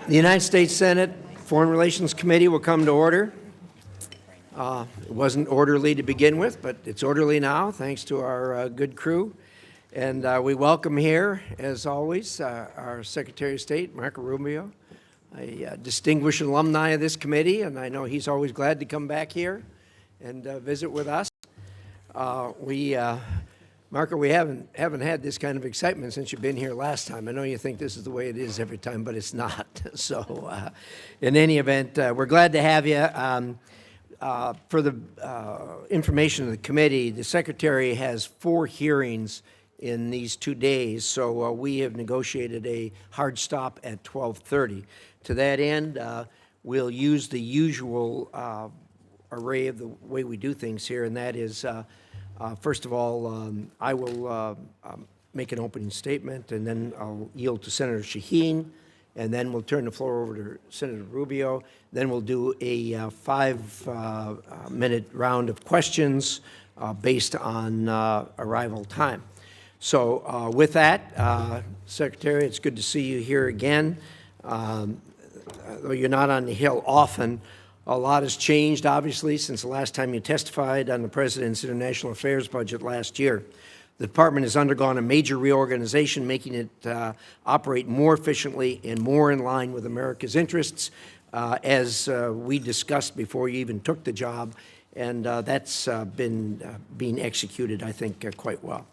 The United States Senate Foreign Relations Committee will come to order. It wasn't orderly to begin with, but it's orderly now, thanks to our good crew. And we welcome here, as always, our Secretary of State, Marco Rubio, a distinguished alumni of this committee, and I know he's always glad to come back here and visit with us. Marco, we haven't had this kind of excitement since you've been here last time. I know you think this is the way it is every time, but it's not. So in any event, we're glad to have you. For the information of the committee, the Secretary has 4 hearings in these 2 days, so we have negotiated a hard stop at 12:30. To that end, we'll use the usual array of the way we do things here, and that is first of all, I will make an opening statement, and then I'll yield to Senator Shaheen, and then we'll turn the floor over to Senator Rubio. Then we'll do a 5-minute round of questions based on arrival time. So with that, Secretary, it's good to see you here again. Though you're not on the Hill often, a lot has changed, obviously, since the last time you testified on the President's International Affairs budget last year. The Department has undergone a major reorganization, making it operate more efficiently and more in line with America's interests, as we discussed before you even took the job, and that's been being executed, I think, quite well.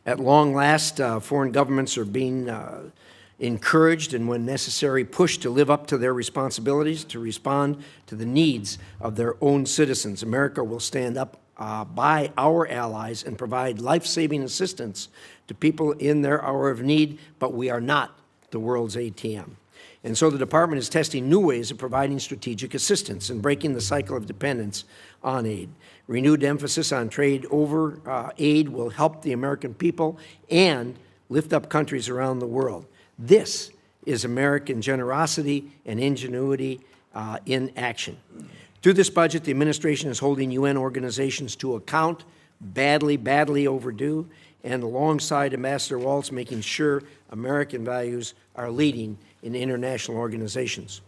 At long last, foreign governments are being encouraged and, when necessary, pushed to live up to their responsibilities to respond to the needs of their own citizens. America will stand up by our allies and provide life-saving assistance to people in their hour of need, but we are not the world's ATM. And so the Department is testing new ways of providing strategic assistance and breaking the cycle of dependence on aid. Renewed emphasis on trade over aid will help the American people and lift up countries around the world. This is American generosity and ingenuity in action. Through this budget, the administration is holding UN organizations to account, badly overdue, and alongside Ambassador Waltz, making sure American values are leading in international organizations.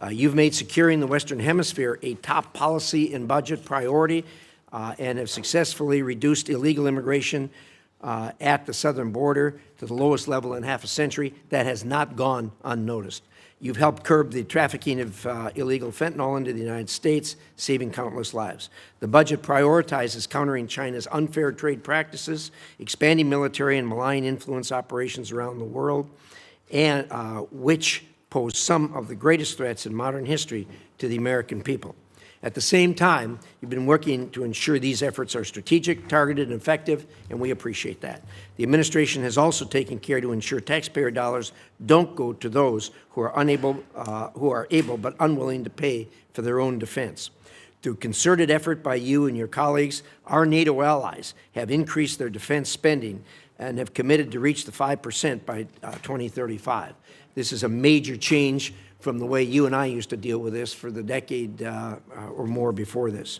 You've made securing the Western Hemisphere a top policy and budget priority and have successfully reduced illegal immigration at the southern border to the lowest level in half a century. That has not gone unnoticed. You've helped curb the trafficking of illegal fentanyl into the United States, saving countless lives. The budget prioritizes countering China's unfair trade practices, expanding military and malign influence operations around the world, and which pose some of the greatest threats in modern history to the American people. At the same time, you've been working to ensure these efforts are strategic, targeted, and effective, and we appreciate that. The administration has also taken care to ensure taxpayer dollars don't go to those who are able but unwilling to pay for their own defense. Through concerted effort by you and your colleagues, our NATO allies have increased their defense spending and have committed to reach the 5% by 2035. This is a major change from the way you and I used to deal with this for the decade or more before this.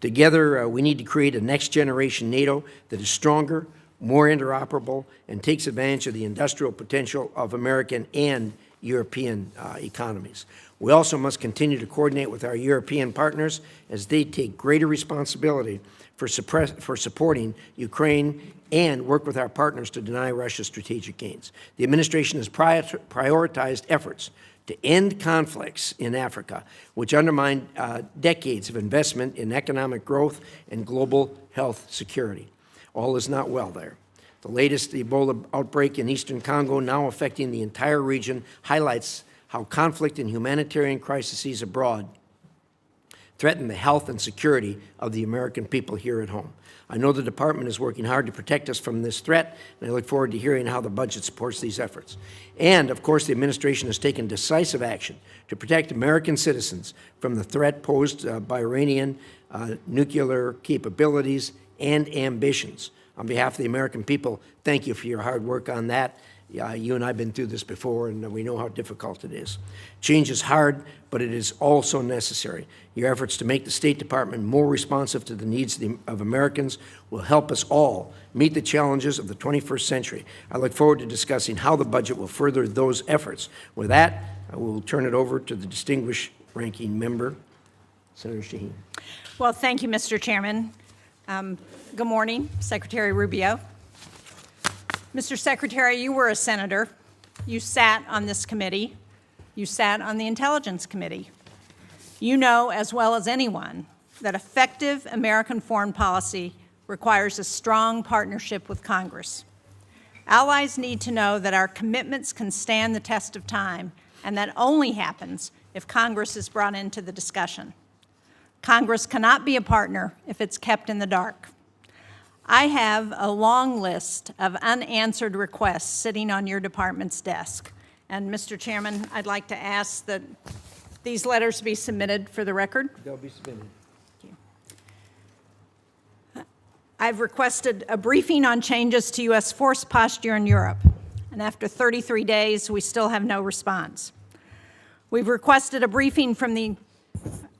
Together, we need to create a next-generation NATO that is stronger, more interoperable, and takes advantage of the industrial potential of American and European economies. We also must continue to coordinate with our European partners as they take greater responsibility for supporting Ukraine and work with our partners to deny Russia strategic gains. The administration has prioritized efforts to end conflicts in Africa, which undermine decades of investment in economic growth and global health security. All is not well there. The latest Ebola outbreak in eastern Congo, now affecting the entire region, highlights how conflict and humanitarian crises abroad threaten the health and security of the American people here at home. I know the Department is working hard to protect us from this threat, and I look forward to hearing how the budget supports these efforts. And, of course, the administration has taken decisive action to protect American citizens from the threat posed by Iranian nuclear capabilities and ambitions. On behalf of the American people, thank you for your hard work on that. You and I have been through this before, and we know how difficult it is. Change is hard, but it is also necessary. Your efforts to make the State Department more responsive to the needs of Americans will help us all meet the challenges of the 21st century. I look forward to discussing how the budget will further those efforts. With that, I will turn it over to the distinguished ranking member, Senator Shaheen. Well, thank you, Mr. Chairman. Good morning, Secretary Rubio. Mr. Secretary, you were a senator. You sat on this committee. You sat on the Intelligence Committee. You know as well as anyone that effective American foreign policy requires a strong partnership with Congress. Allies need to know that our commitments can stand the test of time, and that only happens if Congress is brought into the discussion. Congress cannot be a partner if it's kept in the dark. I have a long list of unanswered requests sitting on your department's desk. And Mr. Chairman, I'd like to ask that these letters be submitted for the record. They'll be submitted. Thank you. I've requested a briefing on changes to U.S. force posture in Europe. And after 33 days, we still have no response. We've requested a briefing from the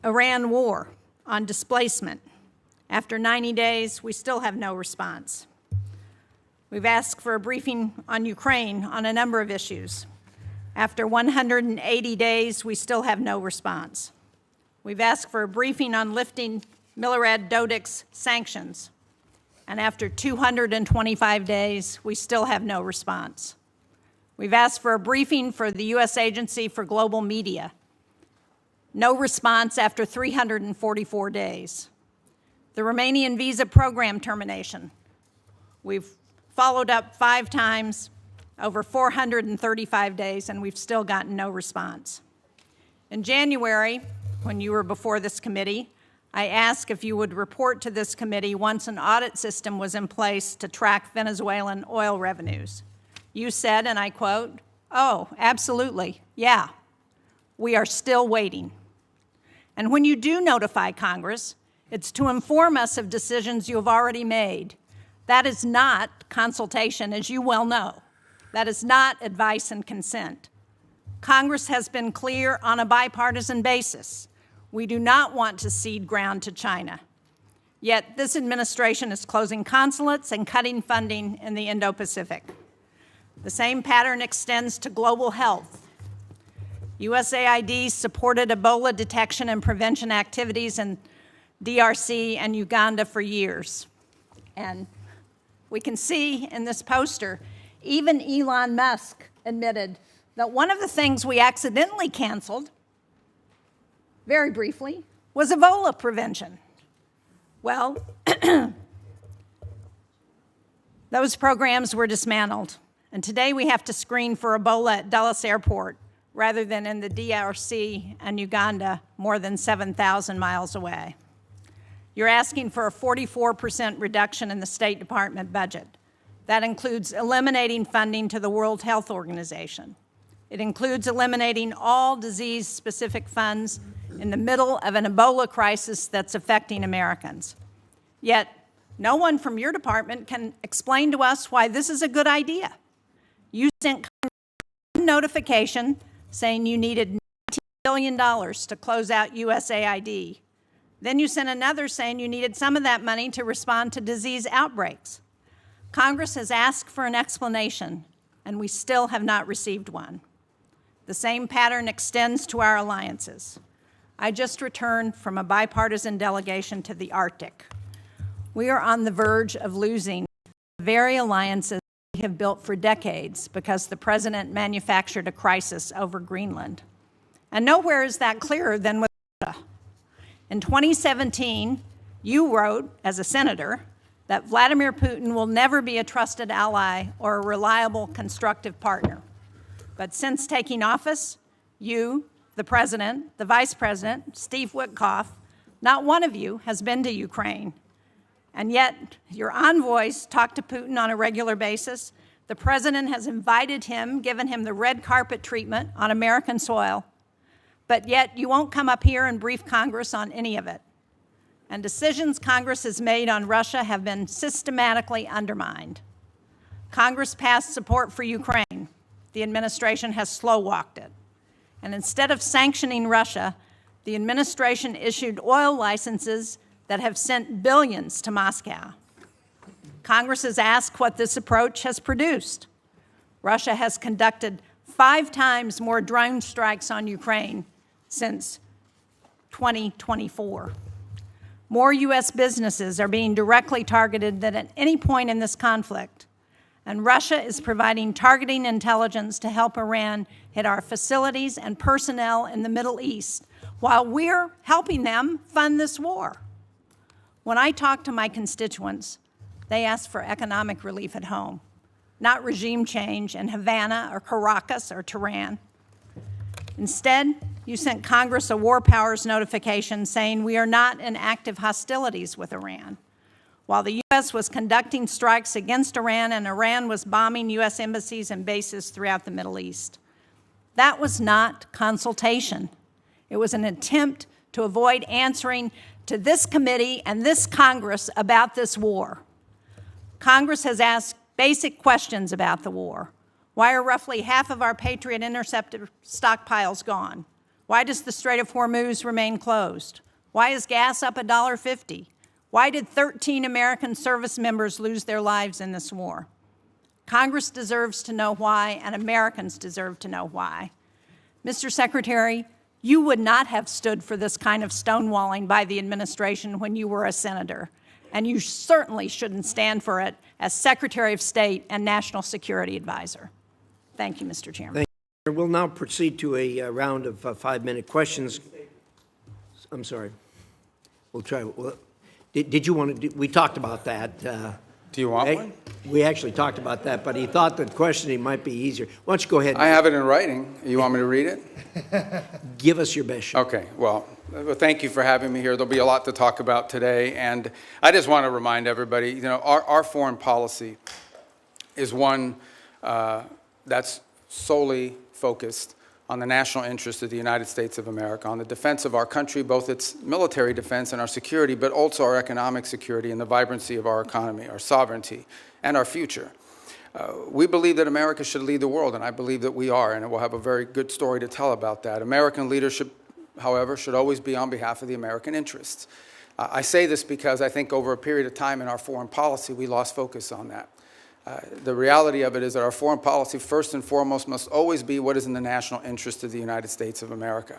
Iran war on displacement. After 90 days, we still have no response. We've asked for a briefing on Ukraine on a number of issues. After 180 days, we still have no response. We've asked for a briefing on lifting Milorad Dodik's sanctions. And after 225 days, we still have no response. We've asked for a briefing for the U.S. Agency for Global Media. No response after 344 days. The Romanian visa program termination. We've followed up 5 times over 435 days, and we've still gotten no response. In January, when you were before this committee, I asked if you would report to this committee once an audit system was in place to track Venezuelan oil revenues. You said, and I quote, "Oh, absolutely, yeah, we are still waiting." And when you do notify Congress, it's to inform us of decisions you have already made. That is not consultation, as you well know. That is not advice and consent. Congress has been clear on a bipartisan basis. We do not want to cede ground to China. Yet this administration is closing consulates and cutting funding in the Indo-Pacific. The same pattern extends to global health. USAID supported Ebola detection and prevention activities in DRC and Uganda for years. And we can see in this poster, even Elon Musk admitted that one of the things we accidentally canceled, very briefly, was Ebola prevention. Well, those programs were dismantled. And today we have to screen for Ebola at Dulles Airport rather than in the DRC and Uganda more than 7,000 miles away. You're asking for a 44% reduction in the State Department budget. That includes eliminating funding to the World Health Organization. It includes eliminating all disease-specific funds in the middle of an Ebola crisis that's affecting Americans. Yet, no one from your department can explain to us why this is a good idea. You sent Congress a notification saying you needed $19 billion to close out USAID. Then you sent another saying you needed some of that money to respond to disease outbreaks. Congress has asked for an explanation, and we still have not received one. The same pattern extends to our alliances. I just returned from a bipartisan delegation to the Arctic. We are on the verge of losing the very alliances we have built for decades because the president manufactured a crisis over Greenland. And nowhere is that clearer than with Russia. In 2017, you wrote, as a senator, that Vladimir Putin will never be a trusted ally or a reliable, constructive partner. But since taking office, you, the president, the vice president, Steve Witkoff, not one of you has been to Ukraine. And yet, your envoys talk to Putin on a regular basis. The president has invited him, given him the red carpet treatment on American soil. But yet, you won't come up here and brief Congress on any of it. And decisions Congress has made on Russia have been systematically undermined. Congress passed support for Ukraine. The administration has slow-walked it. And instead of sanctioning Russia, the administration issued oil licenses that have sent billions to Moscow. Congress has asked what this approach has produced. Russia has conducted 5 times more drone strikes on Ukraine since 2024. More U.S. businesses are being directly targeted than at any point in this conflict. And Russia is providing targeting intelligence to help Iran hit our facilities and personnel in the Middle East, while we're helping them fund this war. When I talk to my constituents, they ask for economic relief at home, not regime change in Havana or Caracas or Tehran. Instead, you sent Congress a war powers notification saying we are not in active hostilities with Iran, while the U.S. was conducting strikes against Iran and Iran was bombing U.S. embassies and bases throughout the Middle East. That was not consultation. It was an attempt to avoid answering to this committee and this Congress about this war. Congress has asked basic questions about the war. Why are roughly half of our Patriot interceptor stockpiles gone? Why does the Strait of Hormuz remain closed? Why is gas up $1.50? Why did 13 American service members lose their lives in this war? Congress deserves to know why, and Americans deserve to know why. Mr. Secretary, you would not have stood for this kind of stonewalling by the administration when you were a senator, and you certainly shouldn't stand for it as Secretary of State and National Security Advisor. Thank you, Mr. Chairman. Thank you. We'll now proceed to a round of 5-minute questions. I'm sorry. We'll try. Did you want to do, we talked about that. Do you want one? We actually talked about that, but he thought that questioning might be easier. Why don't you go ahead? I have it in writing. You want me to read it? Give us your best shot. Okay, well, thank you for having me here. There'll be a lot to talk about today, and I just want to remind everybody, you know, our foreign policy is one that's solely focused on the national interest of the United States of America, on the defense of our country, both its military defense and our security, but also our economic security and the vibrancy of our economy, our sovereignty, and our future. We believe that America should lead the world, and I believe that we are, and we'll have a very good story to tell about that. American leadership, however, should always be on behalf of the American interests. I say this because I think over a period of time in our foreign policy, we lost focus on that. The reality of it is that our foreign policy, first and foremost, must always be what is in the national interest of the United States of America.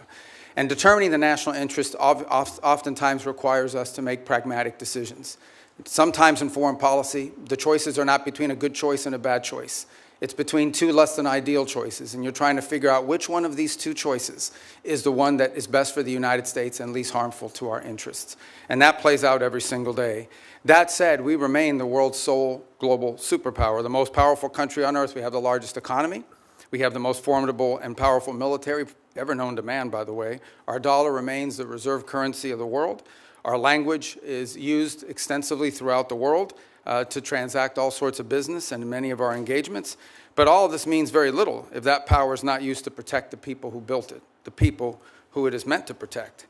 And determining the national interest oftentimes requires us to make pragmatic decisions. Sometimes in foreign policy, the choices are not between a good choice and a bad choice. It's between two less than ideal choices, and you're trying to figure out which one of these two choices is the one that is best for the United States and least harmful to our interests. And that plays out every single day. That said, we remain the world's sole global superpower, the most powerful country on earth. We have the largest economy. We have the most formidable and powerful military ever known to man, by the way. Our dollar remains the reserve currency of the world. Our language is used extensively throughout the world to transact all sorts of business and many of our engagements. But all of this means very little if that power is not used to protect the people who built it, the people who it is meant to protect.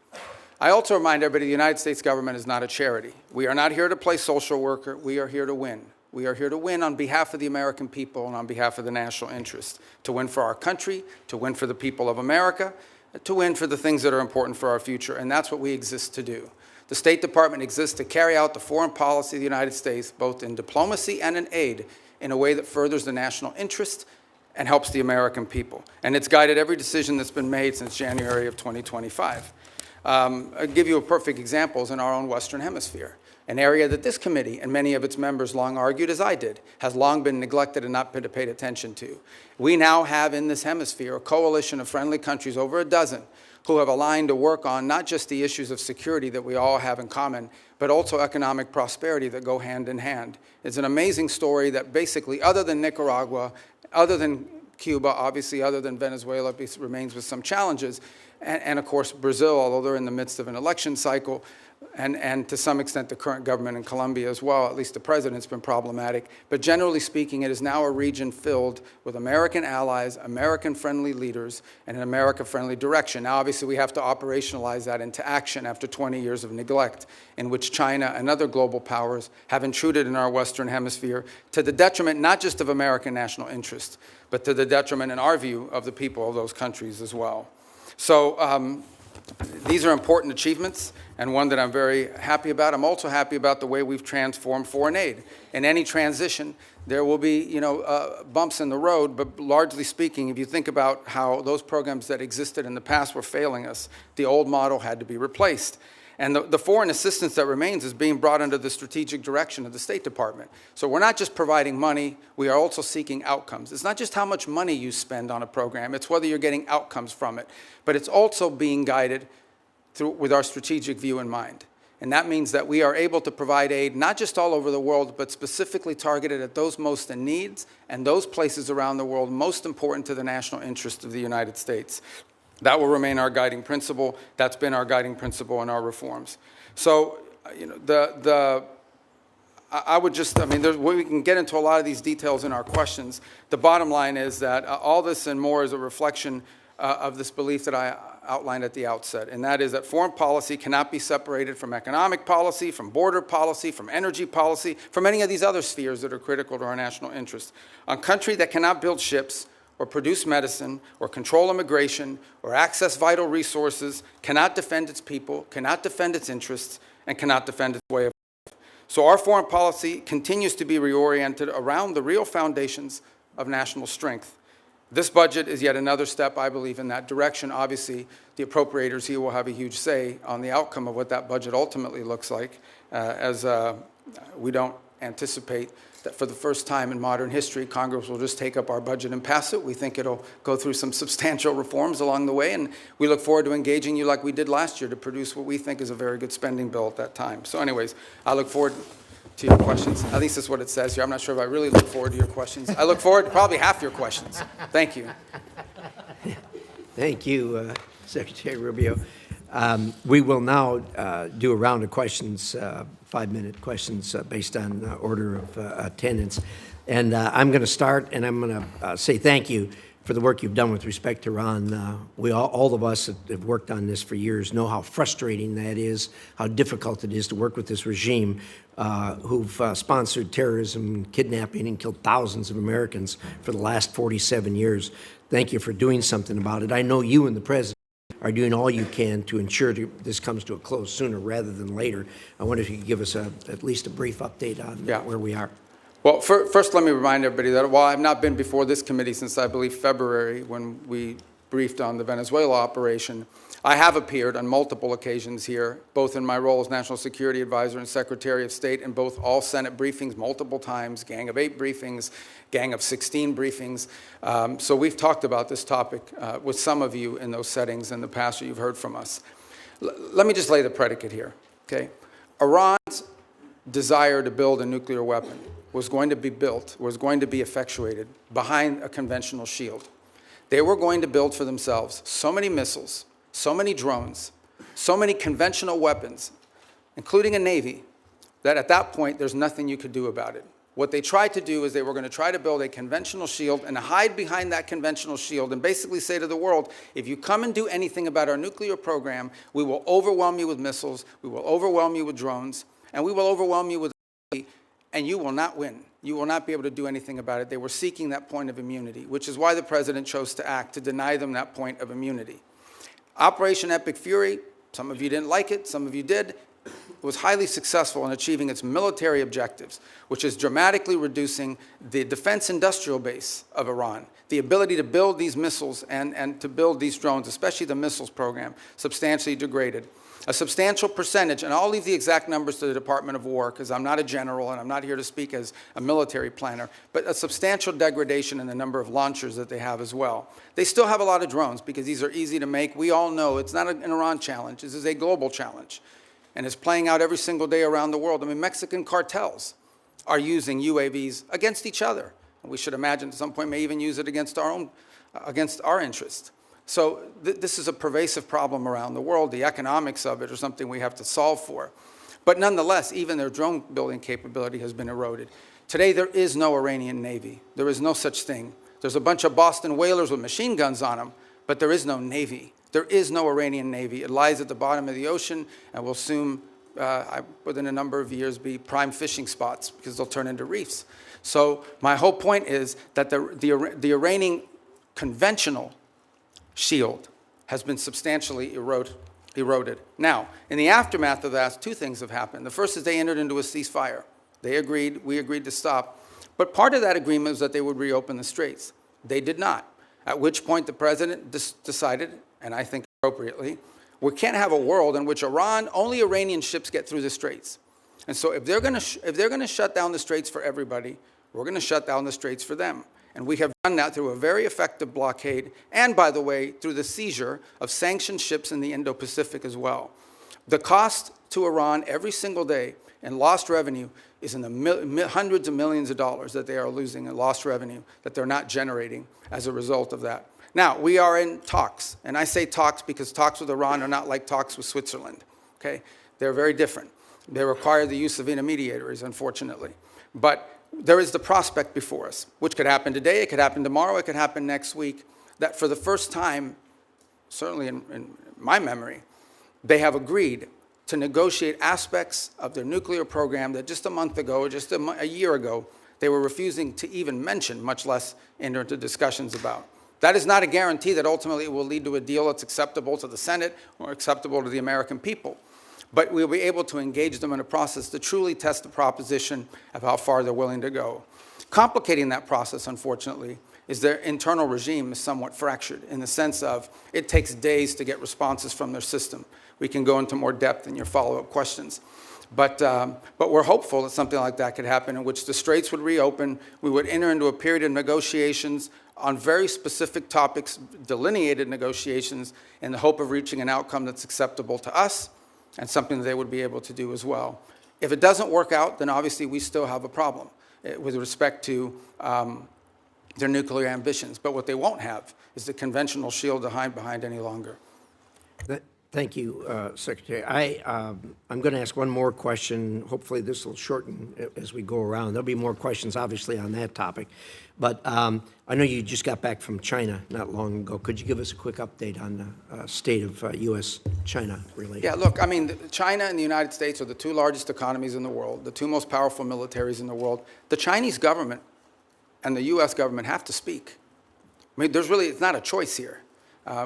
I also remind everybody the United States government is not a charity. We are not here to play social worker. We are here to win. We are here to win on behalf of the American people and on behalf of the national interest, to win for our country, to win for the people of America, to win for the things that are important for our future, and that's what we exist to do. The State Department exists to carry out the foreign policy of the United States, both in diplomacy and in aid, in a way that furthers the national interest and helps the American people. And it's guided every decision that's been made since January of 2025. I'll give you a perfect example in our own Western Hemisphere, an area that this committee and many of its members long argued, as I did, has long been neglected and not been paid attention to. We now have in this hemisphere a coalition of friendly countries, over a dozen, who have aligned to work on not just the issues of security that we all have in common, but also economic prosperity that go hand in hand. It's an amazing story that basically, other than Nicaragua, other than Cuba, obviously other than Venezuela, remains with some challenges, and of course Brazil, although they're in the midst of an election cycle, and to some extent the current government in Colombia as well, at least the president's been problematic. But generally speaking, it is now a region filled with American allies, American-friendly leaders, and an America-friendly direction. Now, obviously, we have to operationalize that into action after 20 years of neglect, in which China and other global powers have intruded in our Western Hemisphere to the detriment not just of American national interest, but to the detriment, in our view, of the people of those countries as well. So these are important achievements, and one that I'm very happy about. I'm also happy about the way we've transformed foreign aid. In any transition, there will be, bumps in the road, but largely speaking, if you think about how those programs that existed in the past were failing us, the old model had to be replaced. And the foreign assistance that remains is being brought under the strategic direction of the State Department. So we're not just providing money, we are also seeking outcomes. It's not just how much money you spend on a program, it's whether you're getting outcomes from it. But it's also being guided with our strategic view in mind. And that means that we are able to provide aid not just all over the world, but specifically targeted at those most in need and those places around the world most important to the national interest of the United States. That will remain our guiding principle. That's been our guiding principle in our reforms. So, we can get into a lot of these details in our questions. The bottom line is that all this and more is a reflection of this belief that I outlined at the outset, and that is that foreign policy cannot be separated from economic policy, from border policy, from energy policy, from any of these other spheres that are critical to our national interest. A country that cannot build ships or produce medicine, or control immigration, or access vital resources, cannot defend its people, cannot defend its interests, and cannot defend its way of life. So our foreign policy continues to be reoriented around the real foundations of national strength. This budget is yet another step, I believe, in that direction. Obviously, the appropriators here will have a huge say on the outcome of what that budget ultimately looks like, as we don't anticipate that for the first time in modern history, Congress will just take up our budget and pass it. We think it'll go through some substantial reforms along the way, and we look forward to engaging you like we did last year to produce what we think is a very good spending bill at that time. So anyways, I look forward to your questions. At least that's what it says here. I'm not sure if I really look forward to your questions. I look forward to probably half your questions. Thank you. Thank you, Secretary Rubio. We will now do a round of questions, 5-minute questions based on order of attendance. And I'm going to start, and I'm going to say thank you for the work you've done with respect to Iran. We all of us that have worked on this for years know how frustrating that is, how difficult it is to work with this regime who've sponsored terrorism, kidnapping, and killed thousands of Americans for the last 47 years. Thank you for doing something about it. I know you and the President are doing all you can to ensure this comes to a close sooner rather than later. I wonder if you could give us at least a brief update on where we are. Well, first let me remind everybody that while I've not been before this committee since, I believe, February, when we briefed on the Venezuela operation, I have appeared on multiple occasions here, both in my role as National Security Advisor and Secretary of State, in both all Senate briefings multiple times, Gang of 8 briefings, Gang of 16 briefings. So we've talked about this topic with some of you in those settings in the past, or you've heard from us. Let me just lay the predicate here, okay? Iran's desire to build a nuclear weapon was going to be effectuated behind a conventional shield. They were going to build for themselves so many missiles, so many drones, so many conventional weapons, including a navy, that at that point there's nothing you could do about it. What they tried to do is they were going to try to build a conventional shield and hide behind that conventional shield and basically say to the world, if you come and do anything about our nuclear program, we will overwhelm you with missiles, we will overwhelm you with drones, and we will overwhelm you with and you will not win. You will not be able to do anything about it. They were seeking that point of immunity, which is why the President chose to act, to deny them that point of immunity. Operation Epic Fury, some of you didn't like it, some of you did, was highly successful in achieving its military objectives, which is dramatically reducing the defense industrial base of Iran, the ability to build these missiles and to build these drones, especially the missiles program, substantially degraded. A substantial percentage, and I'll leave the exact numbers to the Department of War because I'm not a general and I'm not here to speak as a military planner, but a substantial degradation in the number of launchers that they have as well. They still have a lot of drones because these are easy to make. We all know it's not an Iran challenge. This is a global challenge, and it's playing out every single day around the world. I mean, Mexican cartels are using UAVs against each other. And we should imagine at some point may even use it against our interests. So this is a pervasive problem around the world. The economics of it are something we have to solve for. But nonetheless, even their drone building capability has been eroded. Today, there is no Iranian Navy. There is no such thing. There's a bunch of Boston whalers with machine guns on them, but there is no Navy. There is no Iranian Navy. It lies at the bottom of the ocean and will soon, within a number of years, be prime fishing spots because they'll turn into reefs. So my whole point is that the Iranian conventional shield has been substantially eroded. Now, in the aftermath of that, two things have happened. The first is they entered into a ceasefire. They agreed, we agreed to stop. But part of that agreement was that they would reopen the straits. They did not, at which point the president decided, and I think appropriately, we can't have a world in which only Iranian ships get through the straits. And so if they're going to shut down the straits for everybody, we're going to shut down the straits for them. And we have done that through a very effective blockade, and by the way, through the seizure of sanctioned ships in the Indo-Pacific as well. The cost to Iran every single day in lost revenue is in the hundreds of millions of dollars that they are losing in lost revenue that they're not generating as a result of that. Now, we are in talks, and I say talks because talks with Iran are not like talks with Switzerland, okay? They're very different. They require the use of intermediaries, unfortunately. But there is the prospect before us, which could happen today, it could happen tomorrow, it could happen next week, that for the first time, certainly in my memory, they have agreed to negotiate aspects of their nuclear program that just a month ago, just a year ago, they were refusing to even mention, much less enter into discussions about. That is not a guarantee that ultimately it will lead to a deal that's acceptable to the Senate or acceptable to the American people. But we'll be able to engage them in a process to truly test the proposition of how far they're willing to go. Complicating that process, unfortunately, is their internal regime is somewhat fractured in the sense of it takes days to get responses from their system. We can go into more depth in your follow-up questions. But we're hopeful that something like that could happen in which the straits would reopen, we would enter into a period of negotiations on very specific topics, delineated negotiations, in the hope of reaching an outcome that's acceptable to us and something that they would be able to do as well. If it doesn't work out, then obviously we still have a problem with respect to their nuclear ambitions. But what they won't have is the conventional shield to hide behind any longer. Thank you, Secretary. I'm going to ask one more question. Hopefully this will shorten as we go around. There'll be more questions, obviously, on that topic. But I know you just got back from China not long ago. Could you give us a quick update on the state of U.S.-China relations? Yeah, look, I mean, China and the United States are the two largest economies in the world, the two most powerful militaries in the world. The Chinese government and the U.S. government have to speak. I mean, it's not a choice here.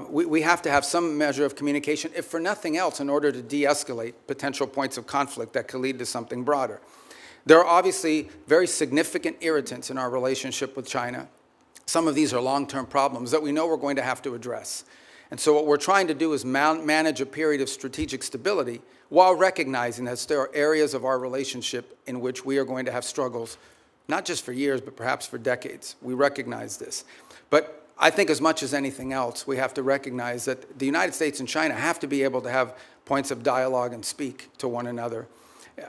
We have to have some measure of communication, if for nothing else, in order to de-escalate potential points of conflict that could lead to something broader. There are obviously very significant irritants in our relationship with China. Some of these are long-term problems that we know we're going to have to address. And so what we're trying to do is manage a period of strategic stability while recognizing that there are areas of our relationship in which we are going to have struggles, not just for years, but perhaps for decades. We recognize this. But I think as much as anything else, we have to recognize that the United States and China have to be able to have points of dialogue and speak to one another.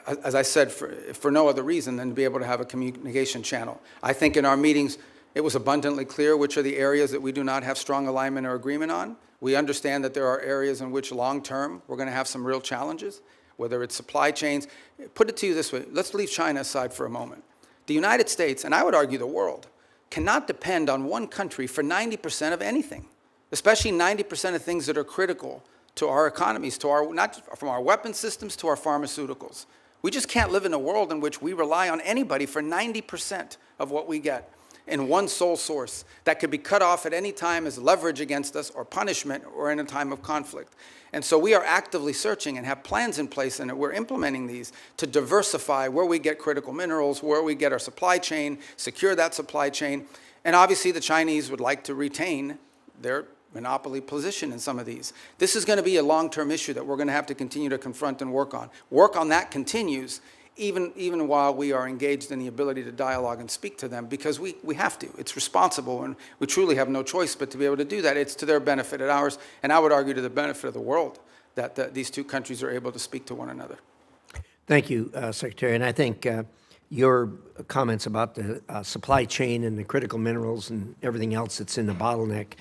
As I said, for no other reason than to be able to have a communication channel. I think in our meetings, it was abundantly clear which are the areas that we do not have strong alignment or agreement on. We understand that there are areas in which long-term we're going to have some real challenges, whether it's supply chains. Put it to you this way. Let's leave China aside for a moment. The United States, and I would argue the world, cannot depend on one country for 90% of anything, especially 90% of things that are critical to our economies, not from our weapon systems to our pharmaceuticals. We just can't live in a world in which we rely on anybody for 90% of what we get in one sole source that could be cut off at any time as leverage against us or punishment or in a time of conflict. And so we are actively searching and have plans in place, and we're implementing these to diversify where we get critical minerals, where we get our supply chain, secure that supply chain. And obviously the Chinese would like to retain their monopoly position in some of these. This is going to be a long-term issue that we're going to have to continue to confront and work on. Work on that continues even while we are engaged in the ability to dialogue and speak to them, because we have to. It's responsible, and we truly have no choice but to be able to do that. It's to their benefit and ours, and I would argue to the benefit of the world that these two countries are able to speak to one another. Thank you, Secretary. And I think your comments about the supply chain and the critical minerals and everything else that's in the bottleneck,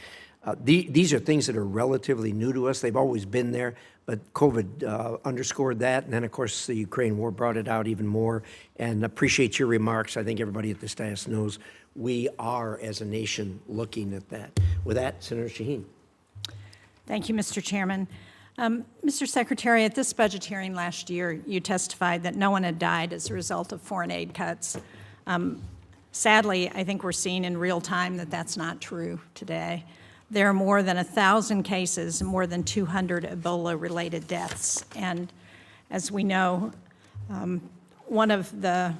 these are things that are relatively new to us. They've always been there, but COVID underscored that. And then, of course, the Ukraine war brought it out even more. And appreciate your remarks. I think everybody at this dais knows we are, as a nation, looking at that. With that, Senator Shaheen. Thank you, Mr. Chairman. Mr. Secretary, at this budget hearing last year, you testified that no one had died as a result of foreign aid cuts. Sadly, I think we're seeing in real time that that's not true today. There are more than 1,000 cases and more than 200 Ebola-related deaths. And as we know, one of the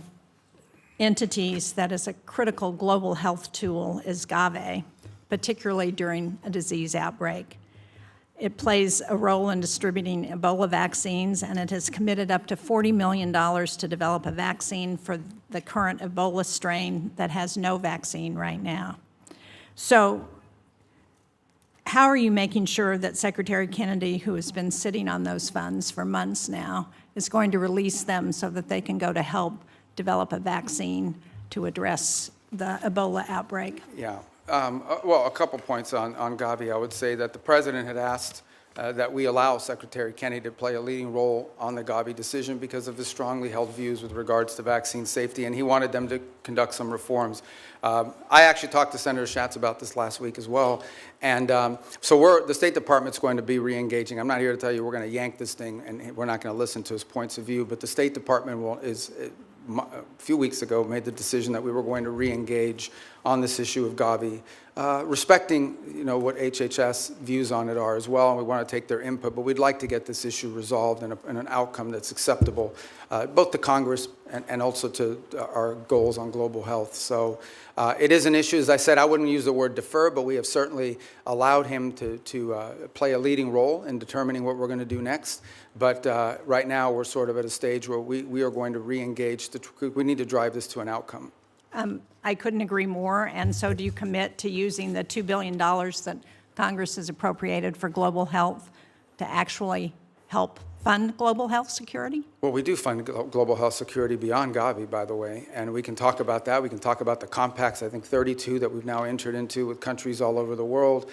entities that is a critical global health tool is GAVE, particularly during a disease outbreak. It plays a role in distributing Ebola vaccines, and it has committed up to $40 million to develop a vaccine for the current Ebola strain that has no vaccine right now. So how are you making sure that Secretary Kennedy, who has been sitting on those funds for months now, is going to release them so that they can go to help develop a vaccine to address the Ebola outbreak? Yeah. Well, a couple points on Gavi. I would say that the President had asked that we allow Secretary Kennedy to play a leading role on the Gavi decision because of his strongly held views with regards to vaccine safety, and he wanted them to conduct some reforms. I actually talked to Senator Schatz about this last week as well, and so the State Department's going to be re-engaging. I'm not here to tell you we're going to yank this thing and we're not going to listen to his points of view, but the State Department a few weeks ago made the decision that we were going to re-engage on this issue of Gavi, respecting what HHS views on it are as well, and we want to take their input, but we'd like to get this issue resolved in an outcome that's acceptable, both to Congress and also to our goals on global health. So it is an issue. As I said, I wouldn't use the word defer, but we have certainly allowed him to play a leading role in determining what we're going to do next. But right now, we're sort of at a stage where we are going to re-engage. We need to drive this to an outcome. I couldn't agree more, and so do you commit to using the $2 billion that Congress has appropriated for global health to actually help fund global health security? Well, we do fund global health security beyond Gavi, by the way, and we can talk about that. We can talk about the compacts, I think 32 that we've now entered into with countries all over the world.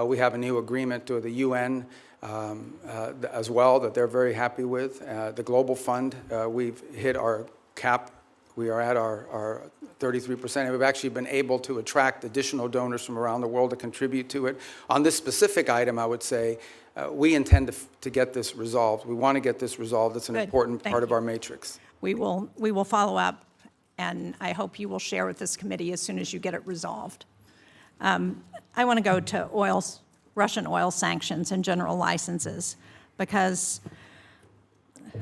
We have a new agreement with the UN as well that they're very happy with. The Global Fund, we've hit our cap. We are at our 33%, and we've actually been able to attract additional donors from around the world to contribute to it. On this specific item, I would say we intend to get this resolved. We want to get this resolved. It's an important part of our matrix. We will follow up, and I hope you will share with this committee as soon as you get it resolved. I want to go to Russian oil sanctions and general licenses, because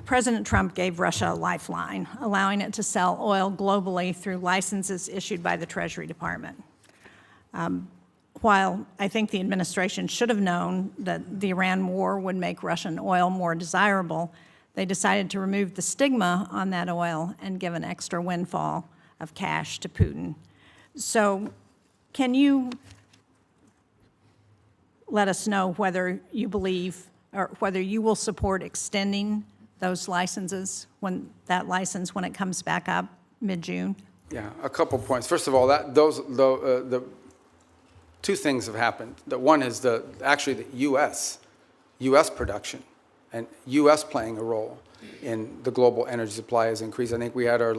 President Trump gave Russia a lifeline, allowing it to sell oil globally through licenses issued by the Treasury Department. While I think the administration should have known that the Iran war would make Russian oil more desirable, they decided to remove the stigma on that oil and give an extra windfall of cash to Putin. So can you let us know whether you believe or whether you will support extending those licenses, when it comes back up mid-June? Yeah, a couple points. First of all, the two things have happened. One is actually the U.S. production and U.S. playing a role in the global energy supply has increased. I think we had our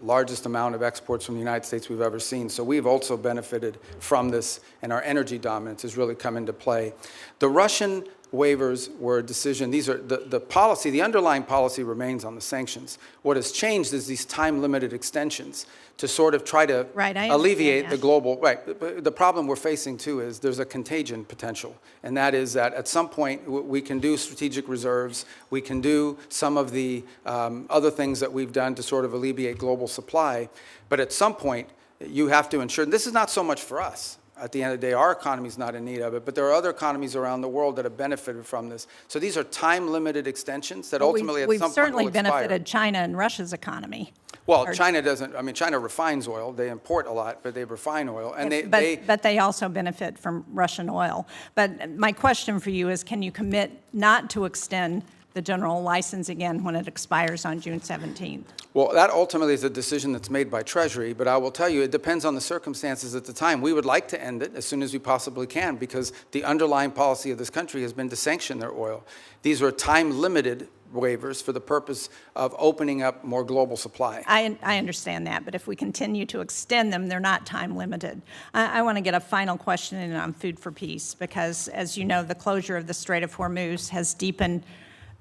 largest amount of exports from the United States we've ever seen. So we've also benefited from this, and our energy dominance has really come into play. The Russian waivers were a decision. These are the policy, the underlying policy remains on the sanctions. What has changed is these time-limited extensions to sort of try to alleviate the global, but the problem we're facing too is there's a contagion potential, and that is that at some point we can do strategic reserves, we can do some of the other things that we've done to sort of alleviate global supply, but at some point you have to ensure, and this is not so much for us. At the end of the day, our economy is not in need of it, but there are other economies around the world that have benefited from this. So these are time-limited extensions that ultimately at some point will expire. We've certainly benefited China and Russia's economy. Well, China doesn't. I mean, China refines oil. They import a lot, but they refine oil, and but they also benefit from Russian oil. But my question for you is, can you commit not to extend the general license again when it expires on June 17th? Well, that ultimately is a decision that's made by Treasury, but I will tell you it depends on the circumstances at the time. We would like to end it as soon as we possibly can because the underlying policy of this country has been to sanction their oil. These are time-limited waivers for the purpose of opening up more global supply. I understand that, but if we continue to extend them, they're not time-limited. I want to get a final question in on food for peace because, as you know, the closure of the Strait of Hormuz has deepened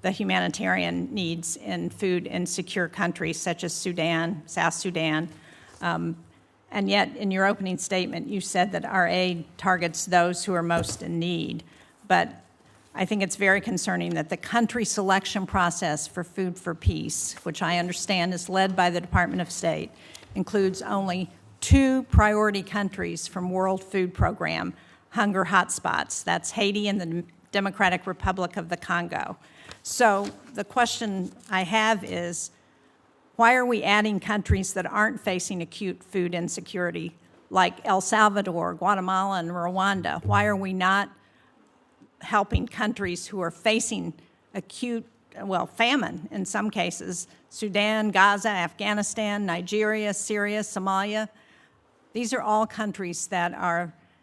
the humanitarian needs in food in secure countries such as Sudan, South Sudan. And yet, in your opening statement, you said that our aid targets those who are most in need. But I think it's very concerning that the country selection process for Food for Peace, which I understand is led by the Department of State, includes only 2 priority countries from World Food Program hunger hotspots. That's Haiti and the Democratic Republic of the Congo. So the question I have is, why are we adding countries that aren't facing acute food insecurity, like El Salvador, Guatemala, and Rwanda? Why are we not helping countries who are facing acute, famine in some cases? Sudan, Gaza, Afghanistan, Nigeria, Syria, Somalia. These are all countries that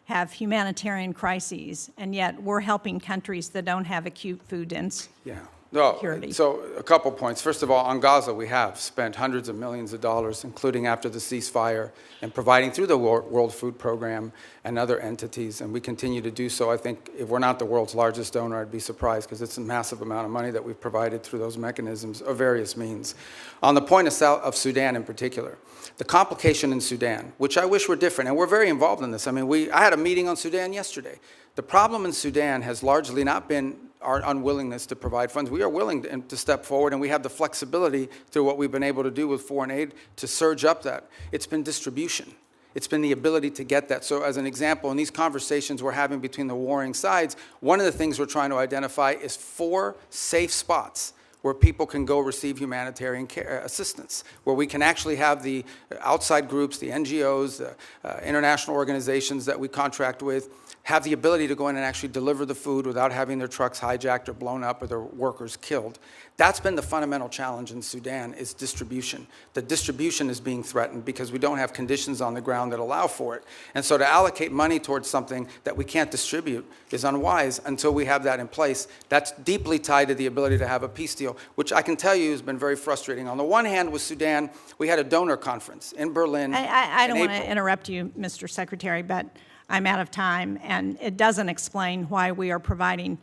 have humanitarian crises, and yet we're helping countries that don't have acute food insecurity. So a couple points. First of all, on Gaza, we have spent hundreds of millions of dollars, including after the ceasefire, and providing through the World Food Program and other entities, and we continue to do so. I think if we're not the world's largest donor, I'd be surprised, because it's a massive amount of money that we've provided through those mechanisms of various means. On the point of Sudan in particular, the complication in Sudan, which I wish were different, and we're very involved in this. I mean, I had a meeting on Sudan yesterday. The problem in Sudan has largely not been our unwillingness to provide funds. We are willing to step forward, and we have the flexibility through what we've been able to do with foreign aid to surge up that. It's been distribution. It's been the ability to get that. So as an example, in these conversations we're having between the warring sides, one of the things we're trying to identify is 4 safe spots where people can go receive humanitarian care, assistance, where we can actually have the outside groups, the NGOs, the international organizations that we contract with, have the ability to go in and actually deliver the food without having their trucks hijacked or blown up or their workers killed. That's been the fundamental challenge in Sudan, is distribution. The distribution is being threatened because we don't have conditions on the ground that allow for it. And so to allocate money towards something that we can't distribute is unwise until we have that in place. That's deeply tied to the ability to have a peace deal, which I can tell you has been very frustrating. On the one hand, with Sudan, we had a donor conference in Berlin. I don't want to interrupt you, Mr. Secretary, but I'm out of time, and it doesn't explain why we are providing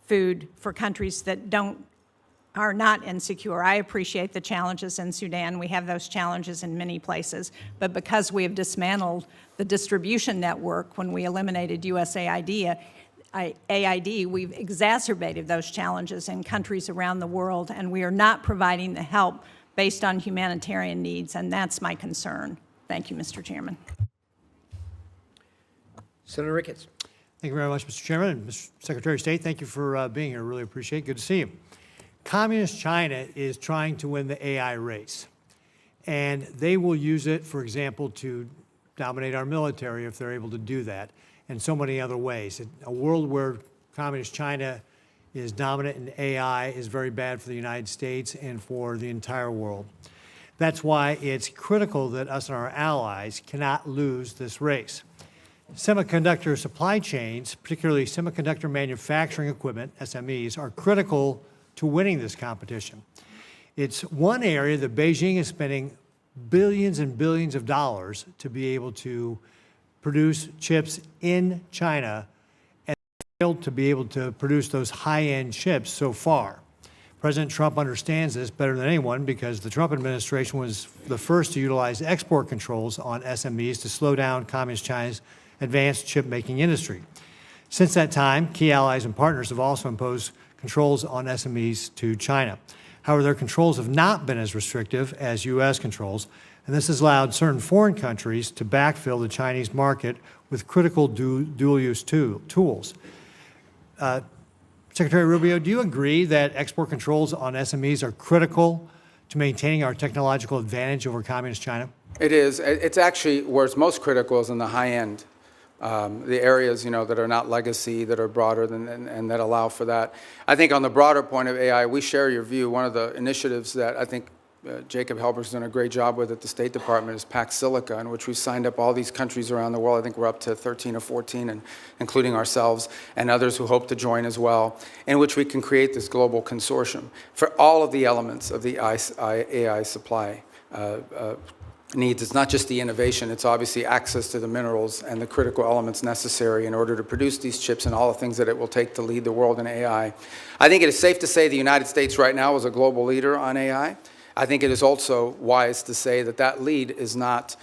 food for countries that are not insecure. I appreciate the challenges in Sudan. We have those challenges in many places, but because we have dismantled the distribution network when we eliminated USAID, we've exacerbated those challenges in countries around the world, and we are not providing the help based on humanitarian needs, and that's my concern. Thank you, Mr. Chairman. Senator Ricketts. Thank you very much, Mr. Chairman. And Mr. Secretary of State, thank you for being here. Really appreciate it. Good to see you. Communist China is trying to win the AI race, and they will use it, for example, to dominate our military if they're able to do that, and so many other ways. A world where Communist China is dominant in AI is very bad for the United States and for the entire world. That's why it's critical that us and our allies cannot lose this race. Semiconductor supply chains, particularly semiconductor manufacturing equipment, SMEs, are critical to winning this competition. It's one area that Beijing is spending billions and billions of dollars to be able to produce chips in China, and failed to be able to produce those high-end chips so far. President Trump understands this better than anyone because the Trump administration was the first to utilize export controls on SMEs to slow down Communist China's advanced chip-making industry. Since that time, key allies and partners have also imposed controls on SMEs to China. However, their controls have not been as restrictive as U.S. controls, and this has allowed certain foreign countries to backfill the Chinese market with critical dual-use tools. Secretary Rubio, do you agree that export controls on SMEs are critical to maintaining our technological advantage over Communist China? It is. It's actually where it's most critical is in the high end. The areas, that are not legacy, that are broader and that allow for that. I think on the broader point of AI, we share your view. One of the initiatives that I think Jacob Helberg's done a great job with at the State Department is Pax Silica, in which we've signed up all these countries around the world. I think we're up to 13 or 14, and including ourselves and others who hope to join as well, in which we can create this global consortium for all of the elements of the AI supply needs. It's not just the innovation, it's obviously access to the minerals and the critical elements necessary in order to produce these chips and all the things that it will take to lead the world in AI. I think it is safe to say the United States right now is a global leader on AI. I think it is also wise to say that that lead is not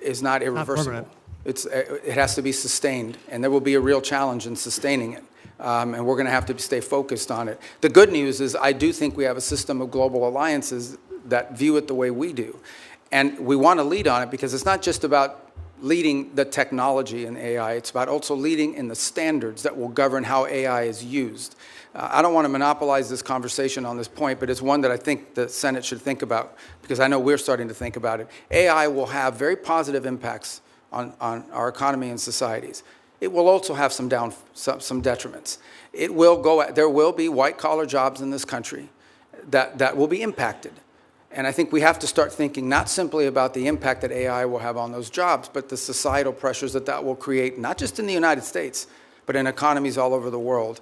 is not irreversible. permanent. It has to be sustained, and there will be a real challenge in sustaining it. And we're going to have to stay focused on it. The good news is I do think we have a system of global alliances that view it the way we do. And we want to lead on it because it's not just about leading the technology in AI. It's about also leading in the standards that will govern how AI is used. I don't want to monopolize this conversation on this point, but it's one that I think the Senate should think about because I know we're starting to think about it. AI will have very positive impacts on our economy and societies. It will also have some detriments. There will be white-collar jobs in this country that will be impacted. And I think we have to start thinking not simply about the impact that AI will have on those jobs, but the societal pressures that will create, not just in the United States, but in economies all over the world.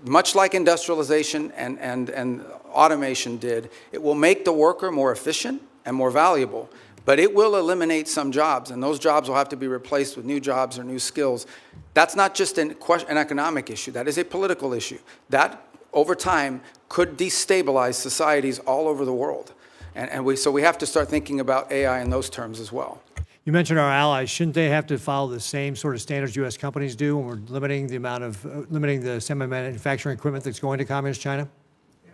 Much like industrialization and automation did, it will make the worker more efficient and more valuable. But it will eliminate some jobs, and those jobs will have to be replaced with new jobs or new skills. That's not just an economic issue. That is a political issue. That, over time, could destabilize societies all over the world. So we have to start thinking about AI in those terms as well. You mentioned our allies. Shouldn't they have to follow the same sort of standards U.S. companies do when we're limiting the semi-manufacturing equipment that's going to Communist China?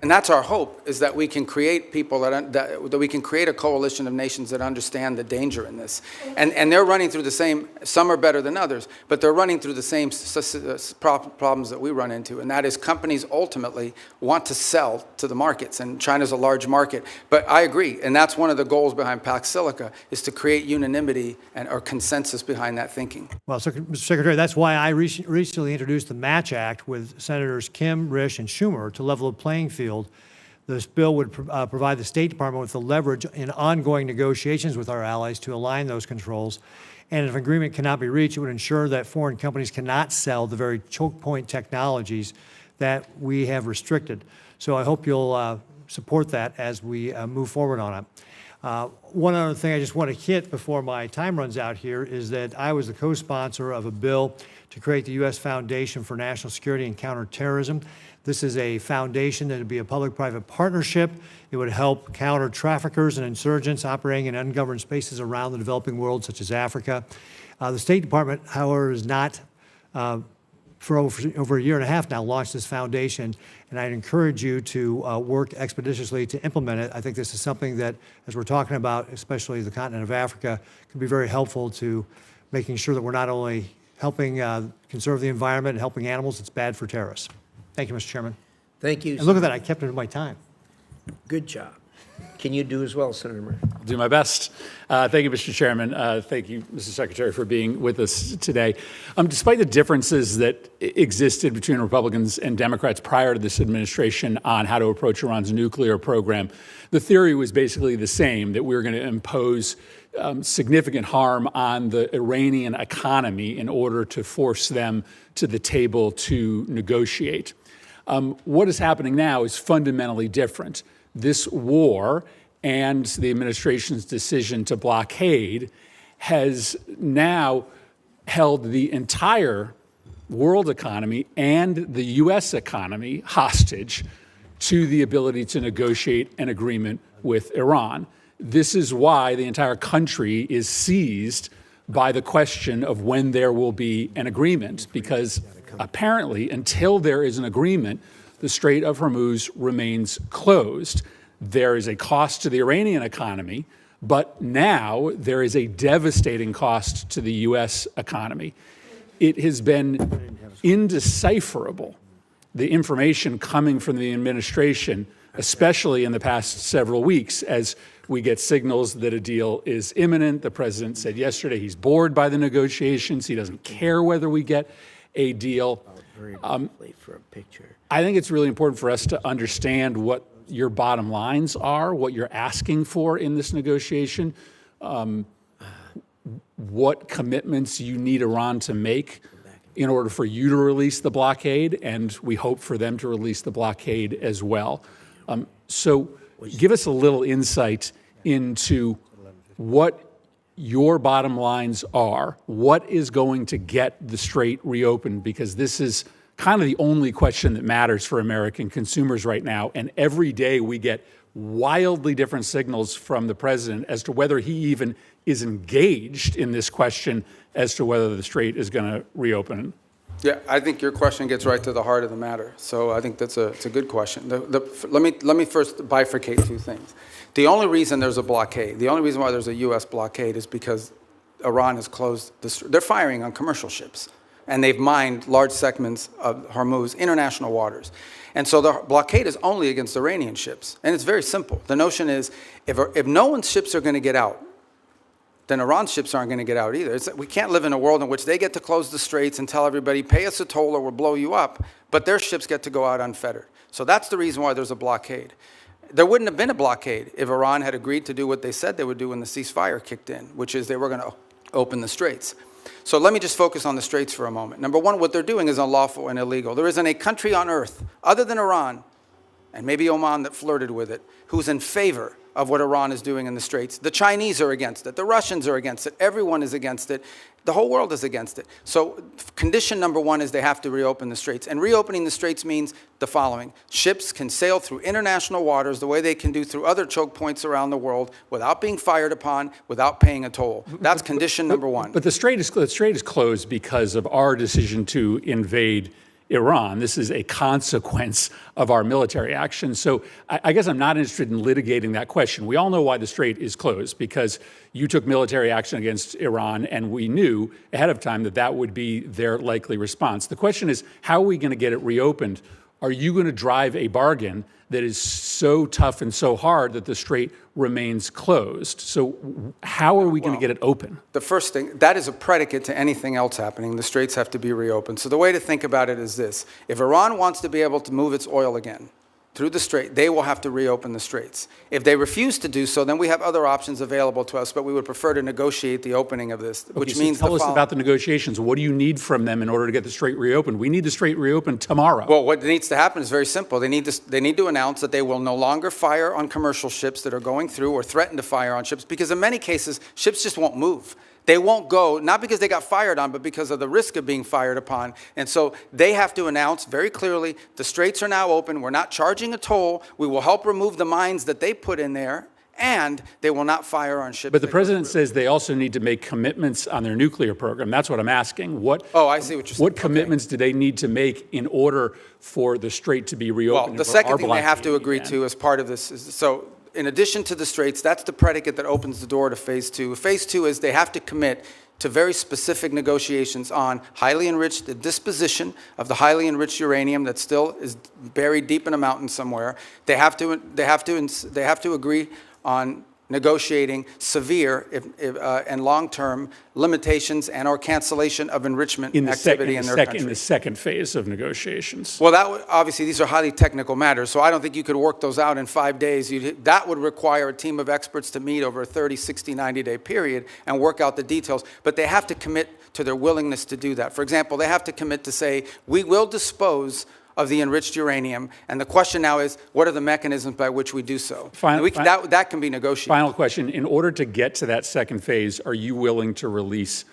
And that's our hope, is that we can create people that we can create a coalition of nations that understand the danger in this. And they're running through the same, some are better than others, but they're running through the same problems that we run into. And that is companies ultimately want to sell to the markets, and China's a large market. But I agree, and that's one of the goals behind Pax Silica, is to create unanimity or consensus behind that thinking. Well, Mr. Secretary, that's why I recently introduced the Match Act with Senators Kim, Risch, and Schumer to level the playing field. This bill would provide the State Department with the leverage in ongoing negotiations with our allies to align those controls. And if agreement cannot be reached, it would ensure that foreign companies cannot sell the very choke point technologies that we have restricted. So I hope you'll support that as we move forward on it. One other thing I just want to hit before my time runs out here is that I was the co-sponsor of a bill to create the U.S. Foundation for National Security and Counterterrorism. This is a foundation that would be a public-private partnership. It would help counter traffickers and insurgents operating in ungoverned spaces around the developing world, such as Africa. The State Department, however, has not, for over a year and a half now, launched this foundation, and I'd encourage you to work expeditiously to implement it. I think this is something that, as we're talking about, especially the continent of Africa, can be very helpful to making sure that we're not only helping conserve the environment and helping animals, it's bad for terrorists. Thank you, Mr. Chairman. Thank you. And look at that, I kept it in my time. Good job. Can you do as well, Senator Murphy? I'll do my best. Thank you, Mr. Chairman. Thank you, Mr. Secretary, for being with us today. Despite the differences that existed between Republicans and Democrats prior to this administration on how to approach Iran's nuclear program, the theory was basically the same, that we were going to impose significant harm on the Iranian economy in order to force them to the table to negotiate. What is happening now is fundamentally different. This war and the administration's decision to blockade has now held the entire world economy and the U.S. economy hostage to the ability to negotiate an agreement with Iran. This is why the entire country is seized by the question of when there will be an agreement, because apparently until there is an agreement, the Strait of Hormuz remains closed. There is a cost to the Iranian economy, but now there is a devastating cost to the U.S. economy. It has been indecipherable, the information coming from the administration, especially in the past several weeks, as we get signals that a deal is imminent. The president said yesterday he's bored by the negotiations. He doesn't care whether we get a deal. For a picture. I think it's really important for us to understand what your bottom lines are, what you're asking for in this negotiation, what commitments you need Iran to make in order for you to release the blockade, and we hope for them to release the blockade as well. So give us a little insight into what your bottom lines are, what is going to get the strait reopened, because this is kind of the only question that matters for American consumers right now. And every day we get wildly different signals from the president as to whether he even is engaged in this question as to whether the strait is going to reopen? Yeah, I think your question gets right to the heart of the matter. So I think it's a good question. Let me first bifurcate two things. The only reason there's a blockade, the only reason why there's a U.S. blockade is because Iran has closed they're firing on commercial ships, and they've mined large segments of Hormuz, international waters. And so the blockade is only against Iranian ships. And it's very simple. The notion is if no one's ships are going to get out, then Iran's ships aren't going to get out either. We can't live in a world in which they get to close the straits and tell everybody, pay us a toll or we'll blow you up, but their ships get to go out unfettered. So that's the reason why there's a blockade. There wouldn't have been a blockade if Iran had agreed to do what they said they would do when the ceasefire kicked in, which is they were going to open the straits. So let me just focus on the straits for a moment. Number one, what they're doing is unlawful and illegal. There isn't a country on earth, other than Iran, and maybe Oman that flirted with it, who's in favor of what Iran is doing in the straits. The Chinese are against it. The Russians are against it. Everyone is against it. The whole world is against it. So condition number one is they have to reopen the straits. And reopening the straits means the following. Ships can sail through international waters the way they can do through other choke points around the world without being fired upon, without paying a toll. That's condition number one. But the strait is closed because of our decision to invade Iran. This is a consequence of our military action. So I guess I'm not interested in litigating that question. We all know why the strait is closed, because you took military action against Iran, and we knew ahead of time that that would be their likely response. The question is, how are we going to get it reopened? Are you going to drive a bargain that is so tough and so hard that the strait remains closed? So how are we going to get it open? The first thing, that is a predicate to anything else happening. The straits have to be reopened. So the way to think about it is this. If Iran wants to be able to move its oil again through the strait, they will have to reopen the straits. If they refuse to do so, then we have other options available to us, but we would prefer to negotiate the opening of this, which means tell us about the negotiations. What do you need from them in order to get the strait reopened? We need the strait reopened tomorrow. Well, what needs to happen is very simple. They need to announce that they will no longer fire on commercial ships that are going through or threaten to fire on ships, because in many cases, ships just won't move. They won't go, not because they got fired on, but because of the risk of being fired upon. And so they have to announce very clearly, the straits are now open. We're not charging a toll. We will help remove the mines that they put in there, and they will not fire on ships. But the president says they also need to make commitments on their nuclear program. That's what I'm asking. Oh, I see what you're saying. What commitments do they need to make in order for the strait to be reopened? Well, the second thing they have to agree to as part of this is, so in addition to the straits, that's the predicate that opens the door to phase two. Phase two is they have to commit to very specific negotiations on highly enriched, the disposition of the highly enriched uranium that still is buried deep in a mountain somewhere. They have to agree on negotiating severe and long-term limitations and or cancellation of enrichment activity in their country. In the second phase of negotiations. Well, obviously, these are highly technical matters, so I don't think you could work those out in 5 days. That would require a team of experts to meet over a 30, 60, 90-day period and work out the details. But they have to commit to their willingness to do that. For example, they have to commit to say, we will dispose of the enriched uranium. And the question now is, what are the mechanisms by which we do so? That can be negotiated. Final question. In order to get to that second phase, are you willing to release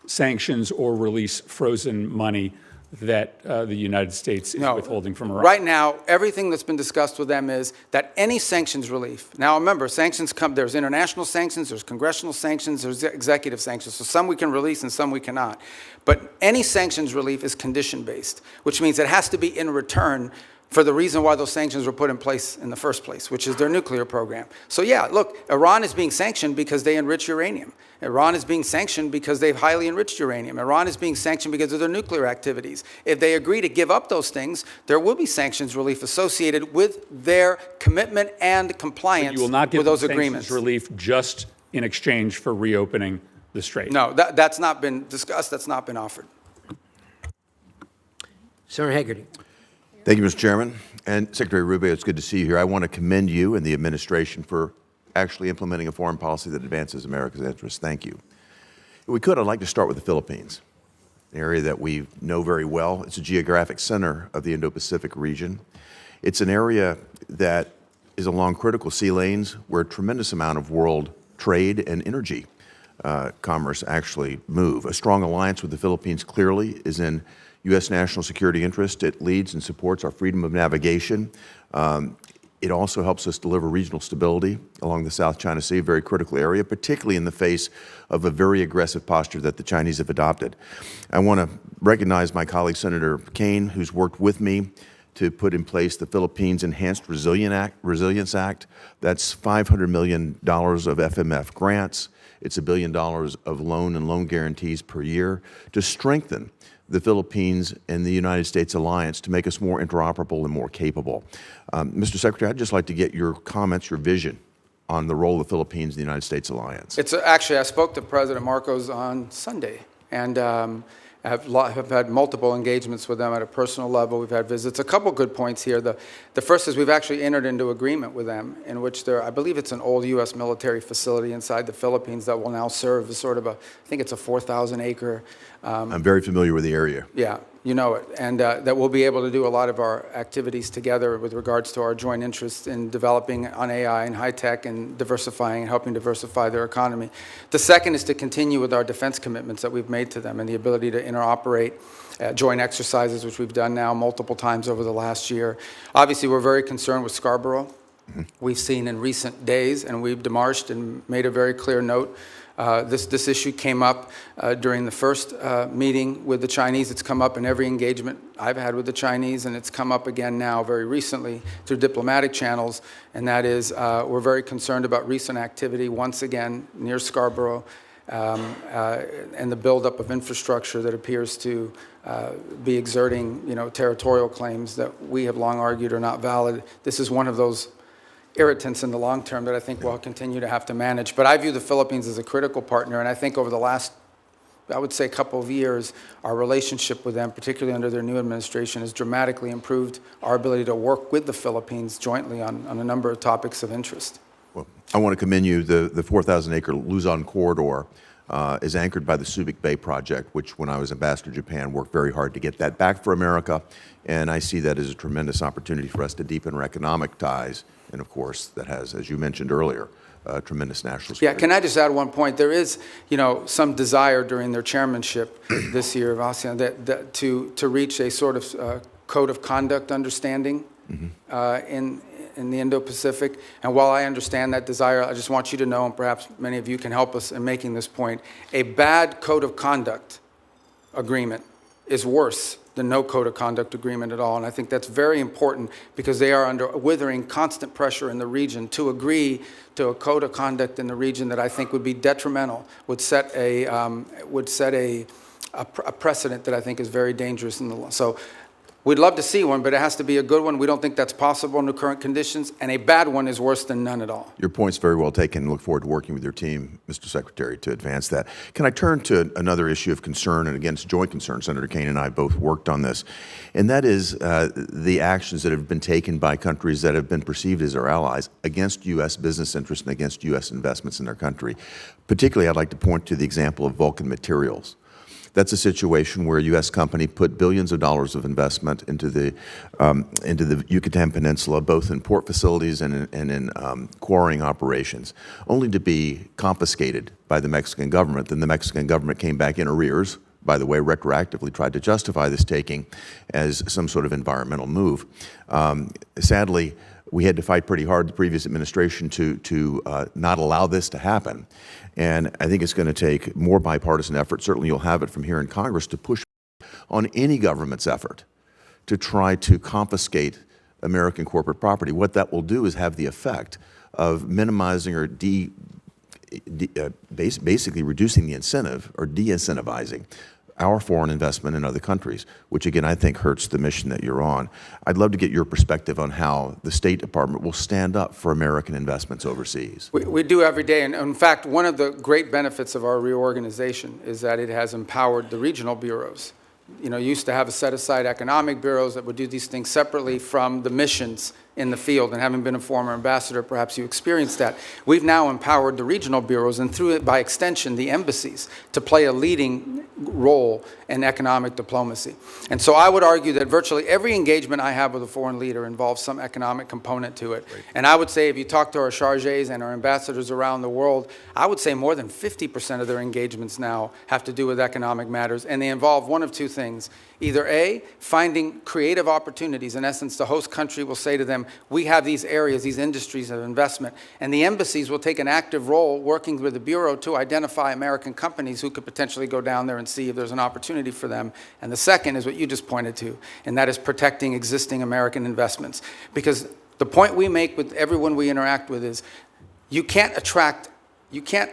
sanctions or release frozen money that the United States is withholding from Iran? Right now, everything that's been discussed with them is that any sanctions relief. Now, remember, sanctions come, there's international sanctions, there's congressional sanctions, there's executive sanctions. So some we can release and some we cannot. But any sanctions relief is condition-based, which means it has to be in return for the reason why those sanctions were put in place in the first place, which is their nuclear program. So yeah, look, Iran is being sanctioned because they enrich uranium. Iran is being sanctioned because they've highly enriched uranium. Iran is being sanctioned because of their nuclear activities. If they agree to give up those things, there will be sanctions relief associated with their commitment and compliance with those agreements. You will not give sanctions relief just in exchange for reopening the strait? No, that's not been discussed. That's not been offered. Senator Hagerty. Thank you, Mr. Chairman. And Secretary Rubio, it's good to see you here. I want to commend you and the administration for actually implementing a foreign policy that advances America's interests. Thank you. If we could, I'd like to start with the Philippines, an area that we know very well. It's a geographic center of the Indo-Pacific region. It's an area that is along critical sea lanes where a tremendous amount of world trade and energy commerce actually move. A strong alliance with the Philippines clearly is in U.S. national security interest. It leads and supports our freedom of navigation. It also helps us deliver regional stability along the South China Sea, a very critical area, particularly in the face of a very aggressive posture that the Chinese have adopted. I want to recognize my colleague, Senator Kaine, who's worked with me to put in place the Philippines Enhanced Resilience Act. That's $500 million of FMF grants. It's $1 billion of loan and loan guarantees per year to strengthen the Philippines and the United States alliance to make us more interoperable and more capable. Mr. Secretary, I'd just like to get your comments, your vision on the role of the Philippines in the United States alliance. It's actually, I spoke to President Marcos on Sunday, and have had multiple engagements with them at a personal level. We've had visits. A couple good points here. The first is we've actually entered into agreement with them in which I believe it's an old U.S. military facility inside the Philippines that will now serve as sort of I think it's a 4,000 acre. I'm very familiar with the area. Yeah, you know it. And that we'll be able to do a lot of our activities together with regards to our joint interests in developing on AI and high tech and diversifying and helping diversify their economy. The second is to continue with our defense commitments that we've made to them and the ability to interoperate joint exercises, which we've done now multiple times over the last year. Obviously, we're very concerned with Scarborough. We've seen in recent days, and we've demarched and made a very clear note. This issue came up during the first meeting with the Chinese. It's come up in every engagement I've had with the Chinese, and it's come up again now very recently through diplomatic channels, and that is we're very concerned about recent activity once again near Scarborough and the buildup of infrastructure that appears to be exerting, territorial claims that we have long argued are not valid. This is one of those irritants in the long term that I think we'll continue to have to manage. But I view the Philippines as a critical partner, and I think over the last, I would say, couple of years, our relationship with them, particularly under their new administration, has dramatically improved our ability to work with the Philippines jointly on a number of topics of interest. Well, I want to commend you. The 4,000-acre Luzon corridor is anchored by the Subic Bay project, which, when I was ambassador to Japan, worked very hard to get that back for America, and I see that as a tremendous opportunity for us to deepen our economic ties. And of course, that has, as you mentioned earlier, tremendous national security. Yeah, can I just add one point? There is, some desire during their chairmanship this year of ASEAN that to reach a sort of code of conduct understanding in the Indo-Pacific. And while I understand that desire, I just want you to know, and perhaps many of you can help us in making this point, a bad code of conduct agreement is worse than no code of conduct agreement at all. And I think that's very important because they are under withering constant pressure in the region to agree to a code of conduct in the region that I think would be detrimental, would set a precedent that I think is very dangerous in the law. So we'd love to see one, but it has to be a good one. We don't think that's possible under current conditions, and a bad one is worse than none at all. Your point's very well taken, and look forward to working with your team, Mr. Secretary, to advance that. Can I turn to another issue of concern, and again, it's joint concern? Senator Kaine and I both worked on this, and that is the actions that have been taken by countries that have been perceived as our allies against U.S. business interests and against U.S. investments in their country. Particularly, I'd like to point to the example of Vulcan Materials. That's a situation where a U.S. company put billions of dollars of investment into the Yucatan Peninsula, both in port facilities and in quarrying operations, only to be confiscated by the Mexican government. Then the Mexican government came back in arrears, by the way, retroactively tried to justify this taking as some sort of environmental move. Sadly, we had to fight pretty hard, the previous administration, to not allow this to happen. And I think it's going to take more bipartisan effort, certainly you'll have it from here in Congress, to push on any government's effort to try to confiscate American corporate property. What that will do is have the effect of minimizing or basically reducing the incentive or de-incentivizing our foreign investment in other countries, which again I think hurts the mission that you're on. I'd love to get your perspective on how the State Department will stand up for American investments overseas. We do every day, and in fact, one of the great benefits of our reorganization is that it has empowered the regional bureaus. You used to have a set-aside economic bureaus that would do these things separately from the missions in the field, and having been a former ambassador, perhaps you experienced that. We've now empowered the regional bureaus, and through it, by extension, the embassies, to play a leading role in economic diplomacy. And so I would argue that virtually every engagement I have with a foreign leader involves some economic component to it. Right. And I would say if you talk to our chargés and our ambassadors around the world, I would say more than 50% of their engagements now have to do with economic matters, and they involve one of two things. Either A, finding creative opportunities. In essence, the host country will say to them, we have these areas, these industries of investment. And the embassies will take an active role working with the Bureau to identify American companies who could potentially go down there and see if there's an opportunity for them. And the second is what you just pointed to, and that is protecting existing American investments. Because the point we make with everyone we interact with is you can't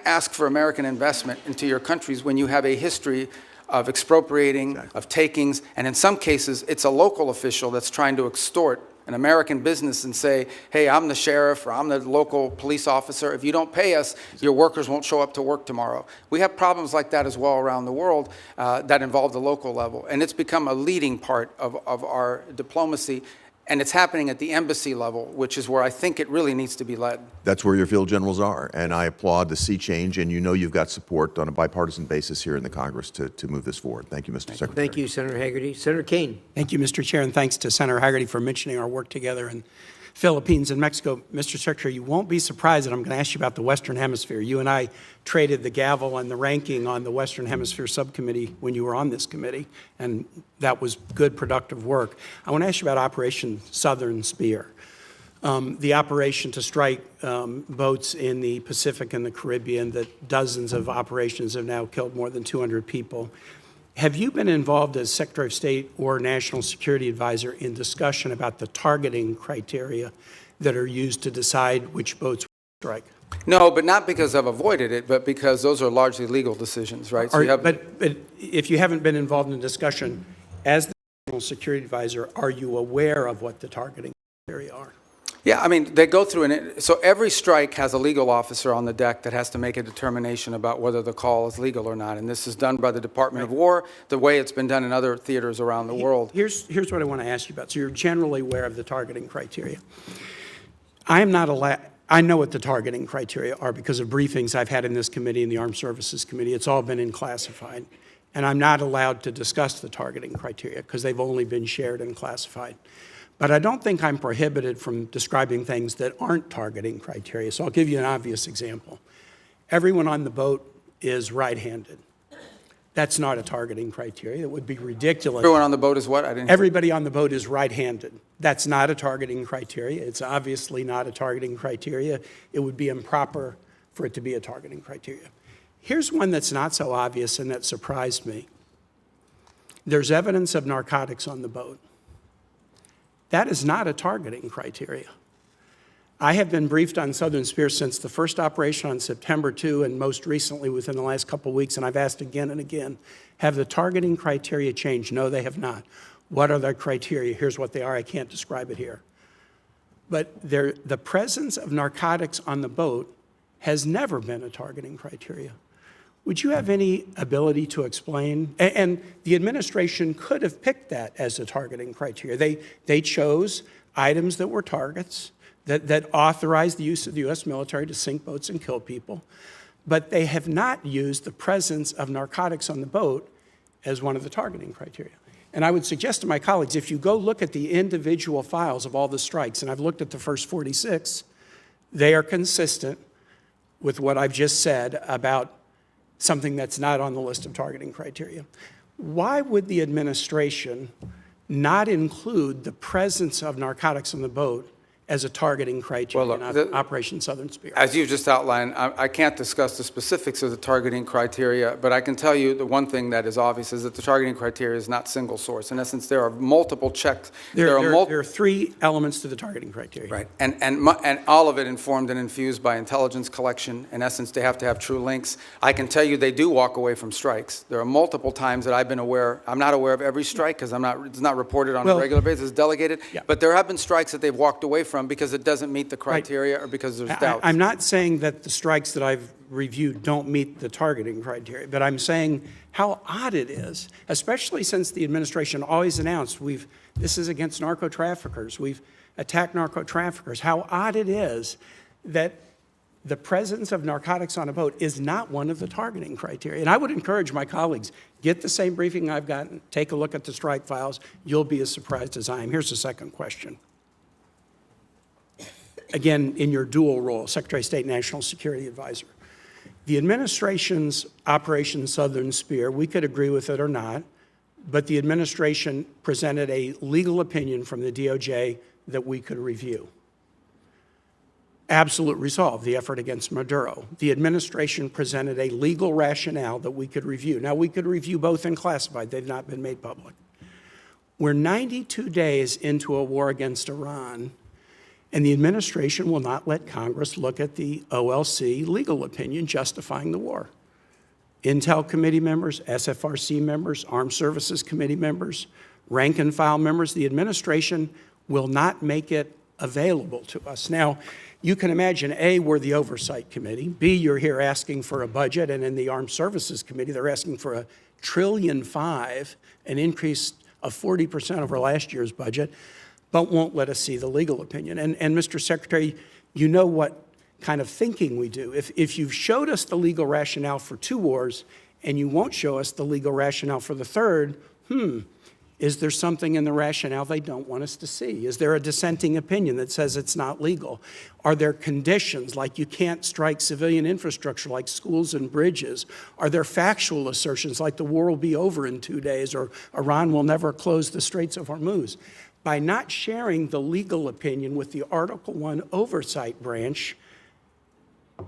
ask for American investment into your countries when you have a history of expropriating, of takings, and in some cases, it's a local official that's trying to extort an American business and say, hey, I'm the sheriff or I'm the local police officer. If you don't pay us, your workers won't show up to work tomorrow. We have problems like that as well around the world that involve the local level. And it's become a leading part of our diplomacy. And it's happening at the embassy level, which is where I think it really needs to be led. That's where your field generals are, and I applaud the sea change, and you know you've got support on a bipartisan basis here in the Congress to move this forward. Thank you, Mr. Secretary. Thank you, Senator Hagerty. Senator Kane. Thank you, Mr. Chair, and thanks to Senator Hagerty for mentioning our work together in Philippines and Mexico. Mr. Secretary, you won't be surprised that I'm going to ask you about the Western Hemisphere. You and I traded the gavel and the ranking on the Western Hemisphere subcommittee when you were on this committee, and that was good, productive work. I want to ask you about Operation Southern Spear, the operation to strike boats in the Pacific and the Caribbean, that dozens of operations have now killed more than 200 people. Have you been involved as Secretary of State or National Security Advisor in discussion about the targeting criteria that are used to decide which boats will strike? No, but not because I've avoided it, but because those are largely legal decisions, right? So but if you haven't been involved in discussion, as the National Security Advisor, are you aware of what the targeting criteria are? Yeah, I mean, they go through so every strike has a legal officer on the deck that has to make a determination about whether the call is legal or not. And this is done by the Department of War, the way it's been done in other theaters around the world. Here's what I want to ask you about. So you're generally aware of the targeting criteria. I am not allowed. I know what the targeting criteria are because of briefings I've had in this committee and the Armed Services Committee. It's all been in classified. And I'm not allowed to discuss the targeting criteria because they've only been shared and classified. But I don't think I'm prohibited from describing things that aren't targeting criteria. So I'll give you an obvious example. Everyone on the boat is right-handed. That's not a targeting criteria. It would be ridiculous. Everyone on the boat is what? Everybody on the boat is right-handed. That's not a targeting criteria. It's obviously not a targeting criteria. It would be improper for it to be a targeting criteria. Here's one that's not so obvious and that surprised me. There's evidence of narcotics on the boat. That is not a targeting criteria. I have been briefed on Southern Spear since the first operation on September 2 and most recently within the last couple of weeks, and I've asked again and again, have the targeting criteria changed? No, they have not. What are the criteria? Here's what they are. I can't describe it here. But the presence of narcotics on the boat has never been a targeting criteria. Would you have any ability to explain? And the administration could have picked that as a targeting criteria. They chose items that were targets, that authorized the use of the U.S. military to sink boats and kill people, but they have not used the presence of narcotics on the boat as one of the targeting criteria. And I would suggest to my colleagues, if you go look at the individual files of all the strikes, and I've looked at the first 46, they are consistent with what I've just said about something that's not on the list of targeting criteria. Why would the administration not include the presence of narcotics on the boat as a targeting criteria in Operation Southern Spear? As you just outlined, I can't discuss the specifics of the targeting criteria, but I can tell you the one thing that is obvious is that the targeting criteria is not single source. In essence, there are multiple checks. There are three elements to the targeting criteria. Right, and all of it informed and infused by intelligence collection. In essence, they have to have true links. I can tell you they do walk away from strikes. There are multiple times that I've been aware. I'm not aware of every strike because it's not reported on a regular basis. It's delegated. Yeah. But there have been strikes that they've walked away from because it doesn't meet the criteria or because there's doubts. I'm not saying that the strikes that I've reviewed don't meet the targeting criteria, but I'm saying how odd it is, especially since the administration always announced this is against narco-traffickers. We've attacked narco-traffickers. How odd it is that the presence of narcotics on a boat is not one of the targeting criteria. And I would encourage my colleagues, get the same briefing I've gotten, take a look at the strike files. You'll be as surprised as I am. Here's the second question. Again, in your dual role, Secretary of State, National Security Advisor. The administration's Operation Southern Spear, we could agree with it or not, but the administration presented a legal opinion from the DOJ that we could review. Absolute resolve, the effort against Maduro. The administration presented a legal rationale that we could review. Now, we could review both in classified. They've not been made public. We're 92 days into a war against Iran, and the administration will not let Congress look at the OLC legal opinion justifying the war. Intel committee members, SFRC members, Armed Services Committee members, rank and file members, the administration will not make it available to us. Now, you can imagine, A, we're the Oversight Committee. B, you're here asking for a budget, and in the Armed Services Committee, they're asking for $1.5 trillion, an increase of 40% over last year's budget, but won't let us see the legal opinion. And Mr. Secretary, you know what kind of thinking we do. If you've showed us the legal rationale for 2 wars, and you won't show us the legal rationale for the third, is there something in the rationale they don't want us to see? Is there a dissenting opinion that says it's not legal? Are there conditions like you can't strike civilian infrastructure like schools and bridges? Are there factual assertions like the war will be over in 2 days or Iran will never close the Straits of Hormuz? By not sharing the legal opinion with the Article I Oversight Branch,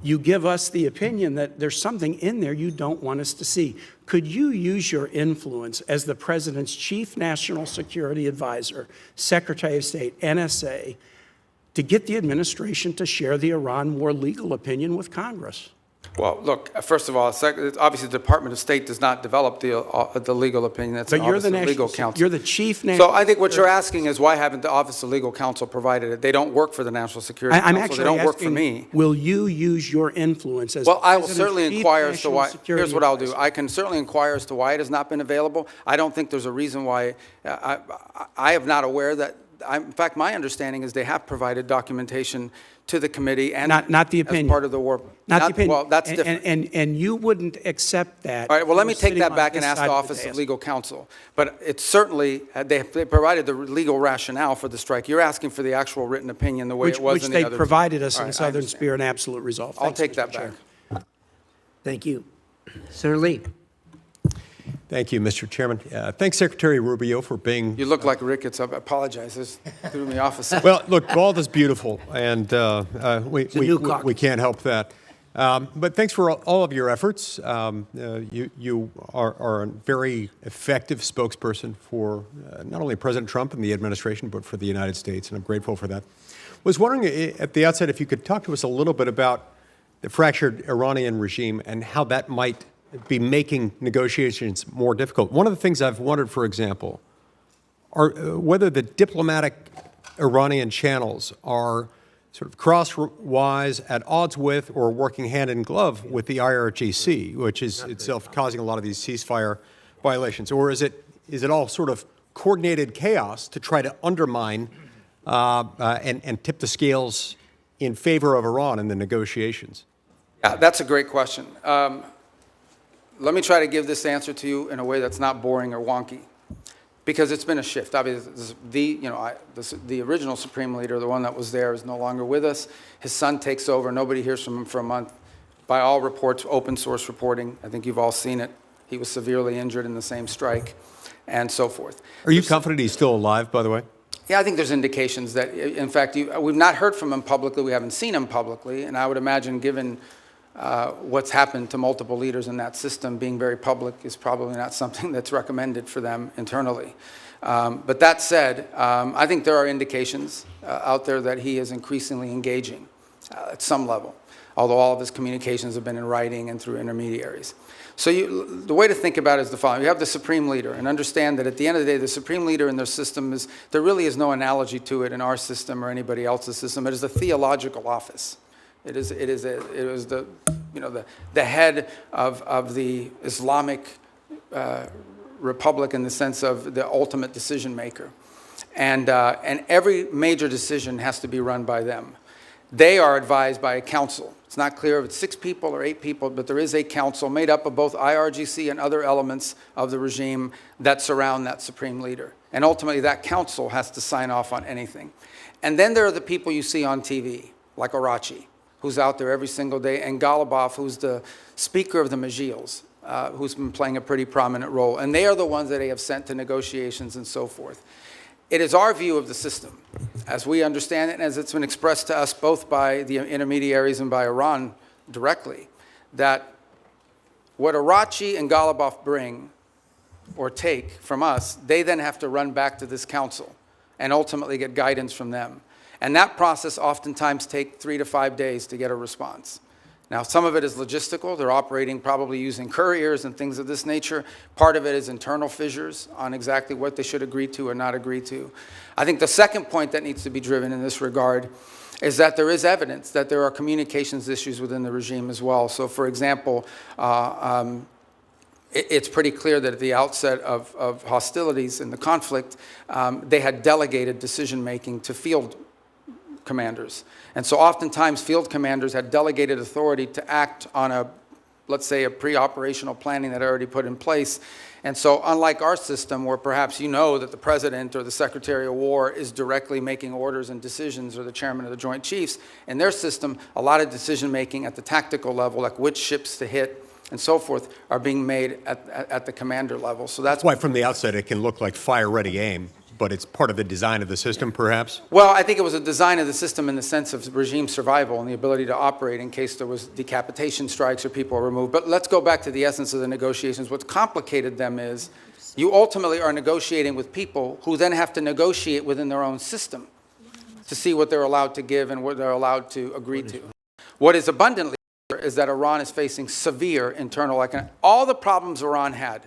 you give us the opinion that there's something in there you don't want us to see. Could you use your influence as the President's Chief National Security Advisor, Secretary of State, NSA, to get the administration to share the Iran war legal opinion with Congress? Well, look, first of all, obviously the Department of State does not develop the legal opinion. That's the Office of Legal Counsel. You're the Chief National. So I think what you're asking is why haven't the Office of Legal Counsel provided it? They don't work for the National Security I'm Council. actually They don't work asking, for me. will you use your influence as Well, I will President's certainly Chief inquire as to National why. Security Here's what I'll do. Advisor? I can certainly inquire as to why it has not been available. I don't think there's a reason why. I am not aware that. In fact, my understanding is they have provided documentation to the committee and not the opinion. as part of the war. Not the opinion. Well, that's different. And you wouldn't accept that. All right, well, let me take sitting that on back this and ask side the of Office of dais. Legal Counsel. But it's certainly, they provided the legal rationale for the strike. You're asking for the actual written opinion the way it was Which in they the other. provided us All in right, I Southern understand. Spirit and Absolute Resolve. I'll Thanks, take Mr. that Chair. back. Thank you. Senator Lee. Thank you, Mr. Chairman. Thanks, Secretary Rubio, for being. You look like Ricketts. I apologize. This threw me off a second. Well, look, bald is beautiful, and we new caucus. can't help that. But thanks for all of your efforts. You are a very effective spokesperson for not only President Trump and the administration, but for the United States, and I'm grateful for that. Was wondering at the outset if you could talk to us a little bit about the fractured Iranian regime and how that might be making negotiations more difficult. One of the things I've wondered, for example, are whether the diplomatic Iranian channels are sort of crosswise, at odds with, or working hand in glove with the IRGC, which is itself causing a lot of these ceasefire violations, or is it all sort of coordinated chaos to try to undermine and tip the scales in favor of Iran in the negotiations? Yeah, that's a great question. Let me try to give this answer to you in a way that's not boring or wonky, because it's been a shift. Obviously, the original Supreme Leader, the one that was there, is no longer with us. His son takes over. Nobody hears from him for a month. By all reports, open source reporting, I think you've all seen it. He was severely injured in the same strike, and so forth. Are you confident he's still alive, by the way? Yeah, I think there's indications that, in fact, we've not heard from him publicly. We haven't seen him publicly, and I would imagine, given what's happened to multiple leaders in that system, being very public is probably not something that's recommended for them internally. But that said, I think there are indications out there that he is increasingly engaging at some level, although all of his communications have been in writing and through intermediaries. So the way to think about it is the following. You have the Supreme Leader, and understand that at the end of the day, the Supreme Leader in their system there really is no analogy to it in our system or anybody else's system. It is a theological office. It was the head of the Islamic Republic in the sense of the ultimate decision maker, and every major decision has to be run by them. They are advised by a council. It's not clear if it's 6 people or 8 people, but there is a council made up of both IRGC and other elements of the regime that surround that Supreme Leader. And ultimately, that council has to sign off on anything. And then there are the people you see on TV, like Arachi, who's out there every single day, and Golubov, who's the speaker of the Majlis, who's been playing a pretty prominent role. And they are the ones that they have sent to negotiations and so forth. It is our view of the system, as we understand it, and as it's been expressed to us both by the intermediaries and by Iran directly, that what Arachi and Ghalibaf bring or take from us, they then have to run back to this council and ultimately get guidance from them. And that process oftentimes takes 3 to 5 days to get a response. Now, some of it is logistical. They're operating probably using couriers and things of this nature. Part of it is internal fissures on exactly what they should agree to or not agree to. I think the second point that needs to be driven in this regard is that there is evidence that there are communications issues within the regime as well. So, for example, it's pretty clear that at the outset of hostilities and the conflict, they had delegated decision-making to field commanders. And so oftentimes field commanders had delegated authority to act on a, let's say, a pre-operational planning that already put in place. And so unlike our system, where perhaps you know that the president or the secretary of war is directly making orders and decisions, or the chairman of the Joint Chiefs, in their system, a lot of decision-making at the tactical level, like which ships to hit and so forth, are being made at the commander level. So that's why from the outset it can look like fire-ready aim, but it's part of the design of the system, perhaps? Well, I think it was a design of the system in the sense of regime survival and the ability to operate in case there was decapitation strikes or people are removed. But let's go back to the essence of the negotiations. What's complicated them is you ultimately are negotiating with people who then have to negotiate within their own system to see what they're allowed to give and what they're allowed to agree to. What is abundantly clear is that Iran is facing severe internal economic. All the problems Iran had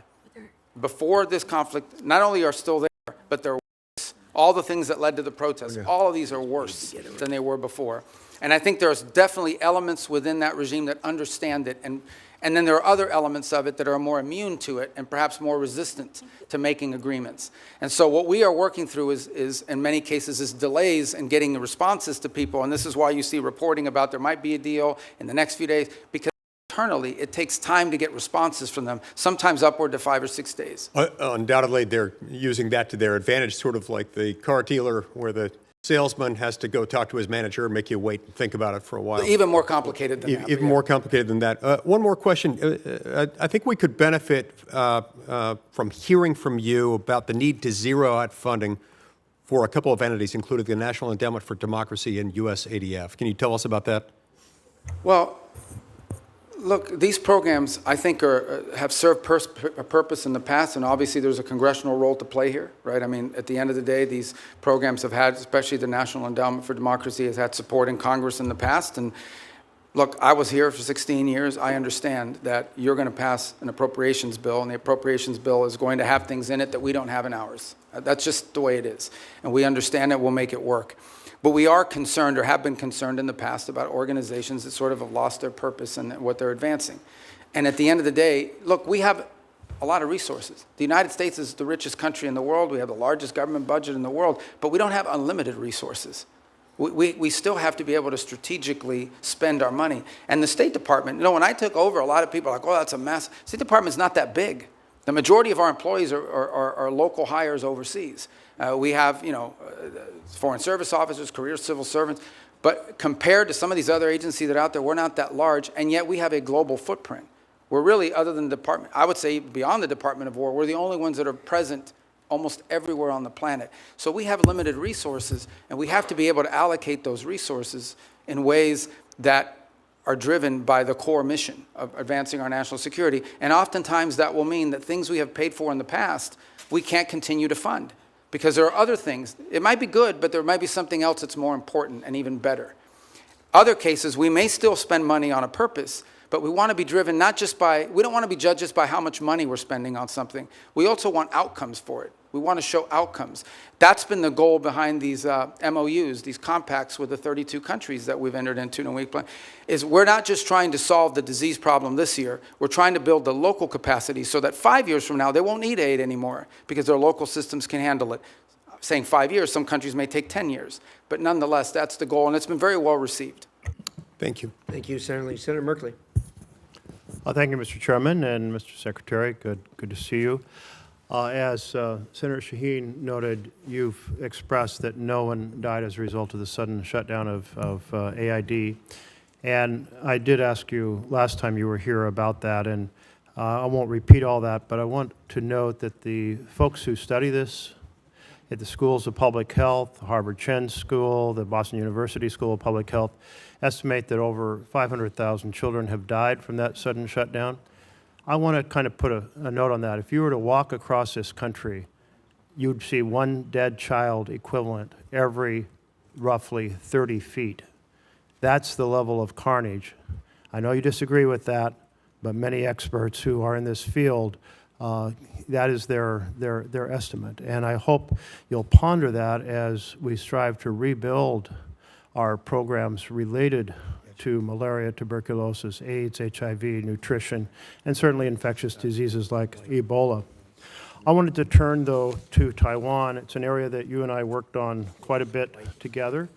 before this conflict not only are still there, but they're worse. All the things that led to the protests, all of these are worse than they were before. And I think there's definitely elements within that regime that understand it. And then there are other elements of it that are more immune to it and perhaps more resistant to making agreements. And so what we are working through is in many cases, is delays in getting the responses to people. And this is why you see reporting about there might be a deal in the next few days, because internally, it takes time to get responses from them, sometimes upward to 5 or 6 days. Undoubtedly, they're using that to their advantage, sort of like the car dealer where the salesman has to go talk to his manager and make you wait and think about it for a while. Even more complicated than that. Even more complicated than that. One more question. I think we could benefit from hearing from you about the need to zero out funding for a couple of entities, including the National Endowment for Democracy and USADF. Can you tell us about that? Well, look, these programs, I think, have served a purpose in the past, and obviously there's a congressional role to play here, right? I mean, at the end of the day, these programs have had, especially the National Endowment for Democracy, has had support in Congress in the past. And look, I was here for 16 years. I understand that you're going to pass an appropriations bill, and the appropriations bill is going to have things in it that we don't have in ours. That's just the way it is. And we understand it. We'll make it work. But we are concerned, or have been concerned in the past, about organizations that sort of have lost their purpose and what they're advancing. And at the end of the day, look, we have a lot of resources. The United States is the richest country in the world. We have the largest government budget in the world, but we don't have unlimited resources. We still have to be able to strategically spend our money. And the State Department, you know, when I took over, a lot of people are like, oh, that's a mess. State Department's not that big. The majority of our employees are local hires overseas. We have, you know, foreign service officers, career civil servants, but compared to some of these other agencies that are out there, we're not that large, and yet we have a global footprint. We're really, other than the department, I would say beyond the Department of War, we're the only ones that are present almost everywhere on the planet. So we have limited resources, and we have to be able to allocate those resources in ways that are driven by the core mission of advancing our national security. And oftentimes that will mean that things we have paid for in the past, we can't continue to fund. Because there are other things. It might be good, but there might be something else that's more important and even better. Other cases, we may still spend money on a purpose, but we want to be driven not just by, we don't want to be judged just by how much money we're spending on something. We also want outcomes for it. We want to show outcomes. That's been the goal behind these MOUs, these compacts with the 32 countries that we've entered into in a week plan, is we're not just trying to solve the disease problem this year. We're trying to build the local capacity so that 5 years from now, they won't need aid anymore because their local systems can handle it. Saying 5 years, some countries may take 10 years. But nonetheless, that's the goal, and it's been very well received. Thank you. Thank you, Senator Lee. Senator Merkley. Thank you, Mr. Chairman and Mr. Secretary. Good to see you. As Senator Shaheen noted, you've expressed that no one died as a result of the sudden shutdown of AID. And I did ask you last time you were here about that, and I won't repeat all that, but I want to note that the folks who study this at the schools of public health, the Harvard Chen School, the Boston University School of Public Health, estimate that over 500,000 children have died from that sudden shutdown. I want to kind of put a note on that. If you were to walk across this country, you'd see one dead child equivalent every roughly 30 feet. That's the level of carnage. I know you disagree with that, but many experts who are in this field, that is their estimate. And I hope you'll ponder that as we strive to rebuild our programs related to malaria, tuberculosis, AIDS, HIV, nutrition, and certainly infectious diseases like Ebola. I wanted to turn, though, to Taiwan. It's an area that you and I worked on quite a bit together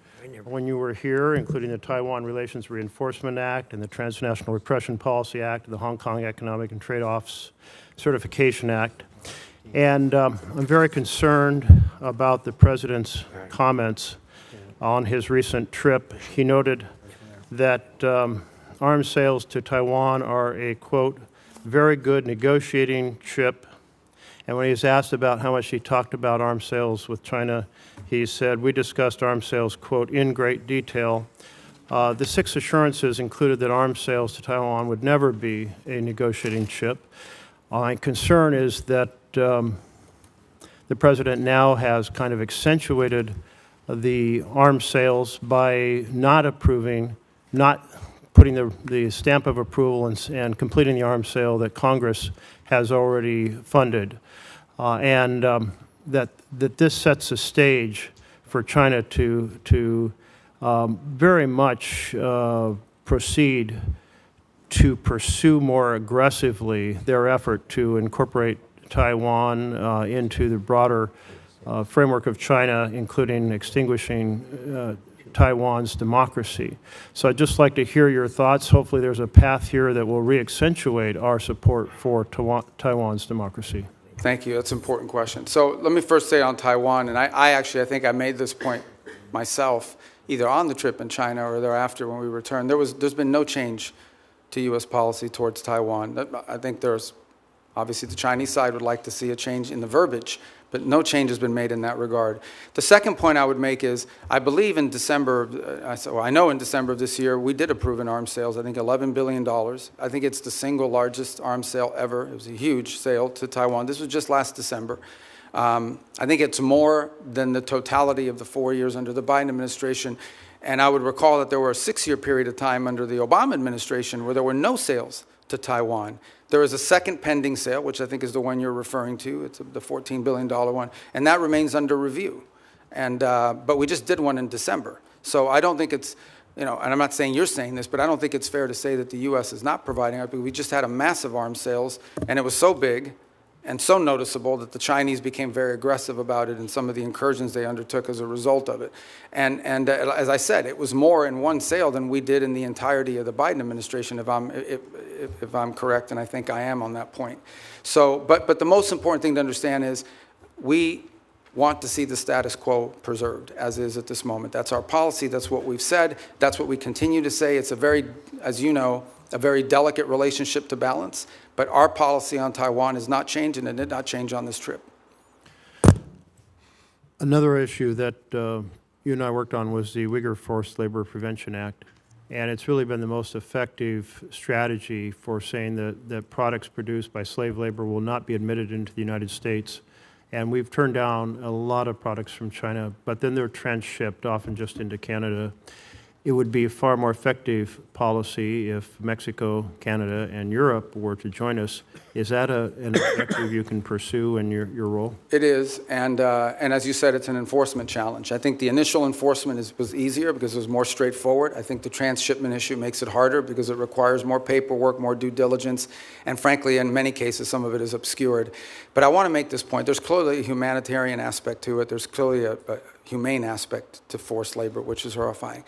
when you were here, including the Taiwan Relations Reinforcement Act and the Transnational Repression Policy Act, the Hong Kong Economic and Trade Offs Certification Act. And I'm very concerned about the President's comments on his recent trip. He noted that arms sales to Taiwan are a, quote, very good negotiating chip. And when he was asked about how much he talked about arms sales with China, he said, we discussed arms sales, quote, in great detail. The 6 assurances included that arms sales to Taiwan would never be a negotiating chip. My concern is that the President now has kind of accentuated the arms sales by not approving, not putting the stamp of approval and completing the arms sale that Congress has already funded. That this sets a stage for China to very much proceed to pursue more aggressively their effort to incorporate Taiwan into the broader framework of China, including extinguishing Taiwan's democracy. So I'd just like to hear your thoughts. Hopefully there's a path here that will re-accentuate our support for Taiwan's democracy. Thank you. That's an important question. So let me first say on Taiwan, and I think I made this point myself, either on the trip in China or thereafter when we returned. There's been no change to U.S. policy towards Taiwan. I think there's, obviously the Chinese side would like to see a change in the verbiage, but no change has been made in that regard. The second point I would make is, I believe in December, I know in December of this year, we did approve an arms sales, I think $11 billion. I think it's the single largest arms sale ever. It was a huge sale to Taiwan. This was just last December. I think it's more than the totality of the 4 years under the Biden administration. And I would recall that there were a 6-year period of time under the Obama administration where there were no sales to Taiwan. There is a second pending sale, which I think is the one you're referring to. It's the $14 billion one, and that remains under review. But we just did one in December. So I don't think it's, and I'm not saying you're saying this, but I don't think it's fair to say that the U.S. is not providing it. We just had a massive arms sales, and it was so big and so noticeable that the Chinese became very aggressive about it and some of the incursions they undertook as a result of it. And as I said, it was more in one sale than we did in the entirety of the Biden administration, if I'm correct, and I think I am on that point. So, but the most important thing to understand is we want to see the status quo preserved, as is at this moment. That's our policy. That's what we've said. That's what we continue to say. It's a very, as you know, a very delicate relationship to balance. But our policy on Taiwan is not changing, and it did not change on this trip. Another issue that you and I worked on was the Uyghur Forced Labor Prevention Act. And it's really been the most effective strategy for saying that products produced by slave labor will not be admitted into the United States. And we've turned down a lot of products from China, but then they're transshipped, often just into Canada. It would be a far more effective policy if Mexico, Canada, and Europe were to join us. Is that an objective you can pursue in your role? It is, and as you said, it's an enforcement challenge. I think the initial enforcement was easier because it was more straightforward. I think the transshipment issue makes it harder because it requires more paperwork, more due diligence, and frankly, in many cases, some of it is obscured. But I want to make this point. There's clearly a humanitarian aspect to it. There's clearly a humane aspect to forced labor, which is horrifying.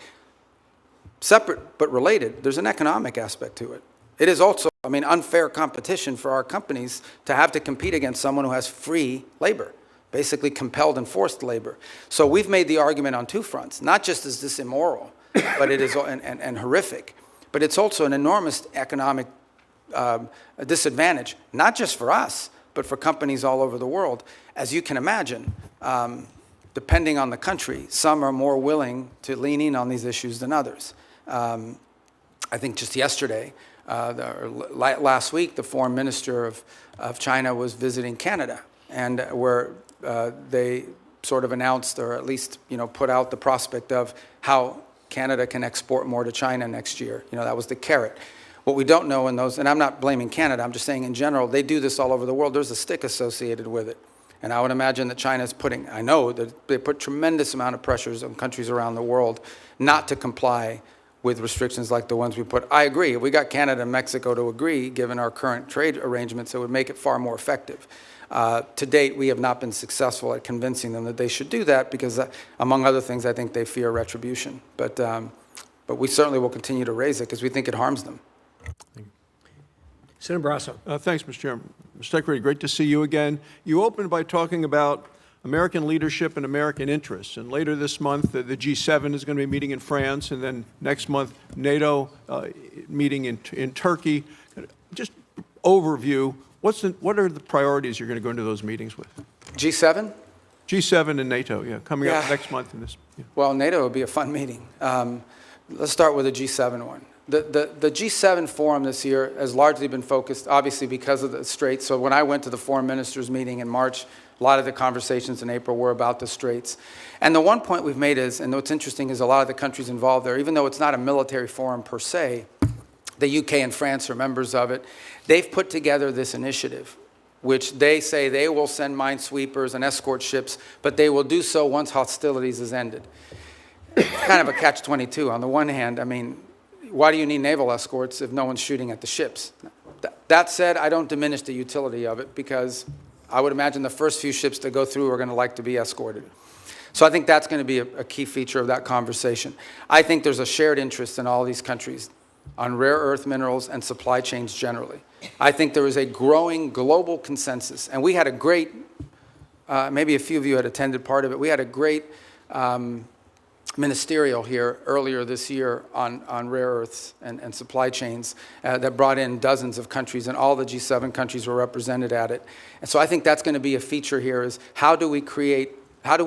Separate but related, there's an economic aspect to it. It is also, unfair competition for our companies to have to compete against someone who has free labor, basically compelled and forced labor. So we've made the argument on two fronts. Not just is this immoral, but it is and horrific, but it's also an enormous economic a disadvantage, not just for us, but for companies all over the world. As you can imagine, depending on the country, some are more willing to lean in on these issues than others. I think just yesterday, last week, the foreign minister of China was visiting Canada, and where they sort of announced, or at least put out the prospect of how Canada can export more to China next year. That was the carrot. What we don't know in those, and I'm not blaming Canada, I'm just saying in general, they do this all over the world. There's a stick associated with it. And I would imagine that China's I know that they put tremendous amount of pressures on countries around the world not to comply with restrictions like the ones we put. I agree. If we got Canada and Mexico to agree, given our current trade arrangements, it would make it far more effective. To date, we have not been successful at convincing them that they should do that because, among other things, I think they fear retribution. But we certainly will continue to raise it because we think it harms them. Senator Barrasso. Thanks, Mr. Chairman. Mr. Secretary, great to see you again. You opened by talking about American leadership and American interests. And later this month, the G7 is going to be meeting in France, and then next month, NATO meeting in Turkey. Just overview, what are the priorities you're going to go into those meetings with? G7? G7 and NATO, yeah, coming up next month in this. Yeah. Well, NATO will be a fun meeting. Let's start with the G7 one. The G7 forum this year has largely been focused, obviously, because of the Straits. So when I went to the foreign ministers meeting in March, a lot of the conversations in April were about the Straits. And the one point we've made is, and what's interesting is a lot of the countries involved there, even though it's not a military forum per se, the UK and France are members of it, they've put together this initiative, which they say they will send minesweepers and escort ships, but they will do so once hostilities is ended. It's kind of a catch-22. On the one hand, I mean, why do you need naval escorts if no one's shooting at the ships? That said, I don't diminish the utility of it because I would imagine the first few ships that go through are going to like to be escorted. So I think that's going to be a key feature of that conversation. I think there's a shared interest in all these countries on rare earth minerals and supply chains generally. I think there is a growing global consensus. And we had a great, maybe a few of you had attended part of it, we had a great ministerial here earlier this year on rare earths and supply chains that brought in dozens of countries, and all the G7 countries were represented at it. And so I think that's going to be a feature here is how do we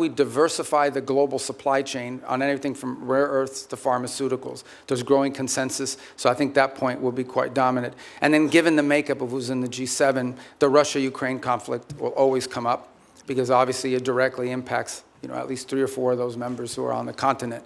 diversify the global supply chain on anything from rare earths to pharmaceuticals? There's growing consensus, so I think that point will be quite dominant. And then given the makeup of who's in the G7, the Russia-Ukraine conflict will always come up because obviously it directly impacts at least 3 or 4 of those members who are on the continent.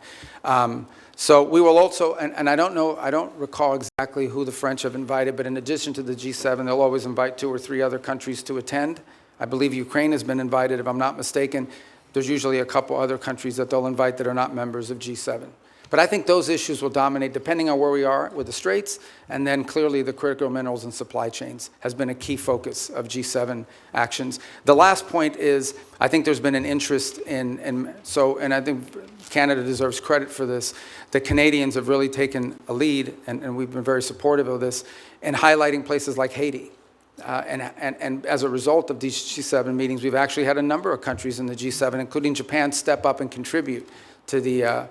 So we will also, and I don't recall exactly who the French have invited, but in addition to the G7, they'll always invite 2 or 3 other countries to attend. I believe Ukraine has been invited, if I'm not mistaken. There's usually a couple other countries that they'll invite that are not members of G7. But I think those issues will dominate depending on where we are with the Straits, and then clearly the critical minerals and supply chains has been a key focus of G7 actions. The last point is, I think there's been an interest and I think Canada deserves credit for this. The Canadians have really taken a lead, and we've been very supportive of this, in highlighting places like Haiti. And as a result of these G7 meetings, we've actually had a number of countries in the G7, including Japan, step up and contribute to the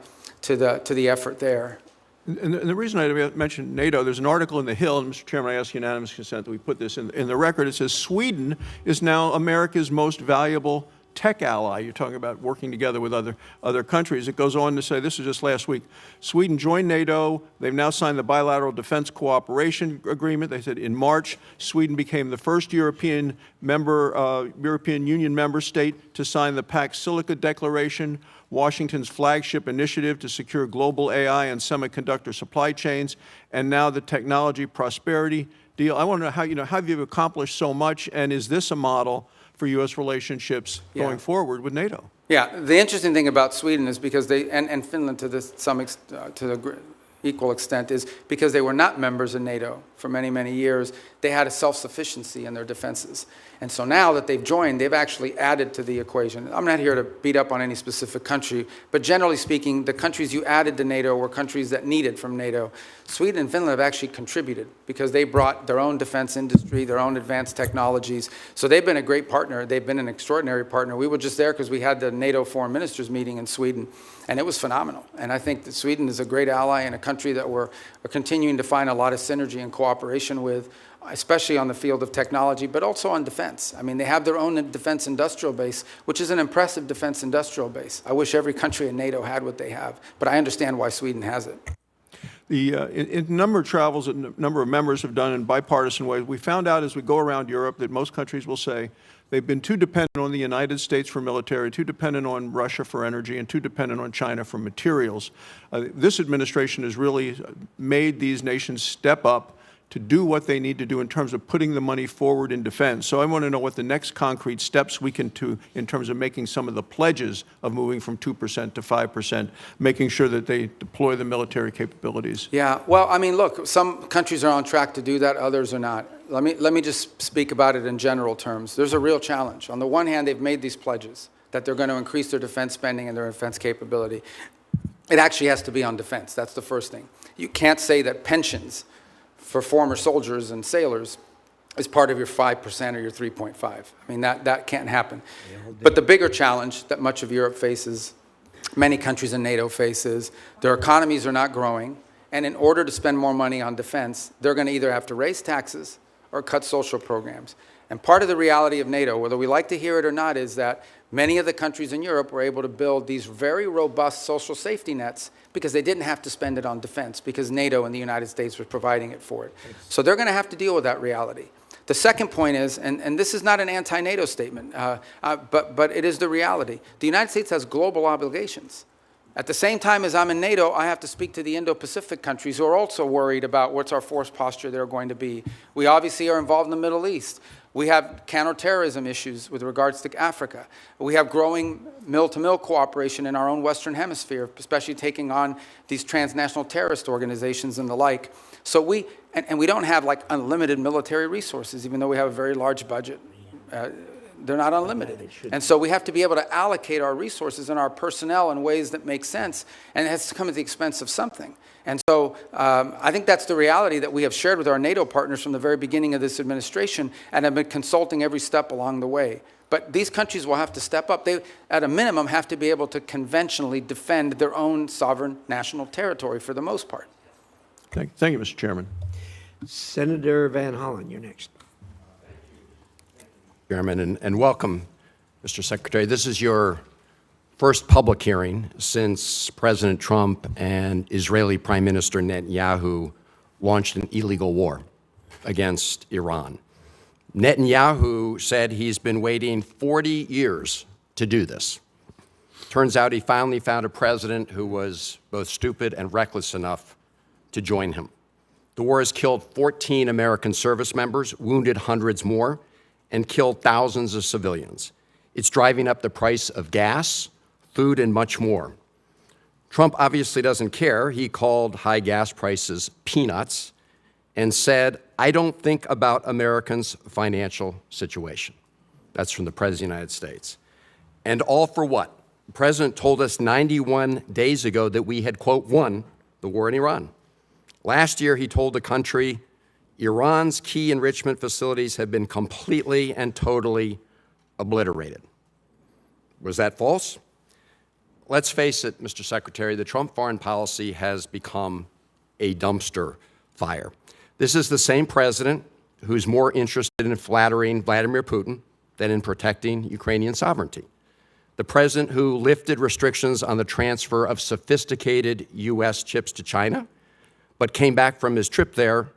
effort there. And the reason I mentioned NATO, there's an article in The Hill, and Mr. Chairman, I ask unanimous consent that we put this in the record. It says Sweden is now America's most valuable tech ally. You're talking about working together with other countries. It goes on to say, this was just last week, Sweden joined NATO. They've now signed the bilateral defense cooperation agreement. They said in March, Sweden became the first European Union member state to sign the Pax Silica Declaration, Washington's flagship initiative to secure global AI and semiconductor supply chains, and now the technology prosperity deal. I want to know how you've accomplished so much, and is this a model for U.S. relationships going forward with NATO? Yeah, the interesting thing about Sweden is because they, and Finland to the equal extent, is because they were not members of NATO for many, many years, they had a self-sufficiency in their defenses. And so now that they've joined, they've actually added to the equation. I'm not here to beat up on any specific country, but generally speaking, the countries you added to NATO were countries that needed from NATO. Sweden and Finland have actually contributed because they brought their own defense industry, their own advanced technologies. So they've been a great partner. They've been an extraordinary partner. We were just there because we had the NATO foreign ministers meeting in Sweden, and it was phenomenal. And I think that Sweden is a great ally and a country that we're continuing to find a lot of synergy and cooperation with especially on the field of technology, but also on defense. I mean, they have their own defense industrial base, which is an impressive defense industrial base. I wish every country in NATO had what they have, but I understand why Sweden has it. In number of travels that a number of members have done in bipartisan ways, we found out as we go around Europe that most countries will say they've been too dependent on the United States for military, too dependent on Russia for energy, and too dependent on China for materials. This administration has really made these nations step up to do what they need to do in terms of putting the money forward in defense. So I want to know what the next concrete steps we can do in terms of making some of the pledges of moving from 2% to 5%, making sure that they deploy the military capabilities. Yeah, well, I mean, look, some countries are on track to do that, others are not. Let me just speak about it in general terms. There's a real challenge. On the one hand, they've made these pledges that they're going to increase their defense spending and their defense capability. It actually has to be on defense. That's the first thing. You can't say that pensions for former soldiers and sailors is part of your 5% or your 3.5. I mean, that can't happen. But the bigger challenge that much of Europe faces, many countries in NATO faces, their economies are not growing, and in order to spend more money on defense, they're going to either have to raise taxes or cut social programs. And part of the reality of NATO, whether we like to hear it or not, is that many of the countries in Europe were able to build these very robust social safety nets because they didn't have to spend it on defense, because NATO and the United States were providing it for it. So they're going to have to deal with that reality. The second point is, and this is not an anti-NATO statement, but it is the reality. The United States has global obligations. At the same time as I'm in NATO, I have to speak to the Indo-Pacific countries who are also worried about what's our force posture there going to be. We obviously are involved in the Middle East. We have counterterrorism issues with regards to Africa. We have growing mill-to-mill cooperation in our own Western Hemisphere, especially taking on these transnational terrorist organizations and the like. So we don't have like unlimited military resources, even though we have a very large budget. They're not unlimited. And so we have to be able to allocate our resources and our personnel in ways that make sense, and it has to come at the expense of something. And so I think that's the reality that we have shared with our NATO partners from the very beginning of this administration and have been consulting every step along the way. But these countries will have to step up. They, at a minimum, have to be able to conventionally defend their own sovereign national territory for the most part. Thank you, Mr. Chairman. Senator Van Hollen, you're next. Chairman, and welcome, Mr. Secretary. This is your first public hearing since President Trump and Israeli Prime Minister Netanyahu launched an illegal war against Iran. Netanyahu said he's been waiting 40 years to do this. Turns out he finally found a president who was both stupid and reckless enough to join him. The war has killed 14 American service members, wounded hundreds more, and killed thousands of civilians. It's driving up the price of gas, food, and much more. Trump obviously doesn't care. He called high gas prices peanuts and said, "I don't think about Americans' financial situation." That's from the President of the United States. And all for what? The President told us 91 days ago that we had, quote, won the war in Iran. Last year, he told the country, Iran's key enrichment facilities have been completely and totally obliterated. Was that false? Let's face it, Mr. Secretary, the Trump foreign policy has become a dumpster fire. This is the same president who's more interested in flattering Vladimir Putin than in protecting Ukrainian sovereignty. The president who lifted restrictions on the transfer of sophisticated U.S. chips to China, but came back from his trip there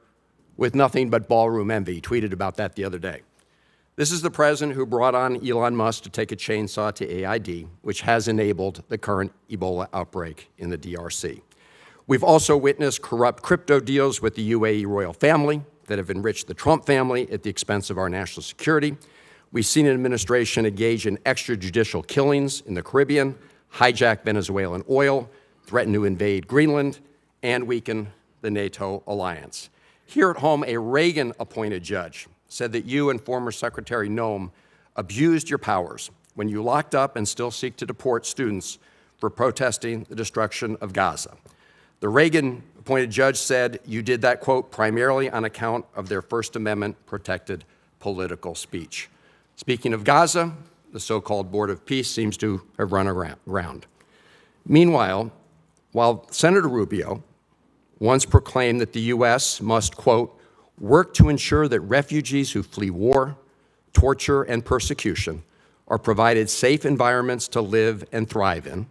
with nothing but ballroom envy. He tweeted about that the other day. This is the president who brought on Elon Musk to take a chainsaw to AID, which has enabled the current Ebola outbreak in the DRC. We've also witnessed corrupt crypto deals with the UAE royal family that have enriched the Trump family at the expense of our national security. We've seen an administration engage in extrajudicial killings in the Caribbean, hijack Venezuelan oil, threaten to invade Greenland, and weaken the NATO alliance. Here at home, a Reagan-appointed judge said that you and former Secretary Noem abused your powers when you locked up and still seek to deport students for protesting the destruction of Gaza. The Reagan-appointed judge said you did that, quote, primarily on account of their First Amendment-protected political speech. Speaking of Gaza, the so-called Board of Peace seems to have run aground. Meanwhile, while Senator Rubio once proclaimed that the U.S. must, quote, work to ensure that refugees who flee war, torture, and persecution are provided safe environments to live and thrive in.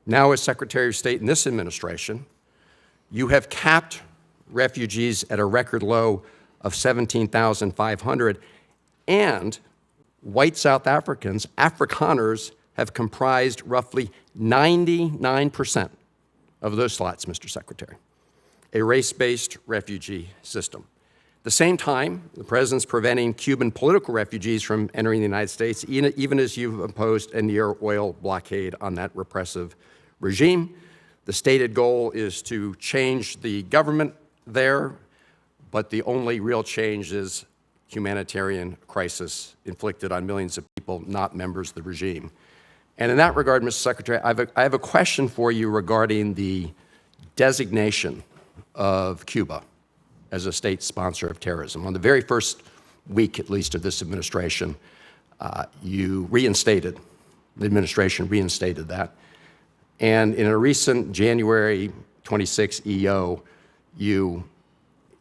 Now, as Secretary of State in this administration, you have capped refugees at a record low of 17,500, and white South Africans, Afrikaners, have comprised roughly 99% of those slots, Mr. Secretary, a race-based refugee system. At the same time, the President's preventing Cuban political refugees from entering the United States, even as you've imposed a near oil blockade on that repressive regime. The stated goal is to change the government there, but the only real change is humanitarian crisis inflicted on millions of people, not members of the regime. And in that regard, Mr. Secretary, I have a question for you regarding the designation of Cuba as a state sponsor of terrorism. On the very first week, at least, of this administration, the administration reinstated that. And in a recent January 26 EO, you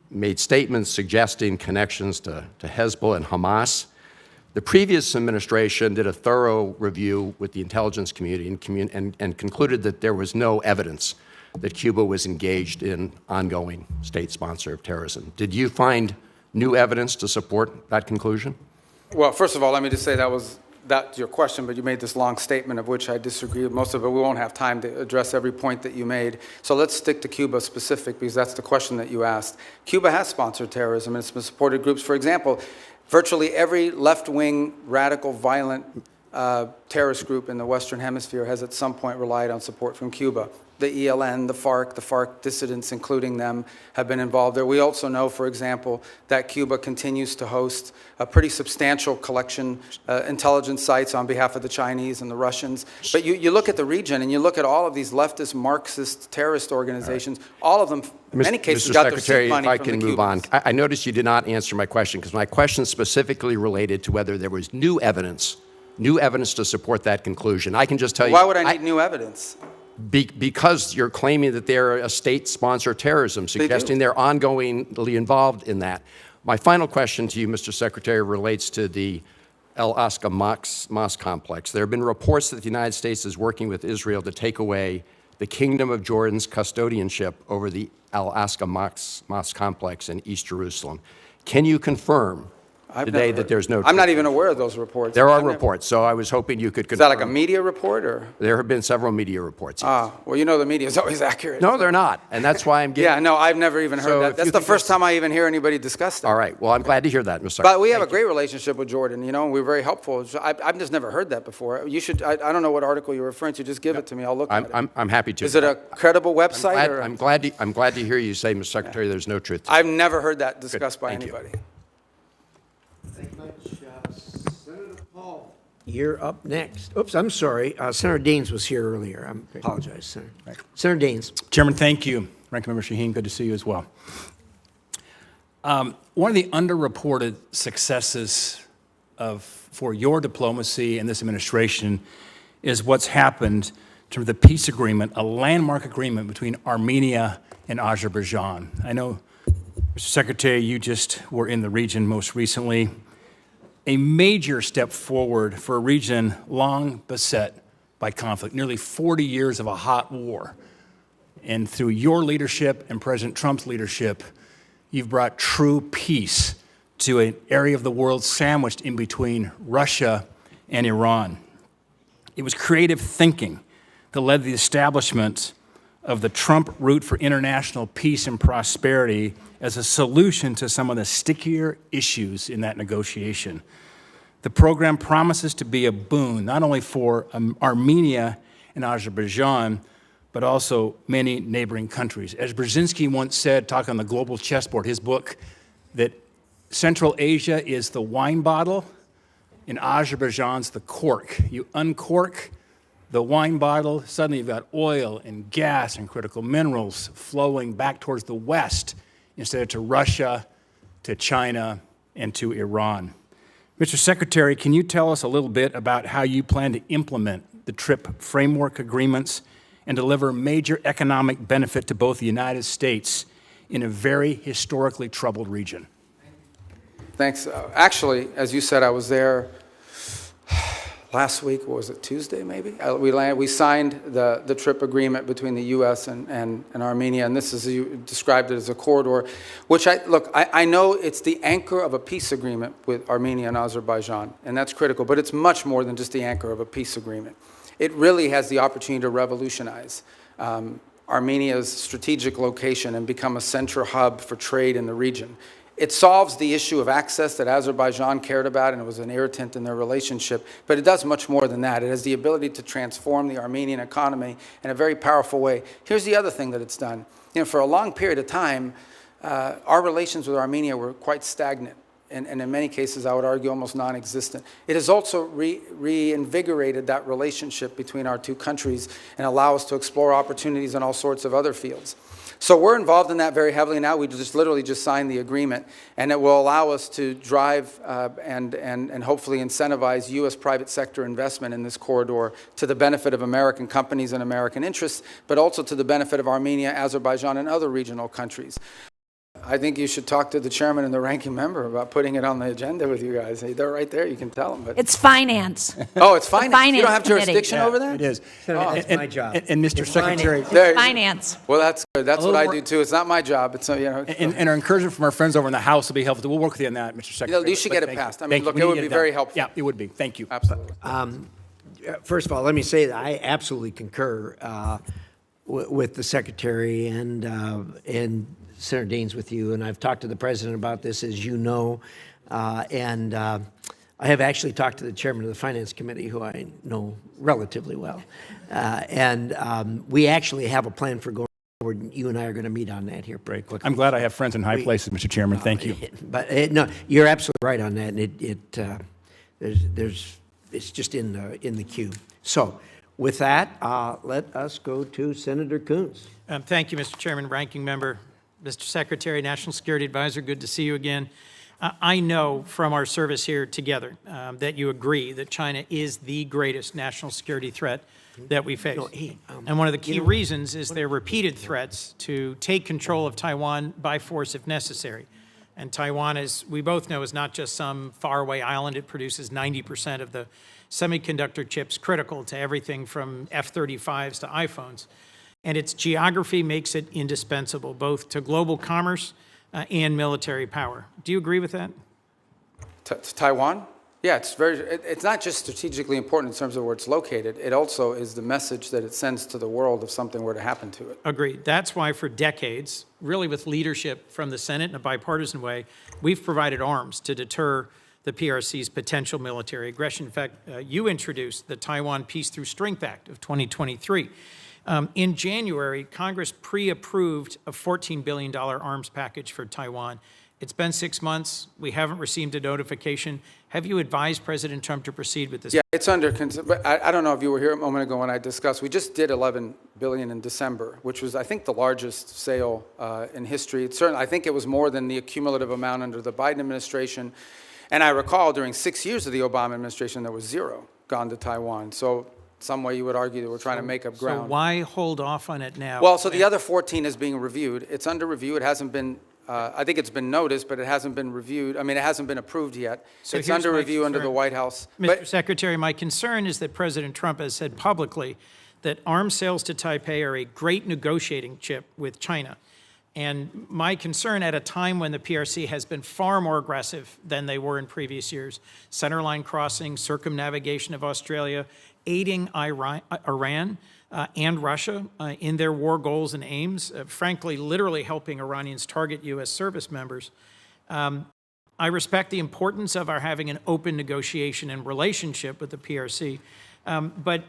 made statements suggesting connections to Hezbollah and Hamas. The previous administration did a thorough review with the intelligence community and concluded that there was no evidence that Cuba was engaged in ongoing state sponsor of terrorism. Did you find new evidence to support that conclusion? Well, first of all, let me just say that's your question, but you made this long statement of which I disagree with most of it. We won't have time to address every point that you made. So let's stick to Cuba specific, because that's the question that you asked. Cuba has sponsored terrorism, and it's been supported groups. For example, virtually every left-wing, radical, violent terrorist group in the Western Hemisphere has at some point relied on support from Cuba. The ELN, the FARC dissidents, including them, have been involved there. We also know, for example, that Cuba continues to host a pretty substantial collection intelligence sites on behalf of the Chinese and the Russians. But you look at the region and you look at all of these leftist Marxist terrorist organizations, all of them, in many cases, got their seed money from the Cubans. Mr. Secretary, if I can move on. I noticed you did not answer my question, because my question specifically related to whether there was new evidence to support that conclusion. I can just tell you— Why would I need new evidence? Because you're claiming that they're a state-sponsored terrorism, suggesting they're ongoingly involved in that. My final question to you, Mr. Secretary, relates to the Al-Aqsa Mosque complex. There have been reports that the United States is working with Israel to take away the Kingdom of Jordan's custodianship over the Al-Aqsa Mosque complex in East Jerusalem. Can you confirm today that there's no truth? I'm not even aware of those reports. There are reports, so I was hoping you could confirm. Is that like a media report, or? There have been several media reports. Yes. Well, you know the media is always accurate. No, they're not, and that's why I'm getting— Yeah, no, I've never even heard that. That's the first time I even hear anybody discuss that. All right, well, I'm glad to hear that, Mr. Secretary. But we have a great relationship with Jordan, and we're very helpful. I've just never heard that before. You should— I don't know what article you're referring to. Just give it to me. I'll look at it. I'm happy to. Is it a credible website? I'm glad to hear you say, Mr. Secretary, there's no truth to it. I've never heard that discussed by anybody. Thank you much. Senator Paul, you're up next. Oops, I'm sorry. Senator Daines was here earlier. I apologize, Senator. Right. Senator Daines. Chairman, thank you. Ranking Member Shaheen, good to see you as well. One of the underreported successes for your diplomacy and this administration is what's happened in terms of the peace agreement, a landmark agreement between Armenia and Azerbaijan. I know, Mr. Secretary, you just were in the region most recently. A major step forward for a region long beset by conflict, nearly 40 years of a hot war. And through your leadership and President Trump's leadership, you've brought true peace to an area of the world sandwiched in between Russia and Iran. It was creative thinking that led to the establishment of the Trump route for international peace and prosperity as a solution to some of the stickier issues in that negotiation. The program promises to be a boon, not only for Armenia and Azerbaijan, but also many neighboring countries. As Brzezinski once said, talking on the global chessboard, his book, that Central Asia is the wine bottle and Azerbaijan's the cork. You uncork the wine bottle, suddenly you've got oil and gas and critical minerals flowing back towards the West instead of to Russia, to China, and to Iran. Mr. Secretary, can you tell us a little bit about how you plan to implement the TRIP framework agreements and deliver major economic benefit to both the United States in a very historically troubled region? Thanks. Actually, as you said, I was there last week. What was it, Tuesday maybe? We signed the trip agreement between the U.S. and Armenia, and this is, you described it as a corridor, which I know it's the anchor of a peace agreement with Armenia and Azerbaijan, and that's critical, but it's much more than just the anchor of a peace agreement. It really has the opportunity to revolutionize Armenia's strategic location and become a central hub for trade in the region. It solves the issue of access that Azerbaijan cared about, and it was an irritant in their relationship, but it does much more than that. It has the ability to transform the Armenian economy in a very powerful way. Here's the other thing that it's done. For a long period of time, our relations with Armenia were quite stagnant, and in many cases, I would argue, almost non-existent. It has also reinvigorated that relationship between our two countries and allow us to explore opportunities in all sorts of other fields. So we're involved in that very heavily now. We literally just signed the agreement, and it will allow us to drive and hopefully incentivize U.S. private sector investment in this corridor to the benefit of American companies and American interests, but also to the benefit of Armenia, Azerbaijan, and other regional countries. I think you should talk to the chairman and the ranking member about putting it on the agenda with you guys. They're right there. You can tell them. But It's finance. oh, it's finance. You don't have Finance jurisdiction over that? It is. That's my job. And Mr. It's Secretary, There- Finance. Well, that's good. That's what I more- do too. It's not my job. It's and our encouragement from our friends over in the House will be helpful. We'll work with you on that, Mr. Secretary. you should But get it thank passed. you. I mean, Thank you. look, We it need would to be get very done. helpful. Yeah, it would be. Thank you. Absolutely. First of all, let me say that I absolutely concur with the Secretary and Senator Daines with you, and I've talked to the President about this, as you know, and I have actually talked to the Chairman of the Finance Committee, who I know relatively well, and we actually have a plan for going forward. You and I are going to meet on that here pretty quickly. I'm glad I have friends in high places, Mr. Chairman. Thank you. But no, you're absolutely right on that, and it's just in the queue. So, with that, let us go to Senator Coons. Thank you, Mr. Chairman, Ranking Member, Mr. Secretary, National Security Advisor. Good to see you again. I know from our service here together that you agree that China is the greatest national security threat that we face. And one of the key reasons is their repeated threats to take control of Taiwan by force if necessary. And Taiwan, as we both know, is not just some faraway island. It produces 90% of the semiconductor chips critical to everything from F-35s to iPhones. And its geography makes it indispensable, both to global commerce and military power. Do you agree with that? To Taiwan? Yeah, it's not just strategically important in terms of where it's located. It also is the message that it sends to the world if something were to happen to it. Agreed. That's why for decades, really with leadership from the Senate in a bipartisan way, we've provided arms to deter the PRC's potential military aggression. In fact, you introduced the Taiwan Peace Through Strength Act of 2023. In January, Congress pre-approved a $14 billion arms package for Taiwan. It's been 6 months. We haven't received a notification. Have you advised President Trump to proceed with this? Yeah, it's under consideration. But I don't know if you were here a moment ago when I discussed. We just did $11 billion in December, which was, I think, the largest sale in history. I think it was more than the cumulative amount under the Biden administration. And I recall during 6 years of the Obama administration, there was zero gone to Taiwan. So some way you would argue that we're trying to make up ground. So why hold off on it now? Well, so the other 14 is being reviewed. It's under review. It hasn't been, I think it's been noticed, but it hasn't been reviewed. I mean, it hasn't been approved yet. So it's here's under my review under concern. the White House. Mr. Secretary, my concern is that President Trump has said publicly that arms sales to Taipei are a great negotiating chip with China. And my concern at a time when the PRC has been far more aggressive than they were in previous years, centerline crossing, circumnavigation of Australia, aiding Iran and Russia in their war goals and aims, frankly, literally helping Iranians target U.S. service members. I respect the importance of our having an open negotiation and relationship with the PRC, but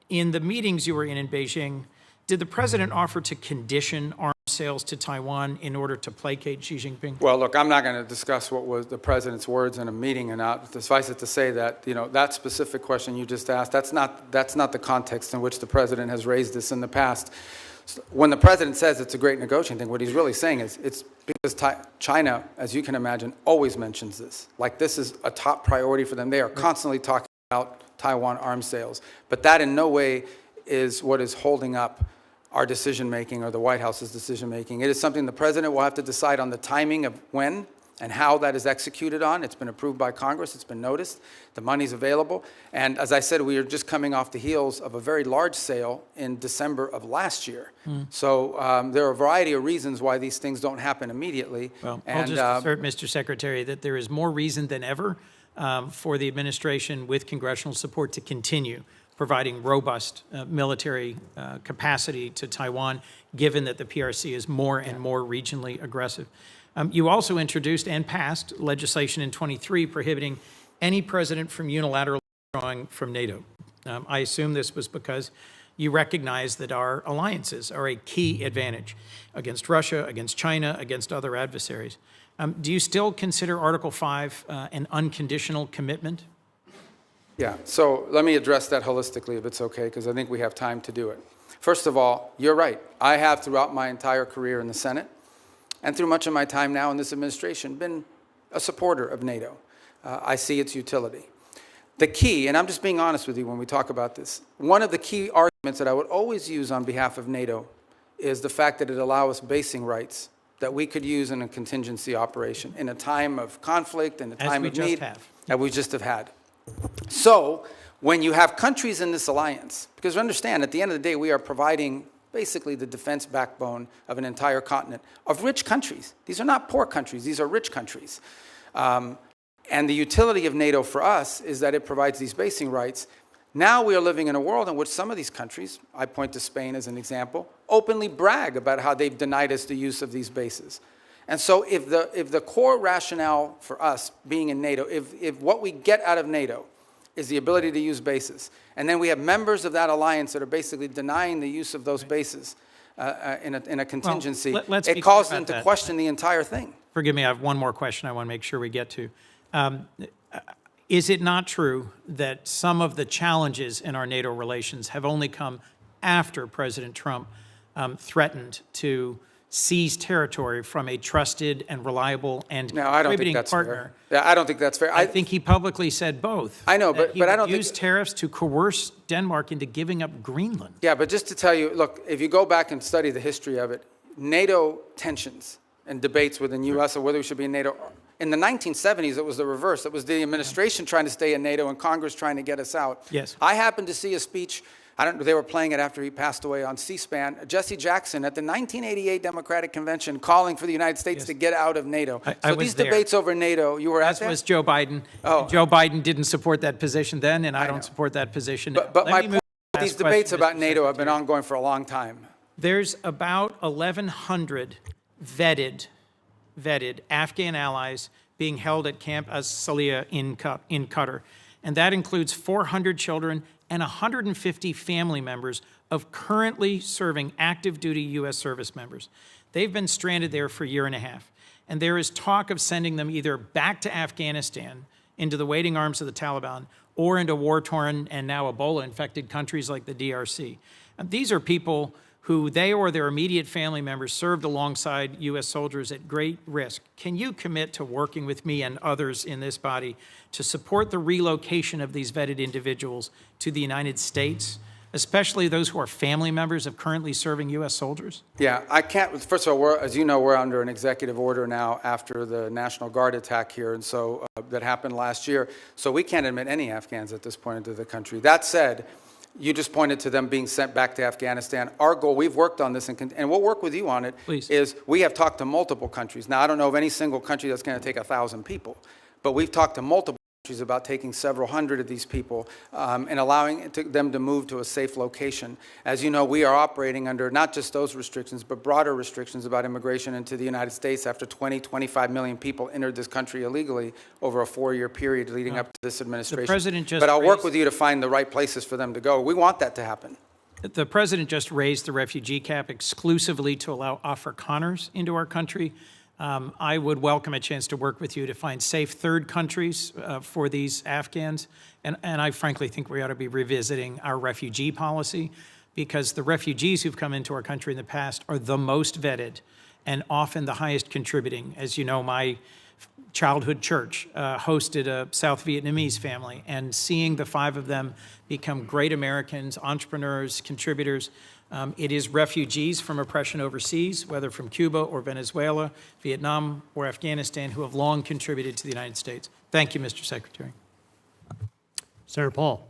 in the meetings you were in Beijing, did the president offer to condition arms sales to Taiwan in order to placate Xi Jinping? Well, look, I'm not going to discuss what was the president's words in a meeting and not. Suffice it to say that, that specific question you just asked, that's not the context in which the president has raised this in the past. When the president says it's a great negotiating thing, what he's really saying is it's because China, as you can imagine, always mentions this. Like, this is a top priority for them. They are constantly talking about Taiwan arms sales. But that in no way is what is holding up our decision-making or the White House's decision-making. It is something the president will have to decide on the timing of when and how that is executed on. It's been approved by Congress. It's been noticed. The money's available. And as I said, we are just coming off the heels of a very large sale in December of last year. So there are a variety of reasons why these things don't happen immediately. Well, I'll just assert, Mr. Secretary, that there is more reason than ever for the administration with congressional support to continue providing robust military capacity to Taiwan, given that the PRC is more and more regionally aggressive. You also introduced and passed legislation in 23 prohibiting any president from unilaterally withdrawing from NATO. I assume this was because you recognize that our alliances are a key advantage against Russia, against China, against other adversaries. Do you still consider Article 5 an unconditional commitment? Yeah, so let me address that holistically, if it's okay, because I think we have time to do it. First of all, you're right. I have, throughout my entire career in the Senate, and through much of my time now in this administration, been a supporter of NATO. I see its utility. The key, and I'm just being honest with you when we talk about this, one of the key arguments that I would always use on behalf of NATO is the fact that it allows us basing rights that we could use in a contingency operation in a time of conflict, in a time of need, that we just have had. So when you have countries in this alliance, because understand, at the end of the day, we are providing basically the defense backbone of an entire continent of rich countries. These are not poor countries. These are rich countries. And the utility of NATO for us is that it provides these basing rights. Now we are living in a world in which some of these countries, I point to Spain as an example, openly brag about how they've denied us the use of these bases. And so if the core rationale for us being in NATO, if what we get out of NATO is the ability to use bases, and then we have members of that alliance that are basically denying the use of those bases in a contingency, well, it calls them to question the entire thing. Forgive me, I have one more question I want to make sure we get to. Is it not true that some of the challenges in our NATO relations have only come after President Trump threatened to seize territory from a trusted and reliable and contributing partner? Yeah, I don't think that's fair. I think he publicly said both. I know, but I don't think... use tariffs to coerce Denmark into giving up Greenland. Yeah, but just to tell you, look, if you go back and study the history of it, NATO tensions and debates within U.S. or whether we should be in NATO, in the 1970s, it was the reverse. It was the administration trying to stay in NATO and Congress trying to get us out. Yes. I happened to see a speech, they were playing it after he passed away on C-SPAN, Jesse Jackson at the 1988 Democratic Convention calling for the United States to get out of NATO. I so these debates over NATO, you were at that? As was Joe Biden. Oh. Joe Biden didn't support that position then, and I don't support that position now. But my point, these debates about NATO have been ongoing for a long time. There's about 1,100 vetted Afghan allies being held at Camp As-Saliyah in Qatar. And that includes 400 children and 150 family members of currently serving active duty U.S. service members. They've been stranded there for a year and a half. And there is talk of sending them either back to Afghanistan, into the waiting arms of the Taliban, or into war-torn and now Ebola-infected countries like the DRC. And these are people who they or their immediate family members served alongside U.S. soldiers at great risk. Can you commit to working with me and others in this body to support the relocation of these vetted individuals to the United States, especially those who are family members of currently serving U.S. soldiers? Yeah, I can't. First of all, as you know, we're under an executive order now after the National Guard attack here, and so that happened last year. So we can't admit any Afghans at this point into the country. That said, you just pointed to them being sent back to Afghanistan. Our goal, we've worked on this, and we'll work with you on it, is we have talked to multiple countries. Now, I don't know of any single country that's going to take 1,000 people, but we've talked to multiple countries about taking several hundred of these people and allowing them to move to a safe location. As you know, we are operating under not just those restrictions, but broader restrictions about immigration into the United States after 25 million people entered this country illegally over a 4-year period leading up to this administration. The president just but I'll work with you to find the right places for them to go. We want that to happen. The president just raised the refugee cap exclusively to allow Afrikaners into our country. I would welcome a chance to work with you to find safe third countries for these Afghans. And I frankly think we ought to be revisiting our refugee policy, because the refugees who've come into our country in the past are the most vetted and often the highest contributing. As you know, my childhood church hosted a South Vietnamese family, and seeing the 5 of them become great Americans, entrepreneurs, contributors, It is refugees from oppression overseas, whether from Cuba or Venezuela, Vietnam or Afghanistan, who have long contributed to the United States. Thank you, Mr. Secretary. Senator Paul.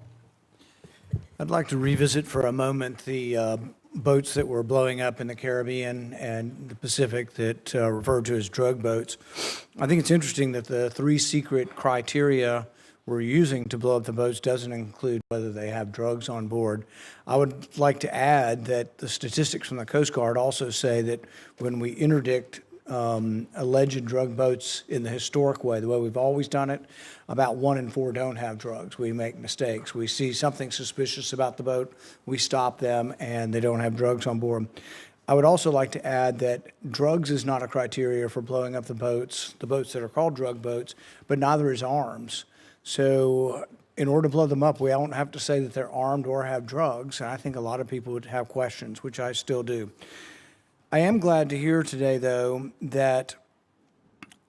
I'd like to revisit for a moment the boats that were blowing up in the Caribbean and the Pacific that referred to as drug boats. I think it's interesting that the 3 secret criteria we're using to blow up the boats doesn't include whether they have drugs on board. I would like to add that the statistics from the Coast Guard also say that when we interdict alleged drug boats in the historic way, the way we've always done it, about 1 in 4 don't have drugs. We make mistakes. We see something suspicious about the boat, we stop them, and they don't have drugs on board. I would also like to add that drugs is not a criteria for blowing up the boats that are called drug boats, but neither is arms. So in order to blow them up, we don't have to say that they're armed or have drugs, and I think a lot of people would have questions, which I still do. I am glad to hear today, though, that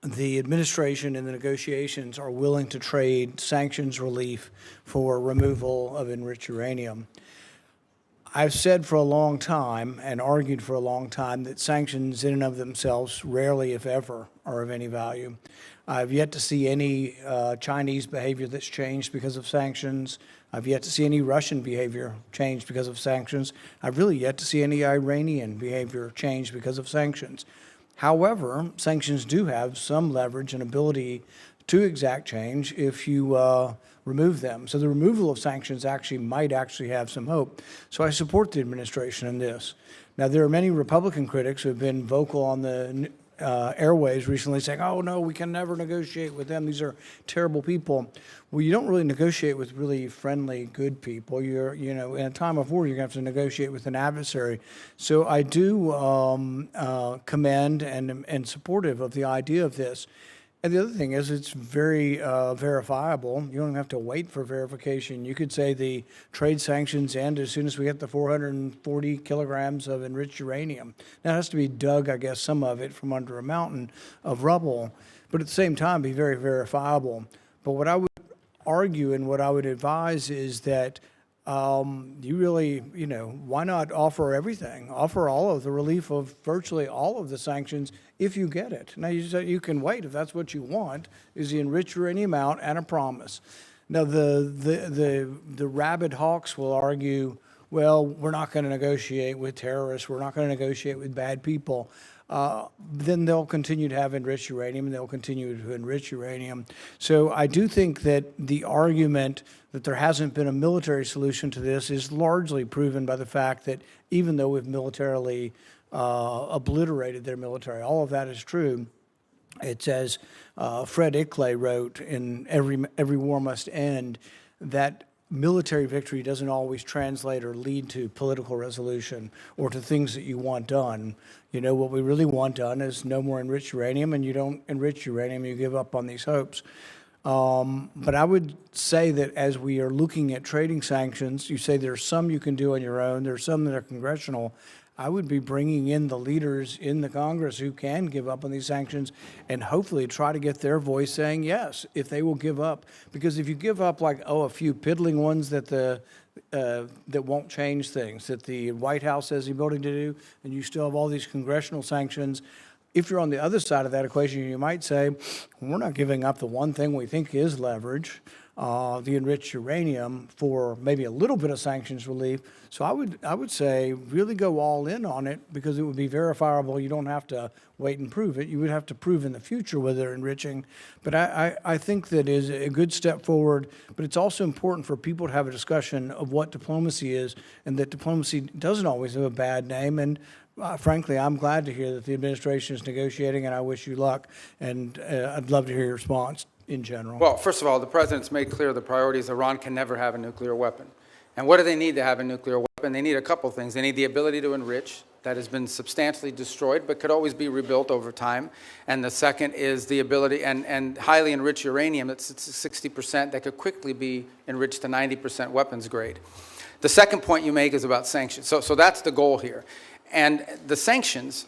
the administration and the negotiations are willing to trade sanctions relief for removal of enriched uranium. I've said for a long time and argued for a long time that sanctions in and of themselves rarely, if ever, are of any value. I've yet to see any Chinese behavior that's changed because of sanctions. I've yet to see any Russian behavior change because of sanctions. I've really yet to see any Iranian behavior change because of sanctions. However, sanctions do have some leverage and ability to exact change if you remove them. So the removal of sanctions might actually have some hope. So I support the administration in this. Now, there are many Republican critics who have been vocal on the airways recently saying, oh, no, we can never negotiate with them. These are terrible people. Well, you don't really negotiate with really friendly, good people. In a time of war, you're going to have to negotiate with an adversary. So I do commend and supportive of the idea of this. And the other thing is it's very verifiable. You don't have to wait for verification. You could say the trade sanctions end as soon as we get the 440 kilograms of enriched uranium. Now, it has to be dug, I guess, some of it from under a mountain of rubble, but at the same time be very verifiable. But what I would argue and what I would advise is that you really, why not offer everything? Offer all of the relief of virtually all of the sanctions if you get it. Now, you can wait if that's what you want, is the enriched uranium out and a promise. Now, the rabid hawks will argue, well, we're not going to negotiate with terrorists. We're not going to negotiate with bad people. Then they'll continue to have enriched uranium, and they'll continue to enrich uranium. So I do think that the argument that there hasn't been a military solution to this is largely proven by the fact that even though we've militarily obliterated their military, all of that is true. It's as Fred Ickley wrote in Every War Must End, that military victory doesn't always translate or lead to political resolution or to things that you want done. What we really want done is no more enriched uranium, and you don't enrich uranium, you give up on these hopes. But I would say that as we are looking at trading sanctions, you say there's some you can do on your own, there's some that are congressional. I would be bringing in the leaders in the Congress who can give up on these sanctions and hopefully try to get their voice saying yes, if they will give up. Because if you give up a few piddling ones that that won't change things, that the White House says you're voting to do, and you still have all these congressional sanctions, if you're on the other side of that equation, you might say, we're not giving up the one thing we think is leverage, the enriched uranium, for maybe a little bit of sanctions relief. So I would say really go all in on it, because it would be verifiable. You don't have to wait and prove it. You would have to prove in the future whether they're enriching. But I think that is a good step forward. But it's also important for people to have a discussion of what diplomacy is, and that diplomacy doesn't always have a bad name. And frankly, I'm glad to hear that the administration is negotiating, and I wish you luck. And I'd love to hear your response in general. Well, first of all, the president's made clear the priority is Iran can never have a nuclear weapon. And what do they need to have a nuclear weapon? They need a couple things. They need the ability to enrich, that has been substantially destroyed but could always be rebuilt over time. And the second is the ability, and highly enriched uranium, that's 60%, that could quickly be enriched to 90% weapons grade. The second point you make is about sanctions. So that's the goal here. And the sanctions,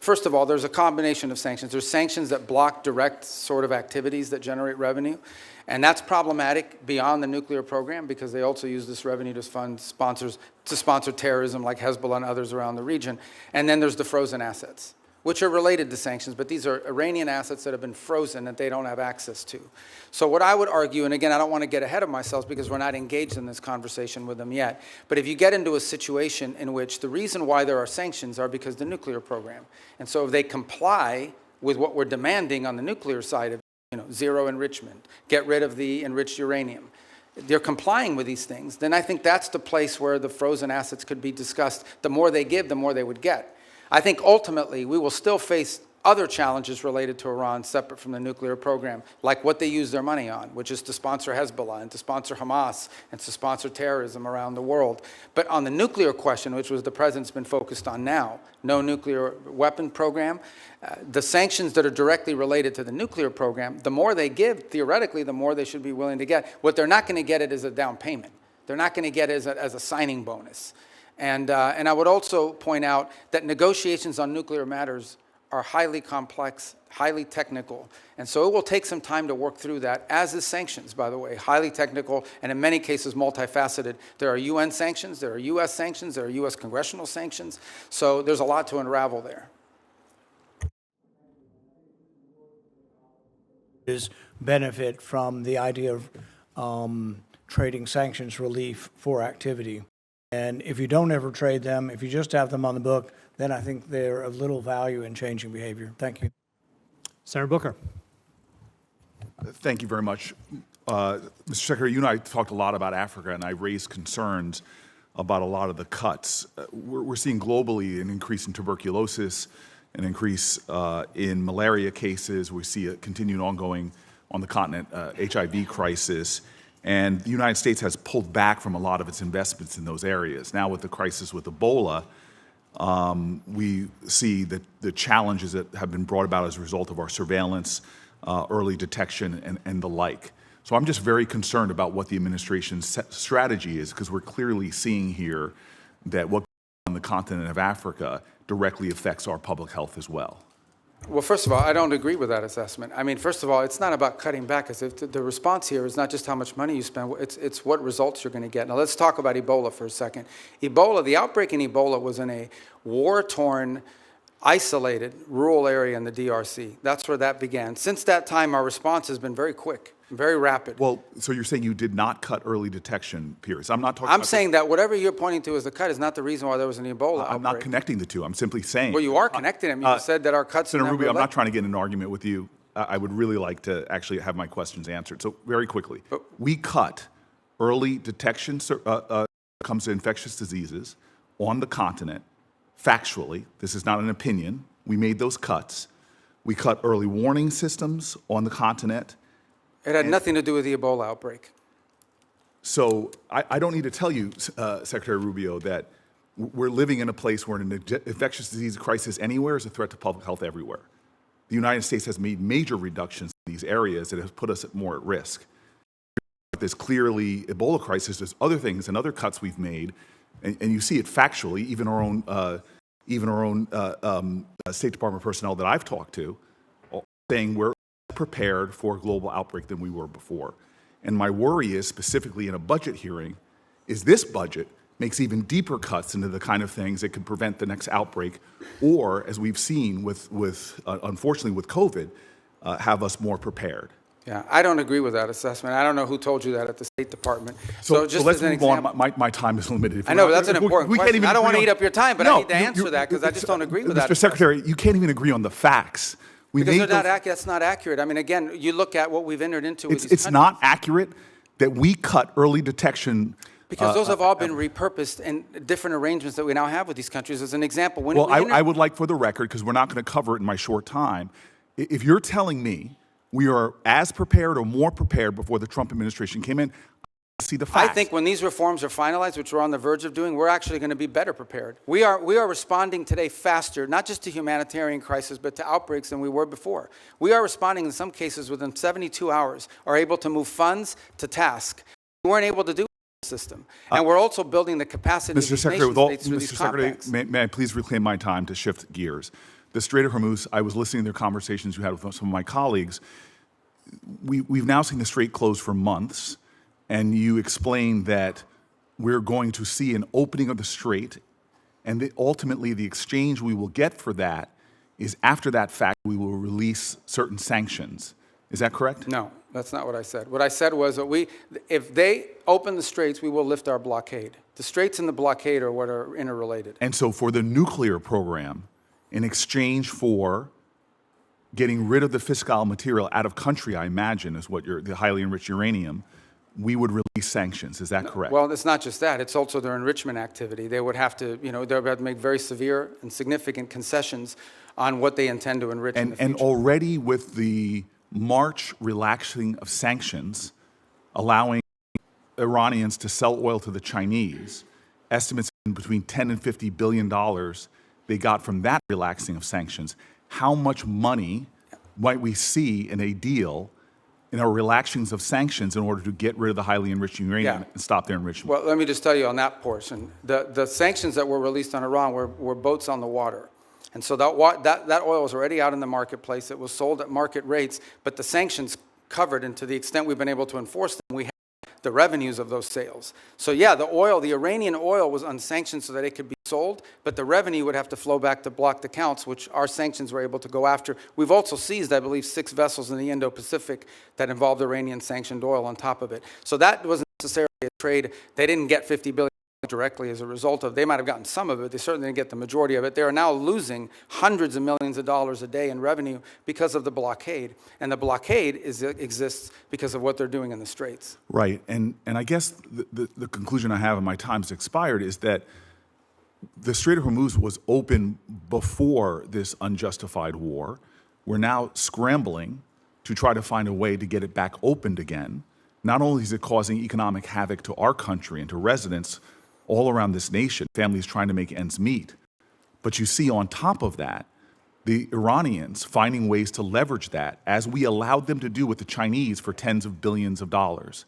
First of all, there's a combination of sanctions. There's sanctions that block direct sort of activities that generate revenue, and that's problematic beyond the nuclear program because they also use this revenue to fund sponsors, to sponsor terrorism like Hezbollah and others around the region. And then there's the frozen assets, which are related to sanctions, but these are Iranian assets that have been frozen that they don't have access to. So what I would argue, and again, I don't want to get ahead of myself because we're not engaged in this conversation with them yet, but if you get into a situation in which the reason why there are sanctions are because of the nuclear program, and so if they comply with what we're demanding on the nuclear side of, zero enrichment, get rid of the enriched uranium, they're complying with these things, then I think that's the place where the frozen assets could be discussed. The more they give, the more they would get. I think ultimately we will still face other challenges related to Iran separate from the nuclear program, like what they use their money on, which is to sponsor Hezbollah and to sponsor Hamas and to sponsor terrorism around the world. But on the nuclear question, which was the president's been focused on now, no nuclear weapon program, the sanctions that are directly related to the nuclear program, the more they give, theoretically, the more they should be willing to get. What they're not going to get it as a down payment. They're not going to get it as a signing bonus. And I would also point out that negotiations on nuclear matters are highly complex, highly technical. And so it will take some time to work through that, as is sanctions, by the way, highly technical and in many cases multifaceted. There are UN sanctions, there are US sanctions, there are US congressional sanctions. So there's a lot to unravel there. Is benefit from the idea of trading sanctions relief for activity. And if you don't ever trade them, if you just have them on the book, then I think they're of little value in changing behavior. Thank you. Senator Booker. Thank you very much. Mr. Secretary, you and I talked a lot about Africa, and I raised concerns about a lot of the cuts. We're seeing globally an increase in tuberculosis, an increase in malaria cases. We see a continued ongoing, on the continent, HIV crisis. And the United States has pulled back from a lot of its investments in those areas. Now with the crisis with Ebola, we see that the challenges that have been brought about as a result of our surveillance, early detection, and the like. So I'm just very concerned about what the administration's strategy is, because we're clearly seeing here that what goes on the continent of Africa directly affects our public health as well. Well, first of all, I don't agree with that assessment. I mean, first of all, it's not about cutting back. The response here is not just how much money you spend, it's what results you're going to get. Now, let's talk about Ebola for a second. Ebola, the outbreak in Ebola was in a war-torn, isolated rural area in the DRC. That's where that began. Since that time, our response has been very quick, very rapid. Well, so you're saying you did not cut early detection periods. I'm not talking I'm saying that whatever you're pointing to as the cut is not the reason why there was an Ebola outbreak. I'm not connecting the two. I'm simply saying. Well, you are connecting them. You said that our cuts... Senator Rubio, I'm not trying to get in an argument with you. I would really like to actually have my questions answered. So very quickly, we cut early detection when it comes to infectious diseases on the continent. Factually, this is not an opinion. We made those cuts. We cut early warning systems on the continent. It had nothing to do with the Ebola outbreak. So I don't need to tell you, Secretary Rubio, that we're living in a place where an infectious disease crisis anywhere is a threat to public health everywhere. The United States has made major reductions in these areas that have put us more at risk. There's clearly Ebola crisis. There's other things and other cuts we've made, and you see it factually. Even our own State Department personnel that I've talked to, saying we're prepared for a global outbreak than we were before. And my worry is, specifically in a budget hearing, is this budget makes even deeper cuts into the kind of things that could prevent the next outbreak, or, as we've seen unfortunately with COVID, have us more prepared. Yeah, I don't agree with that assessment. I don't know who told you that at the State Department. So let's move on. My time is limited. I know, but that's an important question. I don't want to eat up your time, but I need to answer that because I just don't agree with that. Mr. Secretary, you can't even agree on the facts. Because that's not accurate. I mean, again, you look at what we've entered into with these countries. It's not accurate that we cut early detection. Because those have all been repurposed in different arrangements that we now have with these countries. As an example, I would like, for the record, because we're not going to cover it in my short time, if you're telling me we are as prepared or more prepared before the Trump administration came in, see the facts. I think when these reforms are finalized, which we're on the verge of doing, we're actually going to be better prepared. We are responding today faster, not just to humanitarian crisis, but to outbreaks than we were before. We are responding in some cases within 72 hours, are able to move funds to task. We weren't able to do the system. And we're also building the capacity of these nation states through these compacts. May I please reclaim my time to shift gears? the Strait of Hormuz, I was listening to their conversations you had with some of my colleagues. We've now seen the strait closed for months, and you explained that we're going to see an opening of the strait, and ultimately the exchange we will get for that is after that fact we will release certain sanctions. Is that correct? No, that's not what I said. What I said was that if they open the straits, we will lift our blockade. The straits and the blockade are what are interrelated. And so for the nuclear program, in exchange for getting rid of the fissile material out of country, I imagine, is what the highly enriched uranium, we would release sanctions. Is that correct? Well, it's not just that. It's also their enrichment activity. They would have to, they would have to make very severe and significant concessions on what they intend to enrich in the future. And already with the March relaxing of sanctions, allowing Iranians to sell oil to the Chinese, estimates between $10 and $50 billion they got from that relaxing of sanctions. How much money might we see in a deal in our relaxings of sanctions in order to get rid of the highly enriched uranium and stop their enrichment? Well, let me just tell you on that portion. The sanctions that were released on Iran were boats on the water. And so that oil was already out in the marketplace. It was sold at market rates, but the sanctions covered, and to the extent we've been able to enforce them, we have the revenues of those sales. So yeah, the Iranian oil was unsanctioned so that it could be sold, but the revenue would have to flow back to blocked accounts, which our sanctions were able to go after. We've also seized, I believe, 6 vessels in the Indo-Pacific that involved Iranian sanctioned oil on top of it. So that wasn't necessarily a trade. They didn't get $50 billion directly as a result of. They might have gotten some of it. They certainly didn't get the majority of it. They are now losing hundreds of millions of dollars a day in revenue because of the blockade. And the blockade exists because of what they're doing in the straits. Right. And I guess the conclusion I have, and my time's expired, is that the Strait of Hormuz was open before this unjustified war. We're now scrambling to try to find a way to get it back opened again. Not only is it causing economic havoc to our country and to residents all around this nation, families trying to make ends meet, but you see on top of that, the Iranians finding ways to leverage that, as we allowed them to do with the Chinese for tens of billions of dollars.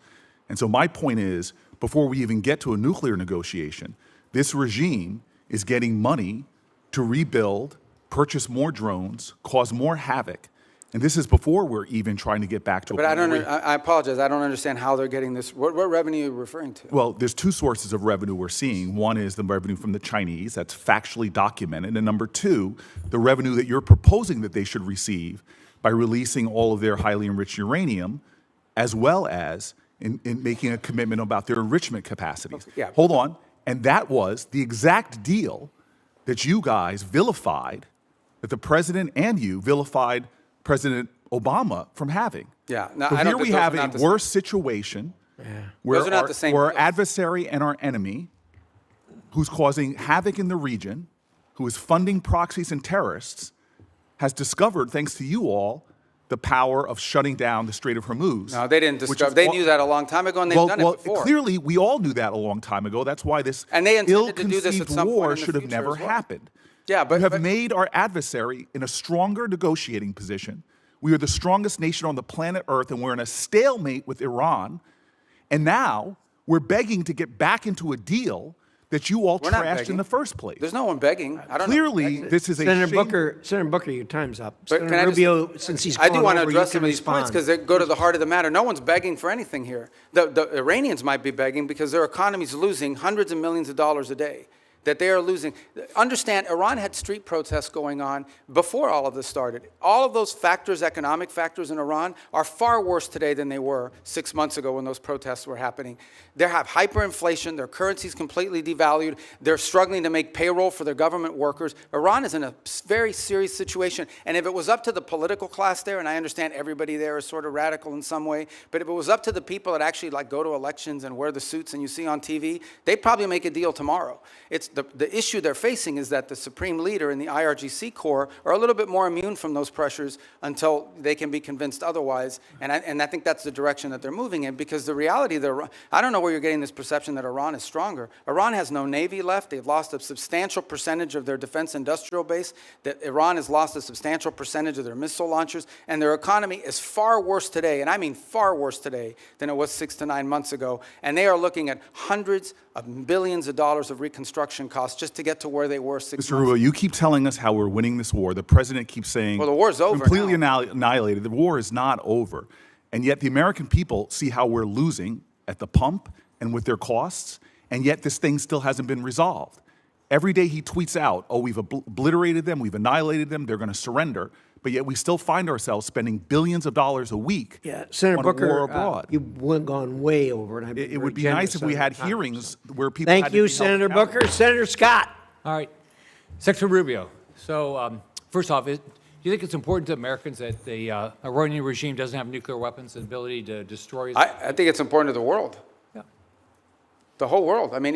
And so my point is, before we even get to a nuclear negotiation, this regime is getting money to rebuild, purchase more drones, cause more havoc. And this is before we're even trying to get back to a point. But I apologize. I don't understand how they're getting this. What revenue are you referring to? Well, there's 2 sources of revenue we're seeing. One is the revenue from the Chinese. That's factually documented. And number 2, the revenue that you're proposing that they should receive by releasing all of their highly enriched uranium, as well as in making a commitment about their enrichment capacities. Okay, yeah. Hold on. And that was the exact deal that you guys vilified, that the president and you vilified President Obama from having. Yeah. No, so here we have a worse situation where our adversary and our enemy, who's causing havoc in the region, who is funding proxies and terrorists, has discovered, thanks to you all, the power of shutting down the Strait of Hormuz. No, they didn't discover. They knew that a long time ago, and they've done it before. Clearly, we all knew that a long time ago. That's why this ill-conceived war should have never happened. Yeah, but you have made our adversary in a stronger negotiating position. We are the strongest nation on the planet Earth, and we're in a stalemate with Iran. And now we're begging to get back into a deal that you all trashed in the first place. There's no one begging. I don't Clearly, know. this is Senator Booker, your time's up. But Senator Rubio, since he's I do want to over, address some of these points because they go to the heart of the matter. No one's begging for anything here. The Iranians might be begging because their economy's losing hundreds of millions of dollars a day. That they are losing. Understand, Iran had street protests going on before all of this started. All of those factors, economic factors in Iran, are far worse today than they were 6 months ago when those protests were happening. They have hyperinflation. Their currency's completely devalued. They're struggling to make payroll for their government workers. Iran is in a very serious situation. And if it was up to the political class there, and I understand everybody there is sort of radical in some way, but if it was up to the people that actually go to elections and wear the suits and you see on TV, they'd probably make a deal tomorrow. It's the issue they're facing is that the supreme leader and the IRGC Corps are a little bit more immune from those pressures until they can be convinced otherwise. And I think that's the direction that they're moving in, because the reality, I don't know where you're getting this perception that Iran is stronger. Iran has no navy left. They've lost a substantial percentage of their defense industrial base. That Iran has lost a substantial percentage of their missile launchers. And their economy is far worse today, and I mean far worse today, than it was 6 to 9 months ago. And they are looking at hundreds of billions of dollars of reconstruction transaction costs just to get to where they were 6 Mr. months Rubio, ago. you keep telling us how we're winning this war. The president keeps saying, Well, the war's over completely now. annihilated. The war is not over. And yet the American people see how we're losing at the pump and with their costs, and yet this thing still hasn't been resolved. Every day he tweets out, oh, we've obliterated them, we've annihilated them, they're going to surrender. But yet we still find ourselves spending billions of dollars a week Senator on Booker, war abroad. you've gone way over, and I've been It would very be nice generous if we on had the time. hearings where people Thank had to you, be held Senator accountable. Booker. Senator Scott. All right. Secretary Rubio, so first off, do you think it's important to Americans that the Iranian regime doesn't have nuclear weapons and ability to destroy? I think it's important to the world. Yeah. The whole world. I mean,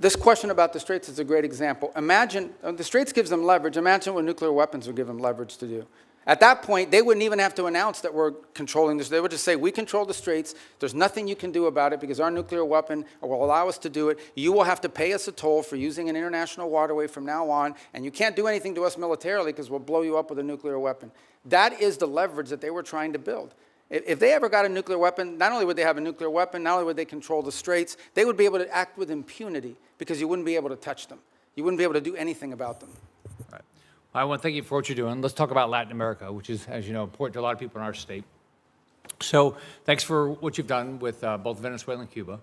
this question about the Straits is a great example. Imagine, the Straits gives them leverage. Imagine what nuclear weapons would give them leverage to do. At that point, they wouldn't even have to announce that we're controlling this. They would just say, we control the Straits. There's nothing you can do about it because our nuclear weapon will allow us to do it. You will have to pay us a toll for using an international waterway from now on, and you can't do anything to us militarily because we'll blow you up with a nuclear weapon. That is the leverage that they were trying to build. If they ever got a nuclear weapon, not only would they have a nuclear weapon, not only would they control the Straits, they would be able to act with impunity because you wouldn't be able to touch them. You wouldn't be able to do anything about them. I want to thank you for what you're doing. Let's talk about Latin America, which is, as you know, important to a lot of people in our state. So thanks for what you've done with both Venezuela and Cuba.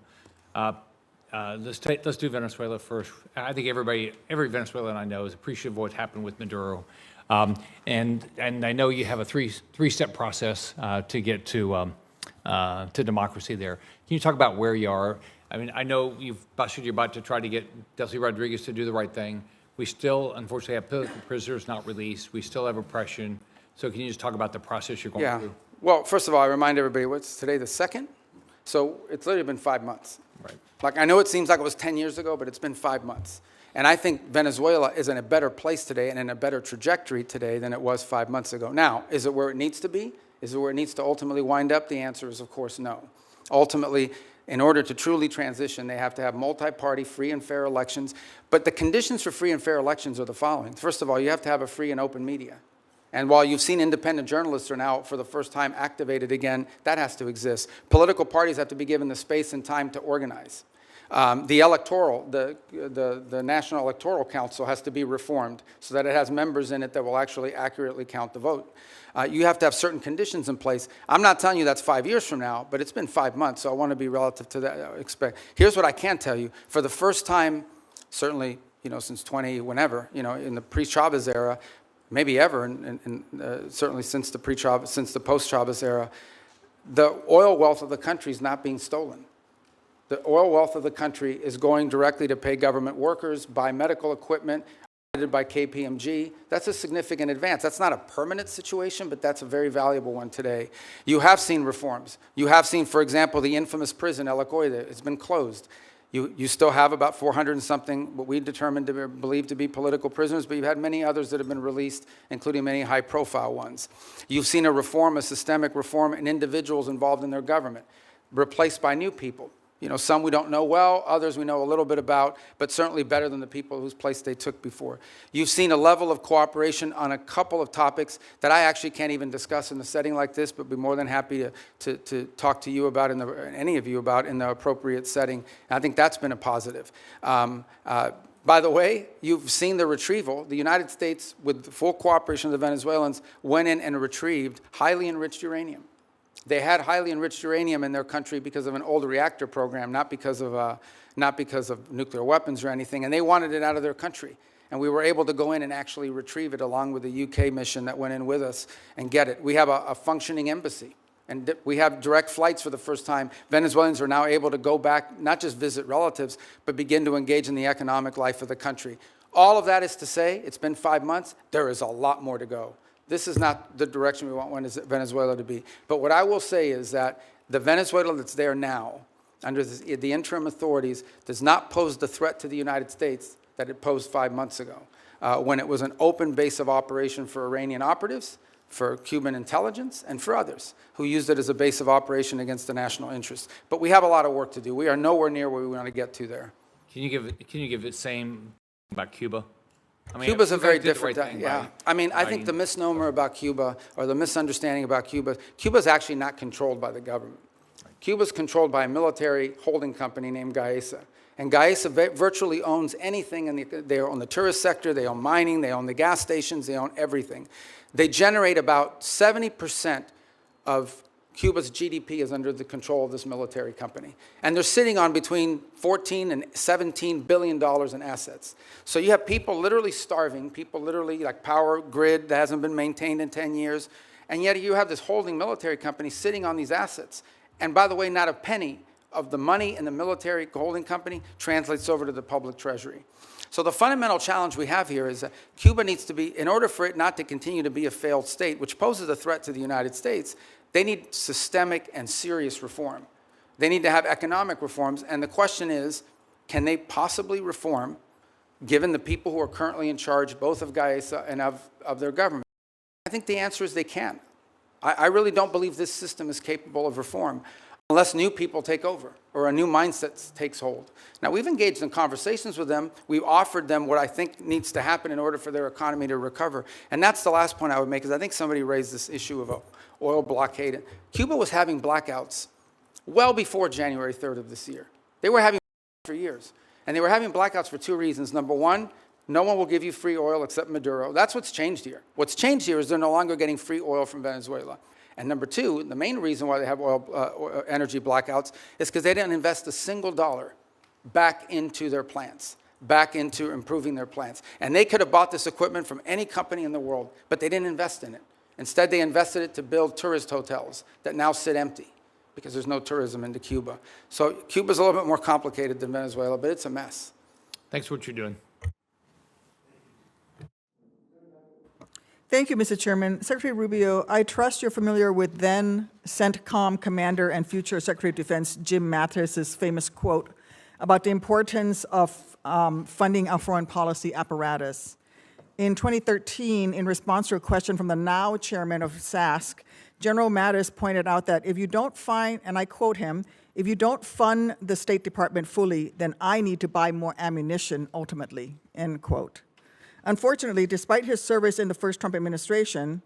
Let's do Venezuela first. I think every Venezuelan I know is appreciative of what happened with Maduro. And I know you have a three-step process to get to democracy there. Can you talk about where you are? I mean, I know you're about to try to get Delcy Rodriguez to do the right thing. We still, unfortunately, have political prisoners not released. We still have oppression. So can you just talk about the process you're going through? Well, first of all, I remind everybody, what's today, the 2nd? So it's literally been 5 months. Right. Like, I know it seems like it was 10 years ago, but it's been 5 months. And I think Venezuela is in a better place today and in a better trajectory today than it was 5 months ago. Now, is it where it needs to be? Is it where it needs to ultimately wind up? The answer is, of course, no. Ultimately, in order to truly transition, they have to have multi-party, free and fair elections. But the conditions for free and fair elections are the following. First of all, you have to have a free and open media. And while you've seen independent journalists are now, for the first time, activated again, that has to exist. Political parties have to be given the space and time to organize. The National Electoral Council has to be reformed so that it has members in it that will actually accurately count the vote. You have to have certain conditions in place. I'm not telling you that's 5 years from now, but it's been 5 months, so I want to be relative to that. Here's what I can tell you. For the first time, certainly, since whenever, in the pre-Chavez era, maybe ever, and certainly since the post-Chavez era, the oil wealth of the country is not being stolen. The oil wealth of the country is going directly to pay government workers, buy medical equipment, audited by KPMG. That's a significant advance. That's not a permanent situation, but that's a very valuable one today. You have seen reforms. You have seen, for example, the infamous prison, El Acoide. It's been closed. You still have about 400 and something, what we determined to believe to be political prisoners, but you've had many others that have been released, including many high-profile ones. You've seen a systemic reform in individuals involved in their government, replaced by new people. Some we don't know well, others we know a little bit about, but certainly better than the people whose place they took before. You've seen a level of cooperation on a couple of topics that I actually can't even discuss in a setting like this, but be more than happy to talk to you about, any of you about, in the appropriate setting. And I think that's been a positive. By the way, you've seen the retrieval. The United States, with the full cooperation of the Venezuelans, went in and retrieved highly enriched uranium. They had highly enriched uranium in their country because of an old reactor program, not because of nuclear weapons or anything, and they wanted it out of their country. And we were able to go in and actually retrieve it along with the UK mission that went in with us and get it. We have a functioning embassy, and we have direct flights for the first time. Venezuelans are now able to go back, not just visit relatives, but begin to engage in the economic life of the country. All of that is to say, it's been 5 months. There is a lot more to go. This is not the direction we want Venezuela to be. But what I will say is that the Venezuela that's there now, under the interim authorities, does not pose the threat to the United States that it posed 5 months ago, when it was an open base of operation for Iranian operatives, for Cuban intelligence, and for others who used it as a base of operation against the national interest. But we have a lot of work to do. We are nowhere near where we want to get to there. Can you give the same about Cuba? I mean, Cuba's a very different, thing, yeah. right? I mean, I think the misnomer about Cuba, or the misunderstanding about Cuba's actually not controlled by the government. Cuba's controlled by a military holding company named Gaesa. And Gaesa virtually owns anything, and they own the tourist sector, they own mining, they own the gas stations, they own everything. They generate about 70% of Cuba's GDP is under the control of this military company. And they're sitting on between $14 and $17 billion in assets. So you have people literally starving, people literally like power grid that hasn't been maintained in 10 years, and yet you have this holding military company sitting on these assets. And by the way, not a penny of the money in the military holding company translates over to the public treasury. So the fundamental challenge we have here is that Cuba needs to be, in order for it not to continue to be a failed state, which poses a threat to the United States, they need systemic and serious reform. They need to have economic reforms, and the question is, can they possibly reform, given the people who are currently in charge, both of Gaesa and of their government? I think the answer is they can. I really don't believe this system is capable of reform unless new people take over or a new mindset takes hold. Now, we've engaged in conversations with them. We've offered them what I think needs to happen in order for their economy to recover. And that's the last point I would make, is I think somebody raised this issue of oil blockade. Cuba was having blackouts well before January 3rd of this year. They were having for years. And they were having blackouts for two reasons. Number one, no one will give you free oil except Maduro. That's what's changed here. What's changed here is they're no longer getting free oil from Venezuela. And number two, the main reason why they have energy blackouts is because they didn't invest a single dollar back into their plants, back into improving their plants. And they could have bought this equipment from any company in the world, but they didn't invest in it. Instead, they invested it to build tourist hotels that now sit empty because there's no tourism into Cuba. So Cuba's a little bit more complicated than Venezuela, but it's a mess. Thanks for what you're doing. Thank you, Mr. Chairman. Secretary Rubio, I trust you're familiar with then CENTCOM Commander and future Secretary of Defense Jim Mattis's famous quote about the importance of funding our foreign policy apparatus. In 2013, in response to a question from the now chairman of SASC, General Mattis pointed out that if you don't find, and I quote him, if you don't fund the State Department fully, then I need to buy more ammunition ultimately, end quote. Unfortunately, despite his service in the first Trump administration,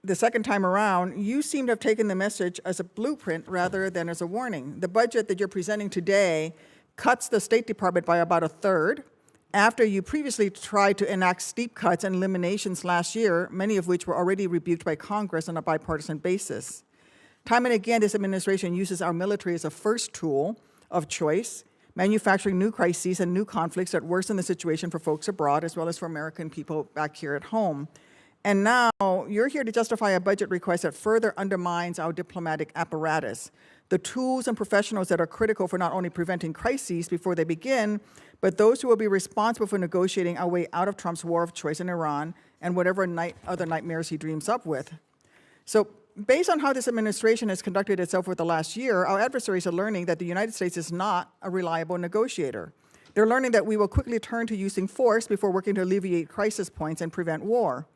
the second time around, you seem to have taken the message as a blueprint rather than as a warning. The budget that you're presenting today cuts the State Department by about a third, after you previously tried to enact steep cuts and eliminations last year, many of which were already rebuked by Congress on a bipartisan basis. Time and again, this administration uses our military as a first tool of choice, manufacturing new crises and new conflicts that worsen the situation for folks abroad as well as for American people back here at home. And now you're here to justify a budget request that further undermines our diplomatic apparatus, the tools and professionals that are critical for not only preventing crises before they begin, but those who will be responsible for negotiating our way out of Trump's war of choice in Iran and whatever other nightmares he dreams up with. So based on how this administration has conducted itself over the last year, our adversaries are learning that the United States is not a reliable negotiator. They're learning that we will quickly turn to using force before working to alleviate crisis points and prevent war.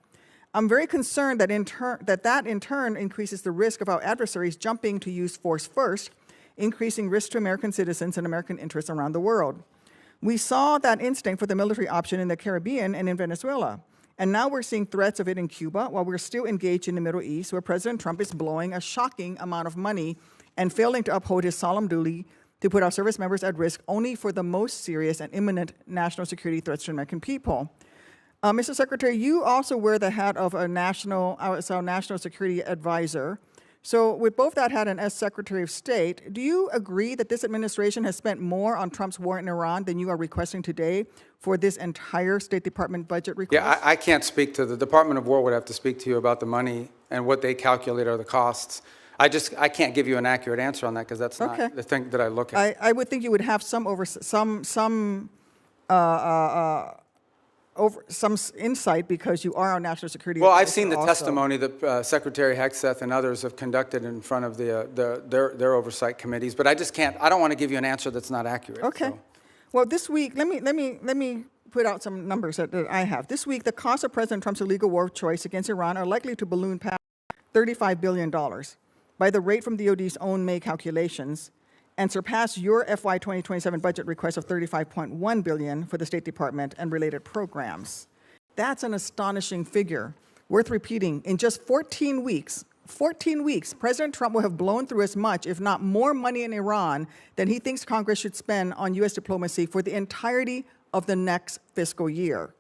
I'm very concerned that that in turn increases the risk of our adversaries jumping to use force first, increasing risk to American citizens and American interests around the world. We saw that instinct for the military option in the Caribbean and in Venezuela. And now we're seeing threats of it in Cuba while we're still engaged in the Middle East, where President Trump is blowing a shocking amount of money and failing to uphold his solemn duty to put our service members at risk only for the most serious and imminent national security threats to American people. Mr. Secretary, you also wear the hat of our national security advisor. So with both that hat and as Secretary of State, do you agree that this administration has spent more on Trump's war in Iran than you are requesting today for this entire State Department budget request? Yeah, I can't speak to the Department of War would have to speak to you about the money and what they calculate are the costs. I can't give you an accurate answer on that because that's not the thing that I look at. I would think you would have some insight because you are our national security advisor. Well, I've seen the testimony that Secretary Hegseth and others have conducted in front of their oversight committees, but I don't want to give you an answer that's not accurate. Okay. So. Well, this week, let me put out some numbers that I have. This week, the cost of President Trump's illegal war of choice against Iran are likely to balloon past $35 billion by the rate from DOD's own May calculations and surpass your FY 2027 budget request of $35.1 billion for the State Department and related programs. That's an astonishing figure, worth repeating. In just 14 weeks, 14 weeks, President Trump will have blown through as much, if not more, money in Iran than he thinks Congress should spend on U.S. diplomacy for the entirety of the next fiscal year.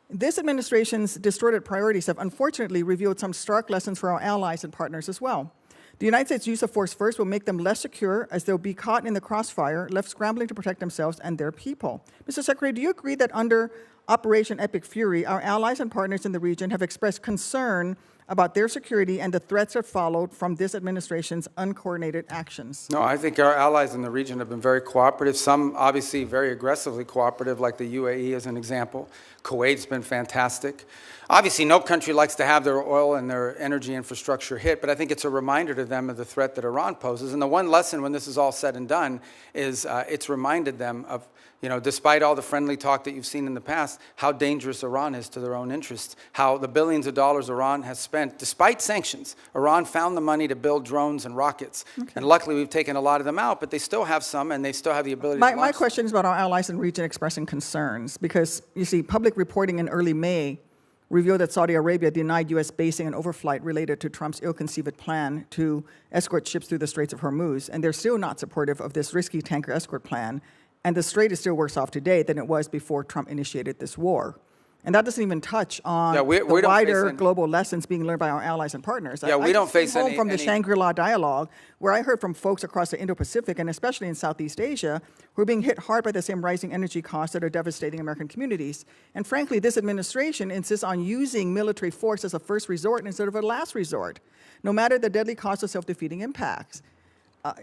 This administration's distorted priorities have unfortunately revealed some stark lessons for our allies and partners as well. The United States' use of force first will make them less secure, as they'll be caught in the crossfire, left scrambling to protect themselves and their people. Mr. Secretary, do you agree that under Operation Epic Fury, our allies and partners in the region have expressed concern about their security and the threats that followed from this administration's uncoordinated actions? No, I think our allies in the region have been very cooperative, some obviously very aggressively cooperative, like the UAE as an example. Kuwait's been fantastic. Obviously, no country likes to have their oil and their energy infrastructure hit, but I think it's a reminder to them of the threat that Iran poses. And the one lesson when this is all said and done is it's reminded them of, despite all the friendly talk that you've seen in the past, how dangerous Iran is to their own interests, how the billions of dollars Iran has spent, despite sanctions, Iran found the money to build drones and rockets. Okay. And luckily, we've taken a lot of them out, but they still have some, and they still have the ability to launch My question is about our allies in the region expressing concerns, because, you see, public reporting in early May revealed that Saudi Arabia denied U.S. basing and overflight related to Trump's ill-conceived plan to escort ships through the Straits of Hormuz, and they're still not supportive of this risky tanker escort plan. And the Strait is still worse off today than it was before Trump initiated this war. And that doesn't even touch on the wider global lessons being learned by our allies and partners. Yeah, we don't face any... From the Shangri-La dialogue, where I heard from folks across the Indo-Pacific, and especially in Southeast Asia, who are being hit hard by the same rising energy costs that are devastating American communities. And frankly, this administration insists on using military force as a first resort instead of a last resort, no matter the deadly cost of self-defeating impacts.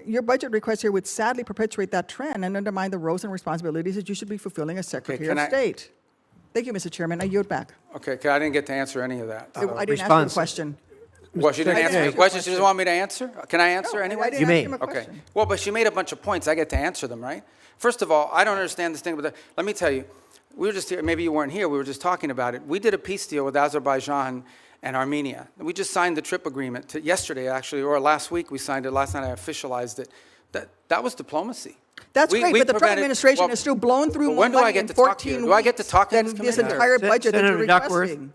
Your budget request here would sadly perpetuate that trend and undermine the roles and responsibilities that you should be fulfilling as Secretary of State. Thank you, Mr. Chairman. I yield back. Okay, I didn't get to answer any of that. I didn't ask you a question. Well, she didn't answer the question. She doesn't want me to answer? Can I answer anyway? You may. Okay. Well, but she made a bunch of points. I get to answer them, right? First of all, I don't understand this thing with let me tell you, we were just here, maybe you weren't here, we were just talking about it. We did a peace deal with Azerbaijan and Armenia. We just signed the TRIP agreement yesterday, actually, or last week we signed it. Last night I officialized it. That was diplomacy. That's great, but the Trump administration has still blown through more money in 14 weeks. Do I get to talk than this entire budget that you're requesting?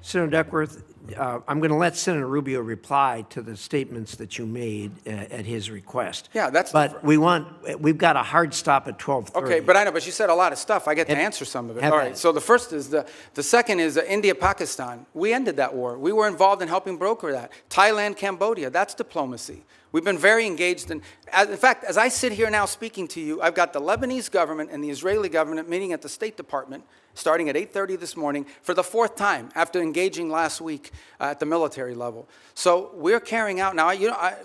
Senator Duckworth, I'm going to let Senator Rubio reply to the statements that you made at his request. Yeah, that's. But we've got a hard stop at 12:30. Okay, but I know, but you said a lot of stuff. I get to answer some of it. All right. So the first is the second is India-Pakistan. We ended that war. We were involved in helping broker that. Thailand, Cambodia. That's diplomacy. We've been very engaged in fact, as I sit here now speaking to you, I've got the Lebanese government and the Israeli government meeting at the State Department starting at 8:30 this morning for the 4th time after engaging last week at the military level. So we're carrying out now,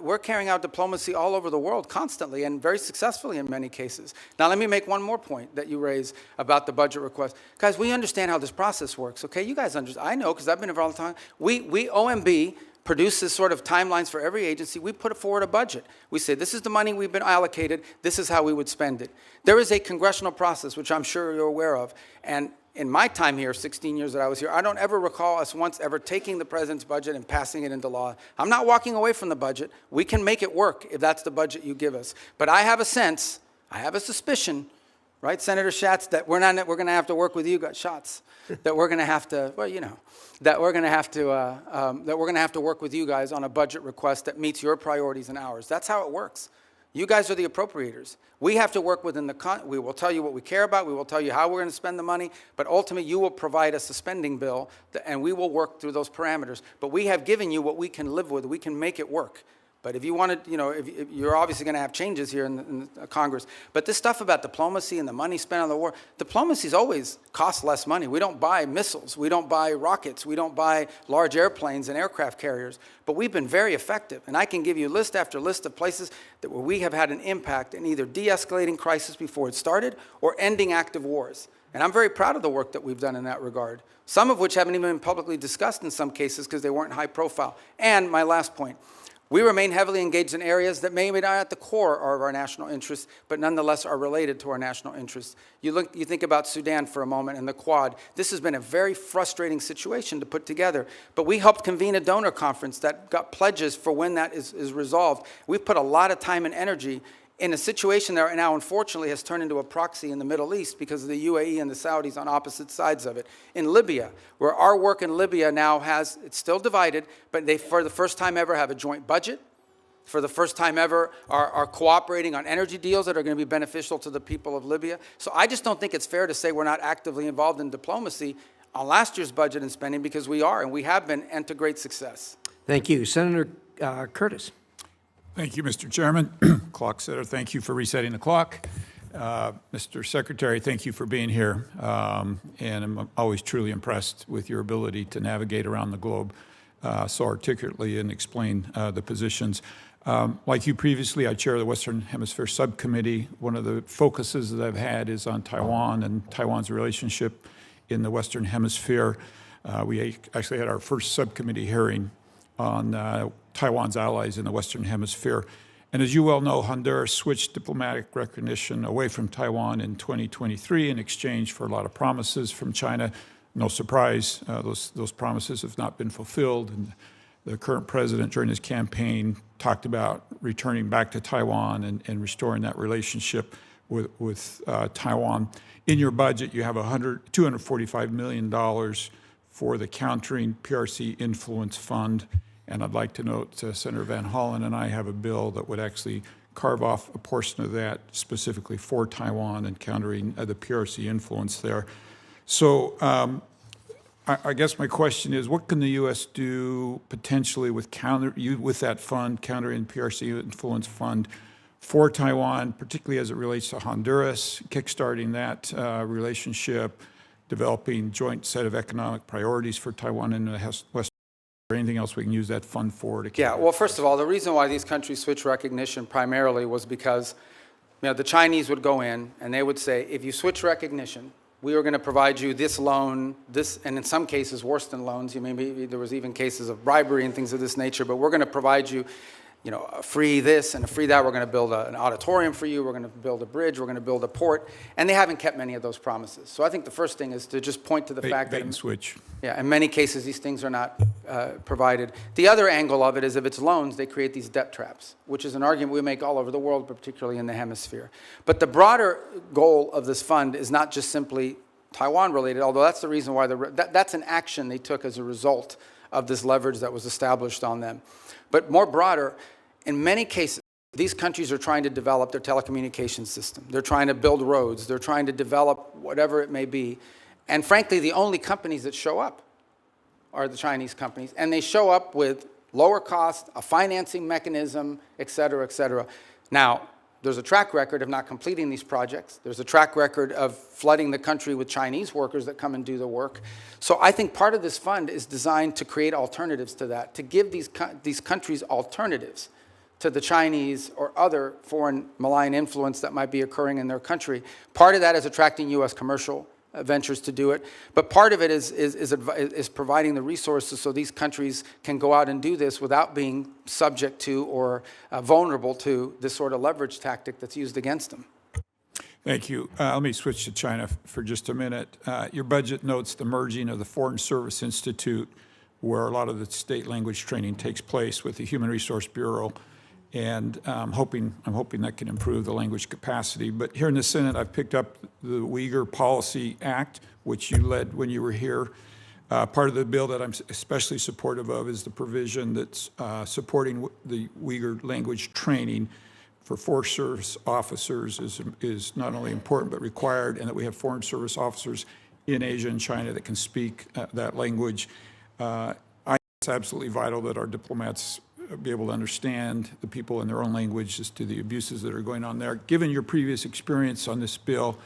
we're carrying out diplomacy all over the world constantly and very successfully in many cases. Now let me make one more point that you raised about the budget request. Guys, we understand how this process works, okay? You guys understand. I know because I've been here all the time. We OMB produces sort of timelines for every agency. We put forward a budget. We say, this is the money we've been allocated. This is how we would spend it. There is a congressional process, which I'm sure you're aware of. And in my time here, 16 years that I was here, I don't ever recall us once ever taking the president's budget and passing it into law. I'm not walking away from the budget. We can make it work if that's the budget you give us. But I have a sense, I have a suspicion, right, Senator Schatz, that we're going to have to work with you guys, Schatz, that we're going to have to, well, you know, that we're going to have to work with you guys on a budget request that meets your priorities and ours. That's how it works. You guys are the appropriators. We have to work within we will tell you what we care about. We will tell you how we're going to spend the money. But ultimately, you will provide us a spending bill, and we will work through those parameters. But we have given you what we can live with. We can make it work. But if you want to, if you're obviously going to have changes here in Congress. But this stuff about diplomacy and the money spent on the war, diplomacy's always cost less money. We don't buy missiles. We don't buy rockets. We don't buy large airplanes and aircraft carriers. But we've been very effective. And I can give you list after list of places where we have had an impact in either de-escalating crisis before it started or ending active wars. And I'm very proud of the work that we've done in that regard, some of which haven't even been publicly discussed in some cases because they weren't high profile. And my last point. We remain heavily engaged in areas that maybe not at the core of our national interests, but nonetheless are related to our national interests. You think about Sudan for a moment and the Quad. This has been a very frustrating situation to put together, but we helped convene a donor conference that got pledges for when that is resolved. We've put a lot of time and energy in a situation that now unfortunately has turned into a proxy in the Middle East because of the UAE and the Saudis on opposite sides of it. In Libya, where our work in Libya now it's still divided, but they, for the first time ever, have a joint budget. For the first time ever, are cooperating on energy deals that are going to be beneficial to the people of Libya. So I just don't think it's fair to say we're not actively involved in diplomacy on last year's budget and spending, because we are, and we have been, and to great success. Thank you. Senator Curtis. Thank you, Mr. Chairman. Clock setter, thank you for resetting the clock. Mr. Secretary, thank you for being here. And I'm always truly impressed with your ability to navigate around the globe so articulately and explain the positions. Like you previously, I chair the Western Hemisphere Subcommittee. One of the focuses that I've had is on Taiwan and Taiwan's relationship in the Western Hemisphere. We actually had our first subcommittee hearing on Taiwan's allies in the Western Hemisphere. And as you well know, Honduras switched diplomatic recognition away from Taiwan in 2023 in exchange for a lot of promises from China. No surprise, those promises have not been fulfilled. And the current president, during his campaign, talked about returning back to Taiwan and restoring that relationship with Taiwan. In your budget, you have $245 million for the Countering PRC Influence Fund. And I'd like to note Senator Van Hollen and I have a bill that would actually carve off a portion of that specifically for Taiwan and countering the PRC influence there. So I guess my question is, what can the U.S. do potentially with that fund, Countering PRC Influence Fund, for Taiwan, particularly as it relates to Honduras, kickstarting that relationship, developing joint set of economic priorities for Taiwan and the West? Or anything else we can use that fund for? Yeah, well, first of all, the reason why these countries switched recognition primarily was because the Chinese would go in and they would say, if you switch recognition, we are going to provide you this loan, and in some cases worse than loans. Maybe there was even cases of bribery and things of this nature, but we're going to provide you, a free this and a free that. We're going to build an auditorium for you. We're going to build a bridge. We're going to build a port. And they haven't kept many of those promises. So I think the first thing is to just point to the fact that switch. Yeah, in many cases, these things are not provided. The other angle of it is if it's loans, they create these debt traps, which is an argument we make all over the world, but particularly in the hemisphere. But the broader goal of this fund is not just simply Taiwan related, although that's the reason why that's an action they took as a result of this leverage that was established on them. But more broader, in many cases, these countries are trying to develop their telecommunications system. They're trying to build roads. They're trying to develop whatever it may be. And frankly, the only companies that show up are the Chinese companies. And they show up with lower cost, a financing mechanism, et cetera, et cetera. Now, there's a track record of not completing these projects. There's a track record of flooding the country with Chinese workers that come and do the work. So I think part of this fund is designed to create alternatives to that, to give these countries alternatives to the Chinese or other foreign malign influence that might be occurring in their country. Part of that is attracting U.S. commercial ventures to do it, but part of it is providing the resources so these countries can go out and do this without being subject to or vulnerable to this sort of leverage tactic that's used against them. Thank you. Let me switch to China for just a minute. Your budget notes the merging of the Foreign Service Institute, where a lot of the state language training takes place, with the Human Resource Bureau. And I'm hoping that can improve the language capacity. But here in the Senate, I've picked up the Uyghur Policy Act, which you led when you were here. Part of the bill that I'm especially supportive of is the provision that's supporting the Uyghur language training for Forest Service officers is not only important but required, and that we have Foreign Service officers in Asia and China that can speak that language. I think it's absolutely vital that our diplomats be able to understand the people in their own language as to the abuses that are going on there. Given your previous experience on this bill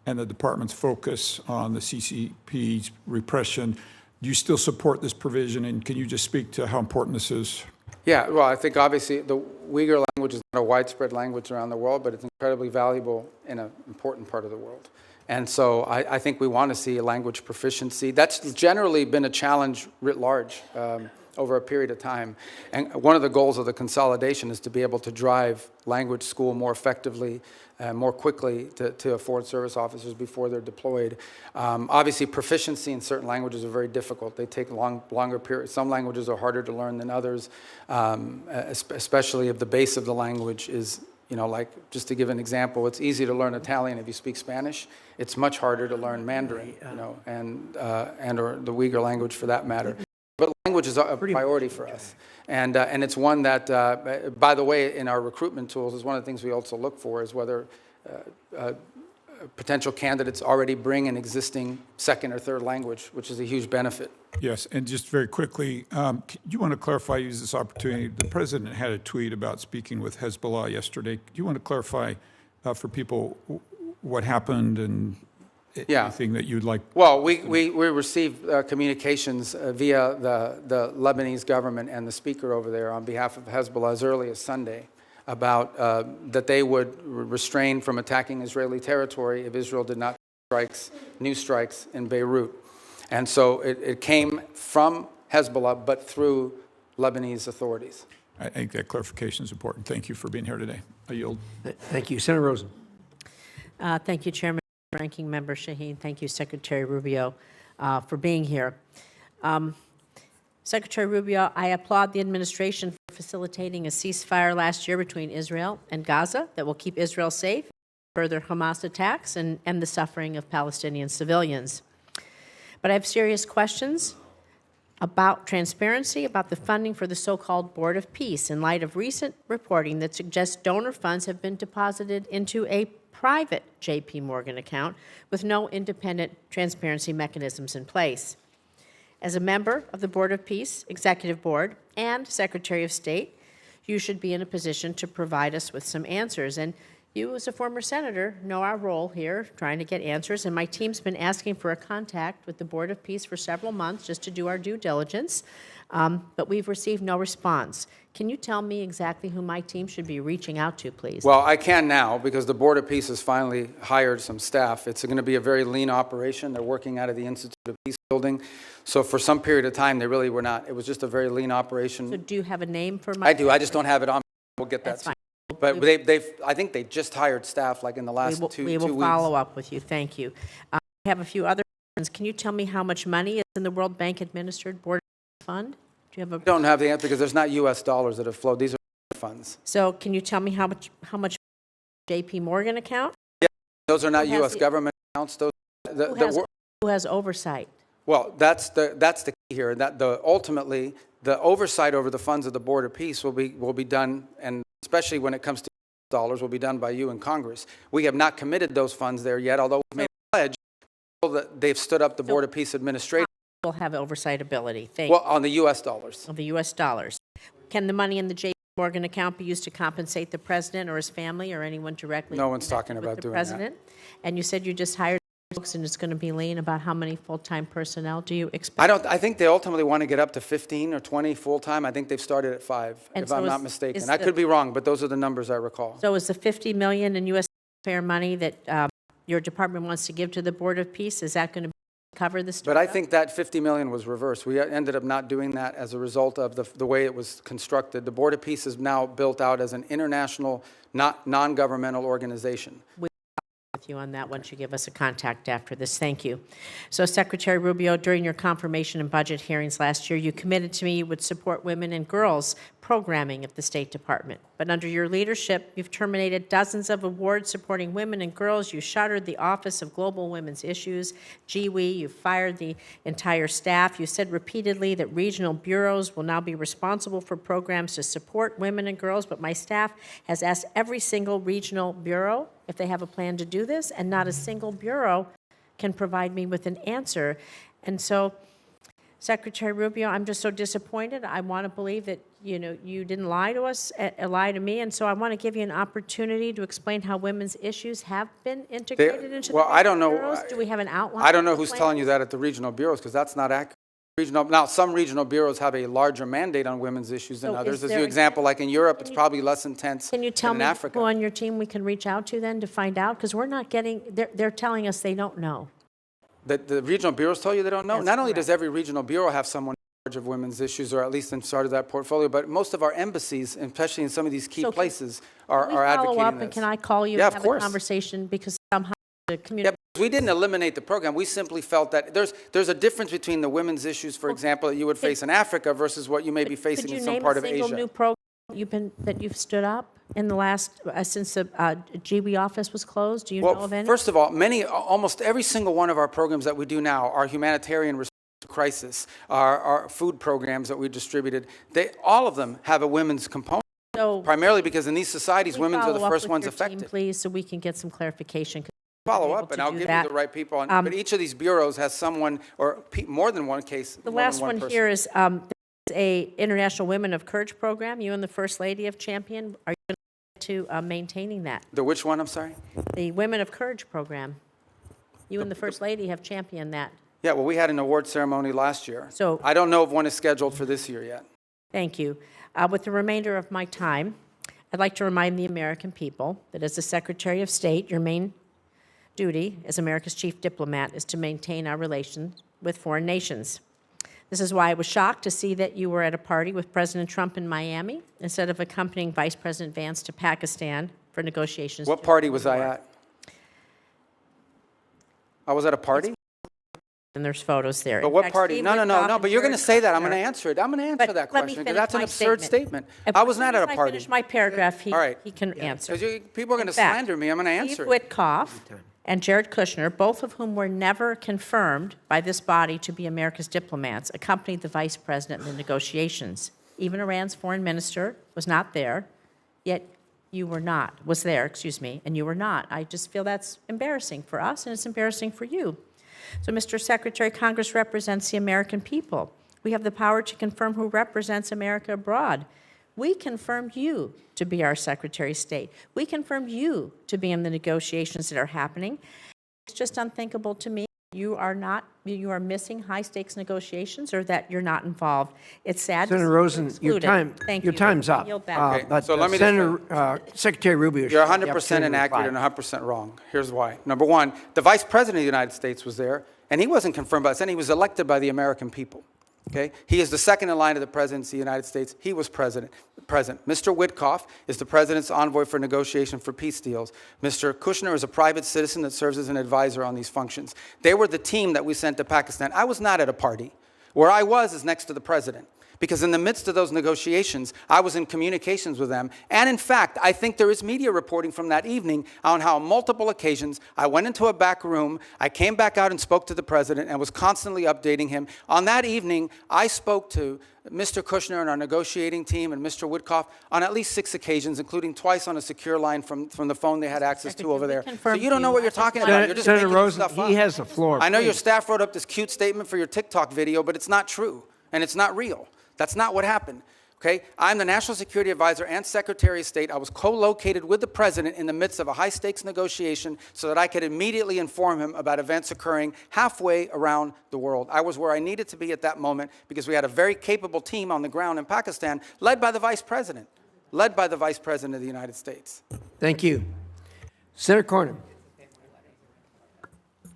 and the department's focus on the CCP's repression, do you still support this provision, and can you just speak to how important this is? Yeah, well, I think obviously the Uyghur language is not a widespread language around the world, but it's incredibly valuable in an important part of the world. And so I think we want to see a language proficiency. That's generally been a challenge writ large over a period of time. And one of the goals of the consolidation is to be able to drive language school more effectively, more quickly to Foreign Service officers before they're deployed. Obviously, proficiency in certain languages are very difficult. They take longer periods. Some languages are harder to learn than others, especially if the base of the language is You know, like, just to give an example, it's easy to learn Italian if you speak Spanish. It's much harder to learn Mandarin, you know, and or the Uyghur language for that matter. But language is a priority for us. And it's one that, by the way, in our recruitment tools, is one of the things we also look for is whether potential candidates already bring an existing second or third language, which is a huge benefit. Yes, and just very quickly, you want to clarify, use this opportunity. The president had a tweet about speaking with Hezbollah yesterday. Do you want to clarify for people what happened and anything that you'd like? Well, we received communications via the Lebanese government and the speaker over there on behalf of Hezbollah as early as Sunday about that they would refrain from attacking Israeli territory if Israel did not new strikes in Beirut. And so it came from Hezbollah, but through Lebanese authorities. I think that clarification is important. Thank you for being here today. I yield. Thank you. Senator Rosen. Thank you, Chairman. Ranking Member Shaheen. Thank you, Secretary Rubio, for being here. Secretary Rubio, I applaud the administration for facilitating a ceasefire last year between Israel and Gaza that will keep Israel safe, further Hamas attacks, and end the suffering of Palestinian civilians. But I have serious questions about transparency, about the funding for the so-called Board of Peace in light of recent reporting that suggests donor funds have been deposited into a private J.P. Morgan account with no independent transparency mechanisms in place. As a member of the Board of Peace, Executive Board, and Secretary of State, you should be in a position to provide us with some answers. And you, as a former senator, know our role here, trying to get answers. And my team's been asking for a contact with the Board of Peace for several months just to do our due diligence, but we've received no response. Can you tell me exactly who my team should be reaching out to, please? Well, I can now because the Board of Peace has finally hired some staff. It's going to be a very lean operation. They're working out of the Institute of Peace building. So for some period of time, they really were not. It was just a very lean operation. So do you have a name for my... I do. I just don't have it on. We'll get that. That's fine. But I think they just hired staff like in the last two weeks. We will follow up with you. Thank you. I have a few other questions. Can you tell me how much money is in the World Bank administered Board Fund? Do you have a... I don't have the answer because there's not U.S. dollars that have flowed. These are funds. So can you tell me how much J.P. Morgan account? Yeah, those are not U.S. government accounts. Those who has oversight? Well, that's the key here. That ultimately the oversight over the funds of the Board of Peace will be done, and especially when it comes to dollars, will be done by you in Congress. We have not committed those funds there yet, although we've made a pledge that they've stood up the Board of Peace administration. Will have oversight ability. Well, on the U.S. dollars. Of the U.S. dollars. Can the money in the J.P. Morgan account be used to compensate the president or his family or anyone directly? No one's talking about doing president? That. And you said you just hired folks and it's going to be lean. About how many full-time personnel do you expect? I think they ultimately want to get up to 15 or 20 full-time. I think they've started at 5, if I'm not mistaken. I could be wrong, but those are the numbers I recall. So is the $50 million in U.S. taxpayer money that your department wants to give to the Board of Peace, is that going to cover this? But I think that $50 million was reversed. We ended up not doing that as a result of the way it was constructed. The Board of Peace is now built out as an international, non-governmental organization. With you on that once you give us a contact after this. Thank you. So, Secretary Rubio, during your confirmation and budget hearings last year, you committed to me you would support women and girls programming at the State Department. But under your leadership, you've terminated dozens of awards supporting women and girls. You shuttered the Office of Global Women's Issues, GWE. You fired the entire staff. You said repeatedly that regional bureaus will now be responsible for programs to support women and girls, but my staff has asked every single regional bureau if they have a plan to do this, and not a single bureau can provide me with an answer. And so, Secretary Rubio, I'm just so disappointed. I want to believe that you didn't lie to us, lie to me, and so I want to give you an opportunity to explain how women's issues have been integrated into the bureaus. Do we have an outline? I don't know who's telling you that at the regional bureaus, because that's not accurate. Now, some regional bureaus have a larger mandate on women's issues than others. As you example, like in Europe, it's probably less intense than in Africa. Can you tell me who on your team we can reach out to then to find out? Because we're not getting, they're telling us they don't know. The regional bureaus tell you they don't know? Not only does every regional bureau have someone in charge of women's issues, or at least in charge of that portfolio, but most of our embassies, especially in some of these key places, are advocating follow up, this. And can I call you and have a conversation, because somehow the community... We didn't eliminate the program. We simply felt that there's a difference between the women's issues, for example, that you would face in Africa versus what you may be facing in some part of Asia. Could you name a single new program you've stood up in the last, since the GB office was closed? Do you know of any? First of all, almost every single one of our programs that we do now, our humanitarian response to crisis, our food programs that we distributed, all of them have a women's component. So primarily because in these societies, women are the first ones affected. Team, please, so we can get some clarification. Follow up, and I'll give you the right people. But each of these bureaus has someone or more than one case. The last one here is a International Women of Courage program. You and the First Lady have championed. Are you going to maintaining that? The which one? I'm sorry. The Women of Courage program. You and the First Lady have championed that. Yeah, well, we had an award ceremony last year. So I don't know if one is scheduled for this year yet. Thank you. With the remainder of my time, I'd like to remind the American people that as the Secretary of State, your main duty as America's chief diplomat is to maintain our relations with foreign nations. This is why I was shocked to see that you were at a party with President Trump in Miami instead of accompanying Vice President Vance to Pakistan for negotiations. What party was I at? I was at a party? And there's photos there. But what party? No, but you're going to say that. I'm going to answer it. I'm going to answer that question because that's an absurd statement. I was not at a party. I finish my paragraph, he can answer. People are going to slander me. I'm going to answer it. Steve Witkoff and Jared Kushner, both of whom were never confirmed by this body to be America's diplomats, accompanied the vice president in the negotiations. Even Iran's foreign minister was not there, yet you were not, was there, excuse me, and you were not. I just feel that's embarrassing for us, and it's embarrassing for you. So, Mr. Secretary, Congress represents the American people. We have the power to confirm who represents America abroad. We confirmed you to be our Secretary of State. We confirmed you to be in the negotiations that are happening. It's just unthinkable to me. You are missing high-stakes negotiations or that you're not involved. It's sad. Senator Rosen, your time's up. Okay, so let me Secretary Rubio. You're 100% inaccurate and 100% wrong. Here's why. Number one, the Vice President of the United States was there, and he wasn't confirmed by us, and he was elected by the American people. Okay? He is the second in line of the presidency of the United States. He was present. Mr. Witkoff is the president's envoy for negotiation for peace deals. Mr. Kushner is a private citizen that serves as an advisor on these functions. They were the team that we sent to Pakistan. I was not at a party. Where I was is next to the president. Because in the midst of those negotiations, I was in communications with them. And in fact, I think there is media reporting from that evening on how on multiple occasions I went into a back room, I came back out and spoke to the president and was constantly updating him. On that evening, I spoke to Mr. Kushner and our negotiating team and Mr. Witkoff on at least 6 occasions, including twice on a secure line from the phone they had access to over there. So you don't know what you're talking about. You're just Senator making Rosen, stuff up. he has the floor. I know your staff wrote up this cute statement for your TikTok video, but it's not true, and it's not real. That's not what happened. Okay? I'm the National Security Advisor and Secretary of State. I was co-located with the President in the midst of a high-stakes negotiation so that I could immediately inform him about events occurring halfway around the world. I was where I needed to be at that moment because we had a very capable team on the ground in Pakistan led by the Vice President of the United States. Thank you. Senator Cornyn.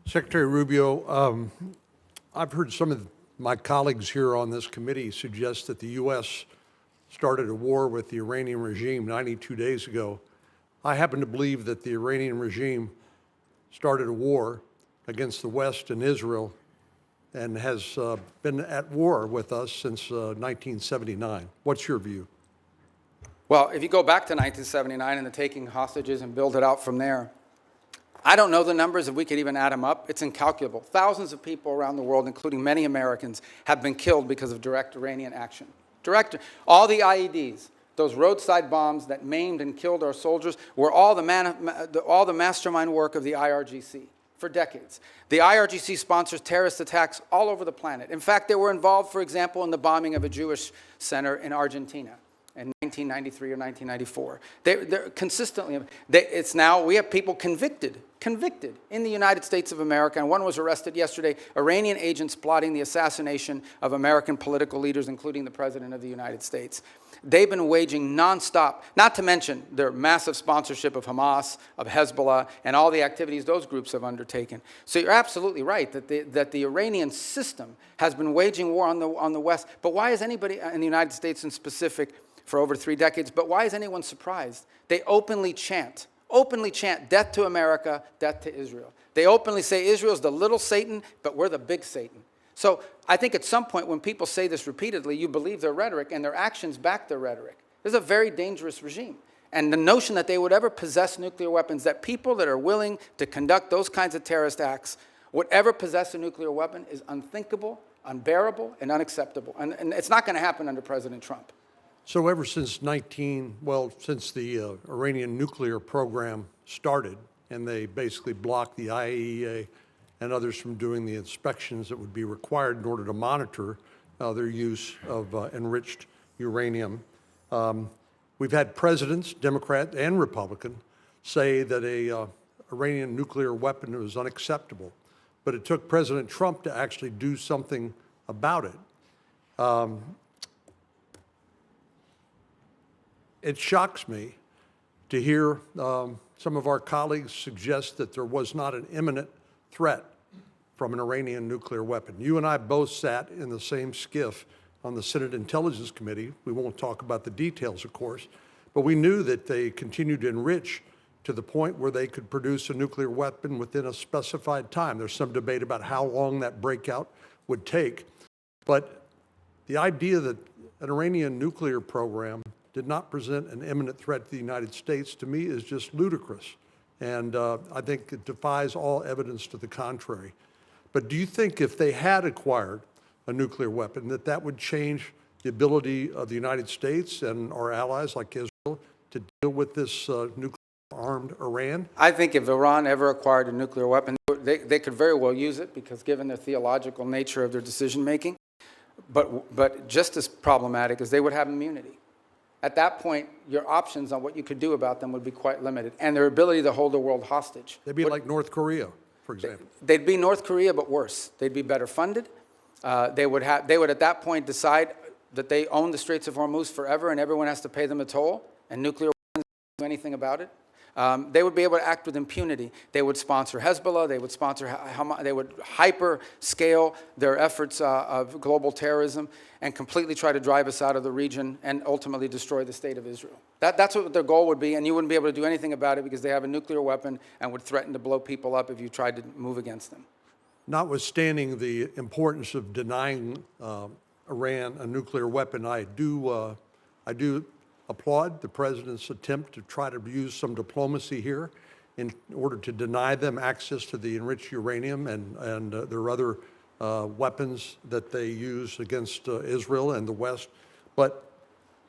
Secretary Rubio, I've heard some of my colleagues here on this committee suggest that the U.S. started a war with the Iranian regime 92 days ago. I happen to believe that the Iranian regime started a war against the West and Israel and has been at war with us since 1979. What's your view? Well, if you go back to 1979 and the taking hostages and build it out from there, I don't know the numbers, if we could even add them up. It's incalculable. Thousands of people around the world, including many Americans, have been killed because of direct Iranian action. All the IEDs, those roadside bombs that maimed and killed our soldiers, were all the mastermind work of the IRGC for decades. The IRGC sponsors terrorist attacks all over the planet. In fact, they were involved, for example, in the bombing of a Jewish center in Argentina in 1993 or 1994. They're consistently, we have people convicted in the United States of America, and one was arrested yesterday, Iranian agents plotting the assassination of American political leaders, including the President of the United States. They've been waging nonstop, not to mention their massive sponsorship of Hamas, of Hezbollah, and all the activities those groups have undertaken. So you're absolutely right that the Iranian system has been waging war on the West. But why is anybody in the United States in specific for over 3 decades, but why is anyone surprised? They openly chant, death to America, death to Israel. They openly say Israel's the little Satan, but we're the big Satan. So I think at some point when people say this repeatedly, you believe their rhetoric and their actions back their rhetoric. This is a very dangerous regime. And the notion that they would ever possess nuclear weapons, that people that are willing to conduct those kinds of terrorist acts would ever possess a nuclear weapon is unthinkable, unbearable, and unacceptable. And it's not going to happen under President Trump. So ever since since the Iranian nuclear program started, and they basically blocked the IAEA and others from doing the inspections that would be required in order to monitor their use of enriched uranium, we've had presidents, Democrat and Republican, say that a Iranian nuclear weapon was unacceptable. But it took President Trump to actually do something about it. It shocks me to hear some of our colleagues suggest that there was not an imminent threat from an Iranian nuclear weapon. You and I both sat in the same skiff on the Senate Intelligence Committee. We won't talk about the details, of course, but we knew that they continued to enrich to the point where they could produce a nuclear weapon within a specified time. There's some debate about how long that breakout would take, but the idea that an Iranian nuclear program did not present an imminent threat to the United States, to me, is just ludicrous. And I think it defies all evidence to the contrary. But do you think if they had acquired a nuclear weapon, that would change the ability of the United States and our allies like Israel to deal with this nuclear-armed Iran? I think if Iran ever acquired a nuclear weapon, they could very well use it because given the theological nature of their decision-making. But just as problematic is they would have immunity. At that point, your options on what you could do about them would be quite limited, and their ability to hold the world hostage. They'd be like North Korea, for example. They'd be North Korea, but worse. They'd be better funded. They would at that point decide that they own the Straits of Hormuz forever, and everyone has to pay them a toll, and nuclear weapons don't do anything about it. They would be able to act with impunity. They would sponsor Hezbollah. They would sponsor Hamas. They would hyper-scale their efforts of global terrorism and completely try to drive us out of the region and ultimately destroy the state of Israel. That's what their goal would be, and you wouldn't be able to do anything about it because they have a nuclear weapon and would threaten to blow people up if you tried to move against them. Notwithstanding the importance of denying Iran a nuclear weapon, I do applaud the president's attempt to try to use some diplomacy here in order to deny them access to the enriched uranium and their other weapons that they use against Israel and the West. But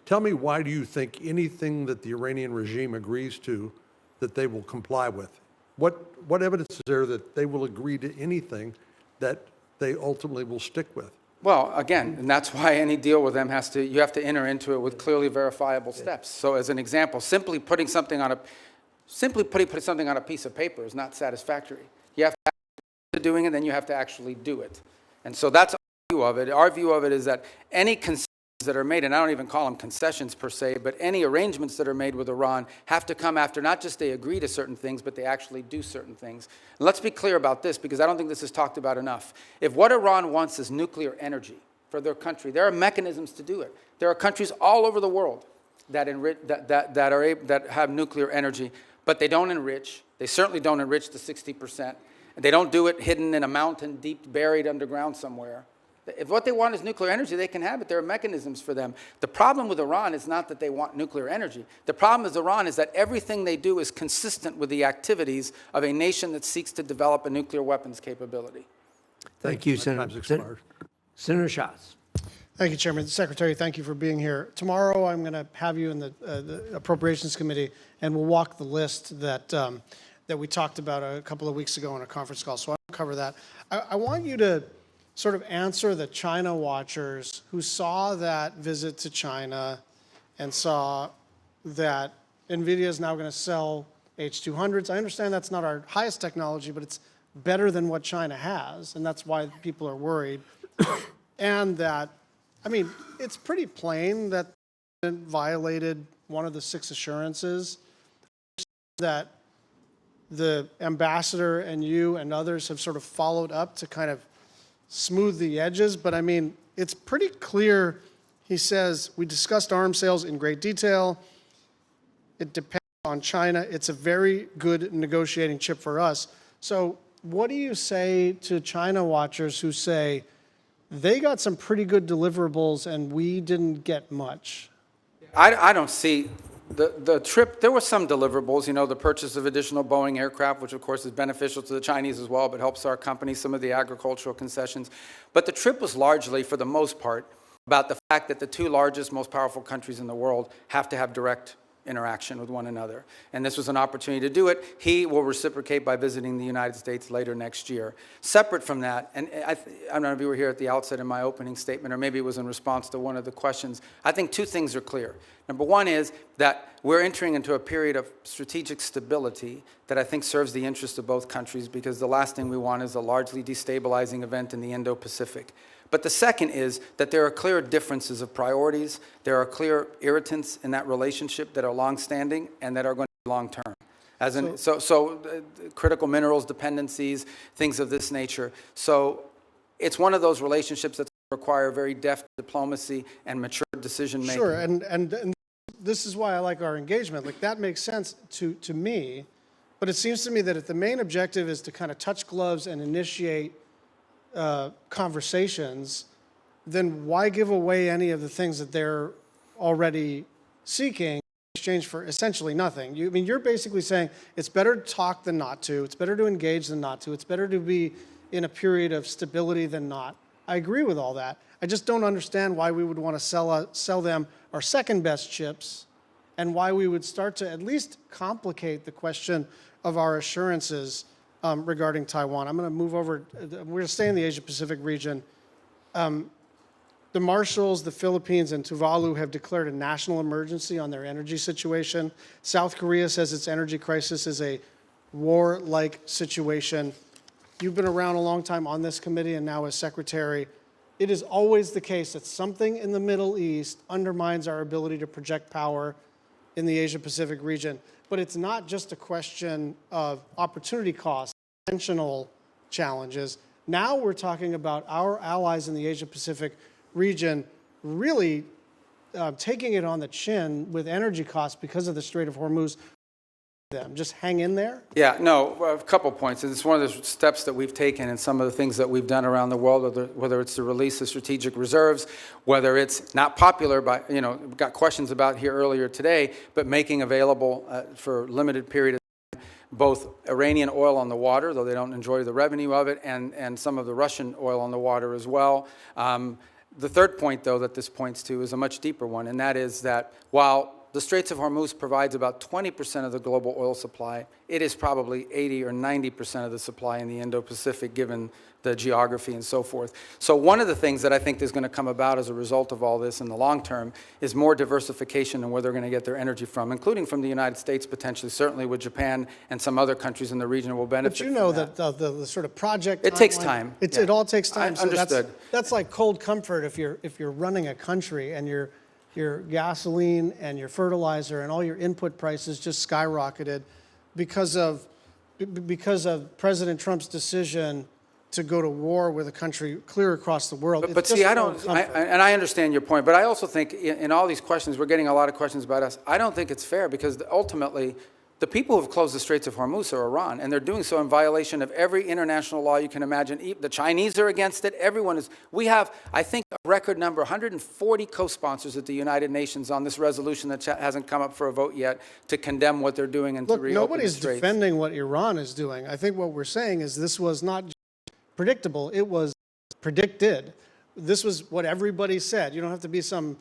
tell me, why do you think anything that the Iranian regime agrees to that they will comply with? What evidence is there that they will agree to anything that they ultimately will stick with? Well, again, and that's why any deal with them you have to enter into it with clearly verifiable steps. So as an example, simply putting something on a piece of paper is not satisfactory. You have to doing it, then you have to actually do it. And so that's our view of it. Our view of it is that any concessions that are made, and I don't even call them concessions per se, but any arrangements that are made with Iran have to come after not just they agree to certain things, but they actually do certain things. And let's be clear about this, because I don't think this is talked about enough. If what Iran wants is nuclear energy for their country, there are mechanisms to do it. There are countries all over the world that have nuclear energy, but they don't enrich. They certainly don't enrich the 60%. And they don't do it hidden in a mountain, deep buried underground somewhere. If what they want is nuclear energy, they can have it. There are mechanisms for them. The problem with Iran is not that they want nuclear energy. The problem with Iran is that everything they do is consistent with the activities of a nation that seeks to develop a nuclear weapons capability. Thank you, Senator. Senator Schatz. Thank you, Chairman. Secretary, thank you for being here. Tomorrow, I'm going to have you in the Appropriations Committee, and we'll walk the list that we talked about a couple of weeks ago on a conference call, so I'll cover that. I want you to sort of answer the China watchers who saw that visit to China and saw that NVIDIA is now going to sell H200s. I understand that's not our highest technology, but it's better than what China has, and that's why people are worried. And that, I mean, it's pretty plain that it violated one of the 6 assurances that the ambassador and you and others have sort of followed up to kind of smooth the edges, but I mean, it's pretty clear. He says, we discussed arms sales in great detail. It depends on China. It's a very good negotiating chip for us. So what do you say to China watchers who say they got some pretty good deliverables and we didn't get much? I don't see the trip. There were some deliverables, the purchase of additional Boeing aircraft, which of course is beneficial to the Chinese as well, but helps our company, some of the agricultural concessions. But the trip was largely, for the most part, about the fact that the two largest, most powerful countries in the world have to have direct interaction with one another. And this was an opportunity to do it. He will reciprocate by visiting the United States later next year. Separate from that, and I don't know if you were here at the outset in my opening statement, or maybe it was in response to one of the questions, I think two things are clear. Number one is that we're entering into a period of strategic stability that I think serves the interests of both countries, because the last thing we want is a largely destabilizing event in the Indo-Pacific. But the second is that there are clear differences of priorities. There are clear irritants in that relationship that are longstanding and that are going to be long-term. Critical minerals dependencies, things of this nature. So it's one of those relationships that require very deft diplomacy and mature decision-making. Sure, and this is why I like our engagement. Like, that makes sense to me, but it seems to me that if the main objective is to kind of touch gloves and initiate conversations, then why give away any of the things that they're already seeking in exchange for essentially nothing? You're basically saying it's better to talk than not to, it's better to engage than not to, it's better to be in a period of stability than not. I agree with all that. I just don't understand why we would want to sell them our second best chips, and why we would start to at least complicate the question of our assurances regarding Taiwan. I'm going to move over. We're going to stay in the Asia-Pacific region. The Marshalls, the Philippines, and Tuvalu have declared a national emergency on their energy situation. South Korea says its energy crisis is a war-like situation. You've been around a long time on this committee and now as secretary. It is always the case that something in the Middle East undermines our ability to project power in the Asia-Pacific region. But it's not just a question of opportunity costs, intentional challenges. Now we're talking about our allies in the Asia-Pacific region really taking it on the chin with energy costs because of the Strait of Hormuz. Just hang in there? Yeah, no, a couple points. It's one of the steps that we've taken and some of the things that we've done around the world, whether it's the release of strategic reserves, whether it's not popular, but, we've got questions about here earlier today, but making available for a limited period of time both Iranian oil on the water, though they don't enjoy the revenue of it, and some of the Russian oil on the water as well. The third point, though, that this points to is a much deeper one, and that is that while the Straits of Hormuz provides about 20% of the global oil supply, it is probably 80 or 90% of the supply in the Indo-Pacific, given the geography and so forth. So one of the things that I think is going to come about as a result of all this in the long term is more diversification in where they're going to get their energy from, including from the United States potentially, certainly with Japan and some other countries in the region will benefit. But you know that the sort of project it takes time. It all takes time. So understood. That's like cold comfort if you're running a country and your gasoline and your fertilizer and all your input prices just skyrocketed because of President Trump's decision to go to war with a country clear across the world. But see, and I understand your point, but I also think in all these questions, we're getting a lot of questions about us. I don't think it's fair, because ultimately, the people who have closed the Straits of Hormuz are Iran, and they're doing so in violation of every international law you can imagine. The Chinese are against it. Everyone is. We have, I think, a record number, 140 co-sponsors at the United Nations on this resolution that hasn't come up for a vote yet to condemn what they're doing and to reopen nobody's the Straits. Defending what Iran is doing. I think what we're saying is this was not just predictable, it was predicted. This was what everybody said. You don't have to be some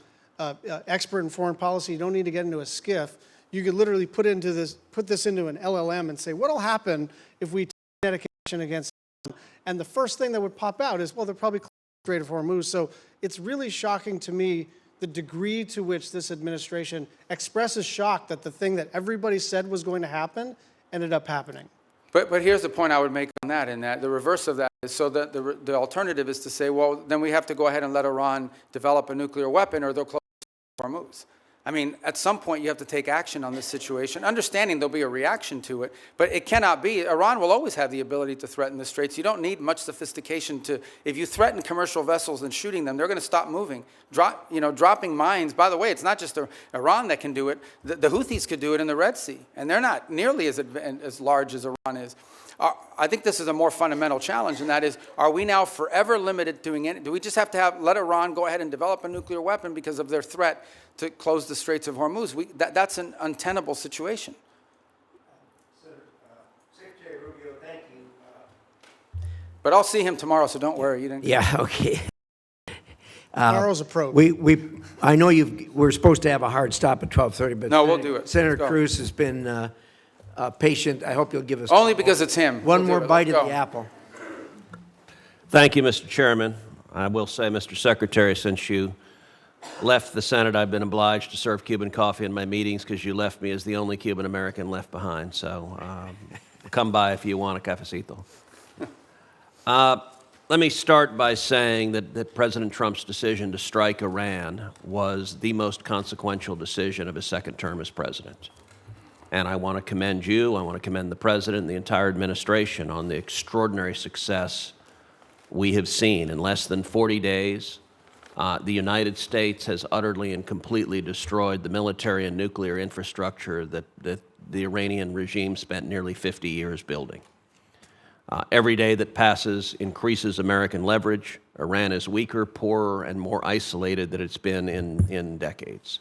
expert in foreign policy. You don't need to get into a skiff. You could literally put this into an LLM and say, what'll happen if we take medication against them? And the first thing that would pop out is, well, they're probably close to the Strait of Hormuz. So it's really shocking to me the degree to which this administration expresses shock that the thing that everybody said was going to happen ended up happening. But here's the point I would make on that, in that the reverse of that is, so that the alternative is to say, well, then we have to go ahead and let Iran develop a nuclear weapon, or they'll close Hormuz. I mean, at some point you have to take action on this situation, understanding there'll be a reaction to it, but it cannot be. Iran will always have the ability to threaten the Straits. You don't need much sophistication to, if you threaten commercial vessels and shooting them, they're going to stop moving. Dropping mines, by the way, it's not just Iran that can do it. The Houthis could do it in the Red Sea, and they're not nearly as large as Iran is. I think this is a more fundamental challenge, and that is, are we now forever limited doing it? Do we just have to let Iran go ahead and develop a nuclear weapon because of their threat to close the Straits of Hormuz? That's an untenable situation. Secretary Rubio, thank you. But I'll see him tomorrow, so don't worry. You didn't. Yeah, okay. Tomorrow's a probe. I know we're supposed to have a hard stop at 12:30, but No, we'll do it. Senator Let's go. Cruz has been patient. I hope you'll give us Only because it's him. one We'll more do it. bite Let's of go. the apple. Thank you, Mr. Chairman. I will say, Mr. Secretary, since you left the Senate, I've been obliged to serve Cuban coffee in my meetings because you left me as the only Cuban American left behind. So come by if you want a cafecito. Let me start by saying that President Trump's decision to strike Iran was the most consequential decision of his second term as president. And I want to commend you, I want to commend the president and the entire administration on the extraordinary success we have seen. In less than 40 days, the United States has utterly and completely destroyed the military and nuclear infrastructure that the Iranian regime spent nearly 50 years building. Every day that passes increases American leverage. Iran is weaker, poorer, and more isolated than it's been in decades.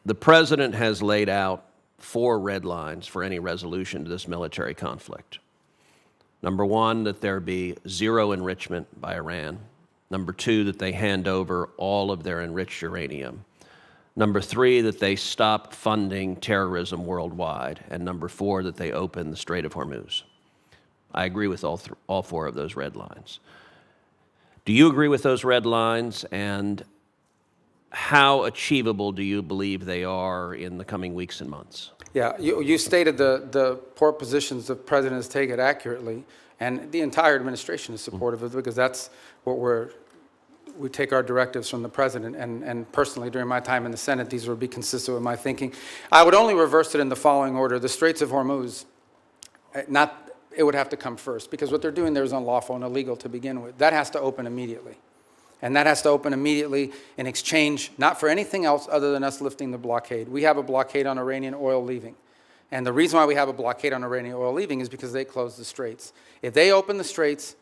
The president has laid out 4 red lines for any resolution to this military conflict. Number 1, that there be zero enrichment by Iran. Number 2, that they hand over all of their enriched uranium. Number 3, that they stop funding terrorism worldwide. And number 4, that they open the Strait of Hormuz. I agree with all 4 of those red lines. Do you agree with those red lines, and how achievable do you believe they are in the coming weeks and months? Yeah, you stated the poor positions the president has taken accurately, and the entire administration is supportive of it because that's what we take our directives from the president, and personally during my time in the Senate, these would be consistent with my thinking. I would only reverse it in the following order. The Straits of Hormuz, it would have to come first because what they're doing there is unlawful and illegal to begin with. That has to open immediately. And that has to open immediately in exchange, not for anything else other than us lifting the blockade. We have a blockade on Iranian oil leaving. And the reason why we have a blockade on Iranian oil leaving is because they closed the straits. If they open the straits,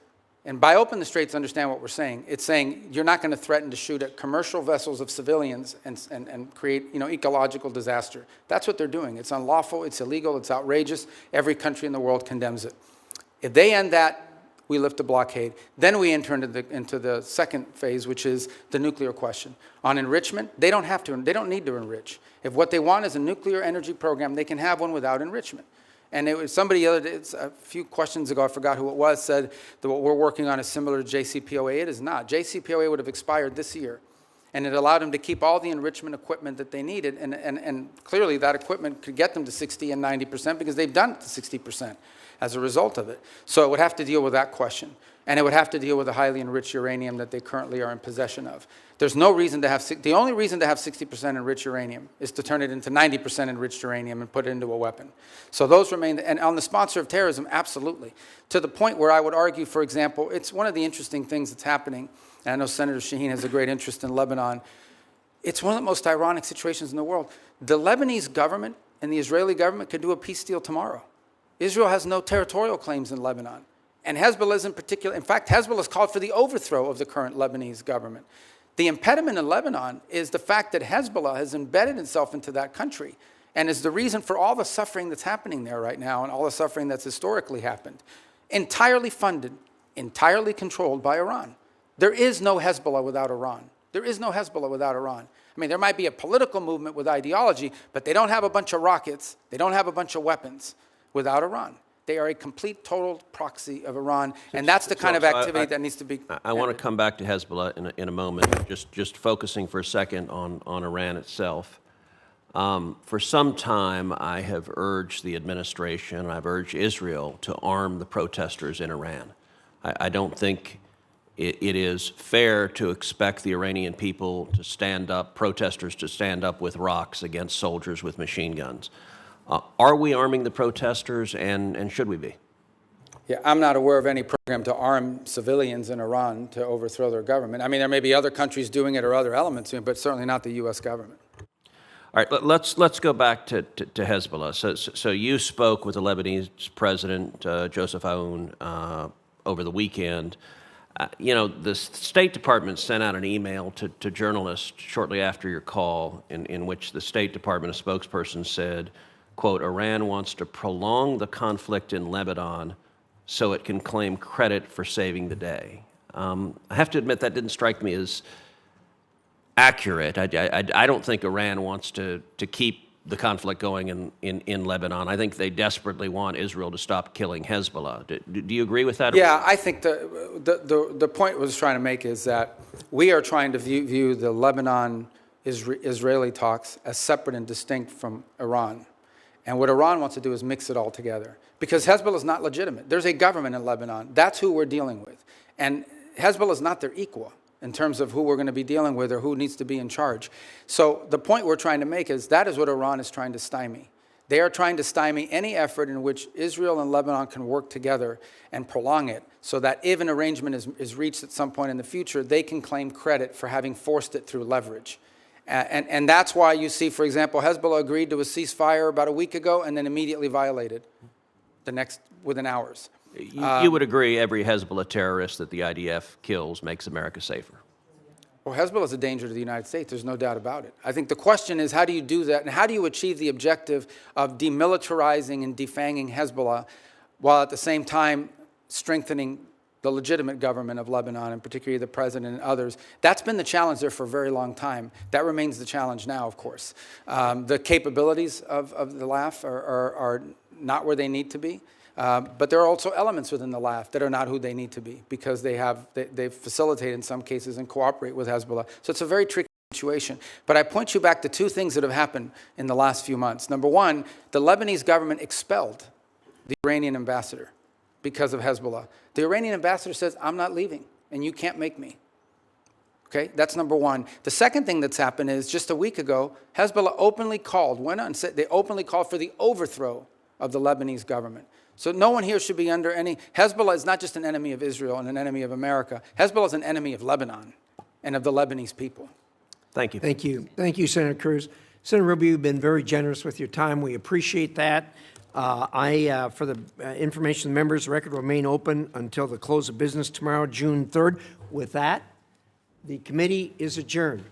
and by open the straits, understand what we're saying. It's saying you're not going to threaten to shoot at commercial vessels of civilians and create ecological disaster. That's what they're doing. It's unlawful, it's illegal, it's outrageous. Every country in the world condemns it. If they end that, we lift the blockade. Then we enter into the second phase, which is the nuclear question. On enrichment, they don't need to enrich. If what they want is a nuclear energy program, they can have one without enrichment. And it was somebody the other day, a few questions ago, I forgot who it was, said that what we're working on is similar to JCPOA. It is not. JCPOA would have expired this year. And it allowed them to keep all the enrichment equipment that they needed. And clearly that equipment could get them to 60 and 90% because they've done it to 60% as a result of it. So it would have to deal with that question. And it would have to deal with the highly enriched uranium that they currently are in possession of. There's no reason to have, the only reason to have 60% enriched uranium is to turn it into 90% enriched uranium and put it into a weapon. So those remain, and on the sponsor of terrorism, absolutely. To the point where I would argue, for example, it's one of the interesting things that's happening, and I know Senator Shaheen has a great interest in Lebanon. It's one of the most ironic situations in the world. The Lebanese government and the Israeli government could do a peace deal tomorrow. Israel has no territorial claims in Lebanon. And Hezbollah is in particular, in fact, Hezbollah has called for the overthrow of the current Lebanese government. The impediment in Lebanon is the fact that Hezbollah has embedded itself into that country and is the reason for all the suffering that's happening there right now and all the suffering that's historically happened. Entirely funded, entirely controlled by Iran. There is no Hezbollah without Iran. There is no Hezbollah without Iran. I mean, there might be a political movement with ideology, but they don't have a bunch of rockets. They don't have a bunch of weapons without Iran. They are a complete, total proxy of Iran, and that's the kind of activity that needs to be. I want to come back to Hezbollah in a moment, just focusing for a second on Iran itself. For some time, I have urged the administration, I've urged Israel to arm the protesters in Iran. I don't think it is fair to expect the Iranian people to stand up, protesters to stand up with rocks against soldiers with machine guns. Are we arming the protesters, and should we be? Yeah, I'm not aware of any program to arm civilians in Iran to overthrow their government. I mean, there may be other countries doing it or other elements doing it, but certainly not the U.S. government. All right, let's go back to Hezbollah. So you spoke with the Lebanese president, Joseph Aoun, over the weekend. The State Department sent out an email to journalists shortly after your call in which the State Department, a spokesperson, said, quote, Iran wants to prolong the conflict in Lebanon so it can claim credit for saving the day. I have to admit that didn't strike me as accurate. I don't think Iran wants to keep the conflict going in Lebanon. I think they desperately want Israel to stop killing Hezbollah. Do you agree with that? Yeah, I think the point I was trying to make is that we are trying to view the Lebanon-Israeli talks as separate and distinct from Iran. And what Iran wants to do is mix it all together. Because Hezbollah is not legitimate. There's a government in Lebanon. That's who we're dealing with. And Hezbollah is not their equal in terms of who we're going to be dealing with or who needs to be in charge. So the point we're trying to make is that is what Iran is trying to stymie. They are trying to stymie any effort in which Israel and Lebanon can work together and prolong it so that if an arrangement is reached at some point in the future, they can claim credit for having forced it through leverage. And that's why you see, for example, Hezbollah agreed to a ceasefire about a week ago and then immediately violated within hours. You would agree every Hezbollah terrorist that the IDF kills makes America safer? Well, Hezbollah is a danger to the United States. There's no doubt about it. I think the question is, how do you do that? And how do you achieve the objective of demilitarizing and defanging Hezbollah while at the same time strengthening the legitimate government of Lebanon, and particularly the president and others? That's been the challenge there for a very long time. That remains the challenge now, of course. The capabilities of the LAF are not where they need to be. But there are also elements within the LAF that are not who they need to be because they facilitate in some cases and cooperate with Hezbollah. So it's a very tricky situation. But I point you back to two things that have happened in the last few months. Number one, the Lebanese government expelled the Iranian ambassador because of Hezbollah. The Iranian ambassador says, I'm not leaving, and you can't make me. Okay, that's number one. The second thing that's happened is just a week ago, Hezbollah openly called, they openly called for the overthrow of the Lebanese government. So no one here should be under any, Hezbollah is not just an enemy of Israel and an enemy of America. Hezbollah is an enemy of Lebanon and of the Lebanese people. Thank you. Thank you. Thank you, Senator Cruz. Senator Rubio, you've been very generous with your time. We appreciate that. For the information of the members, the record will remain open until the close of business tomorrow, June 3rd. With that, the committee is adjourned.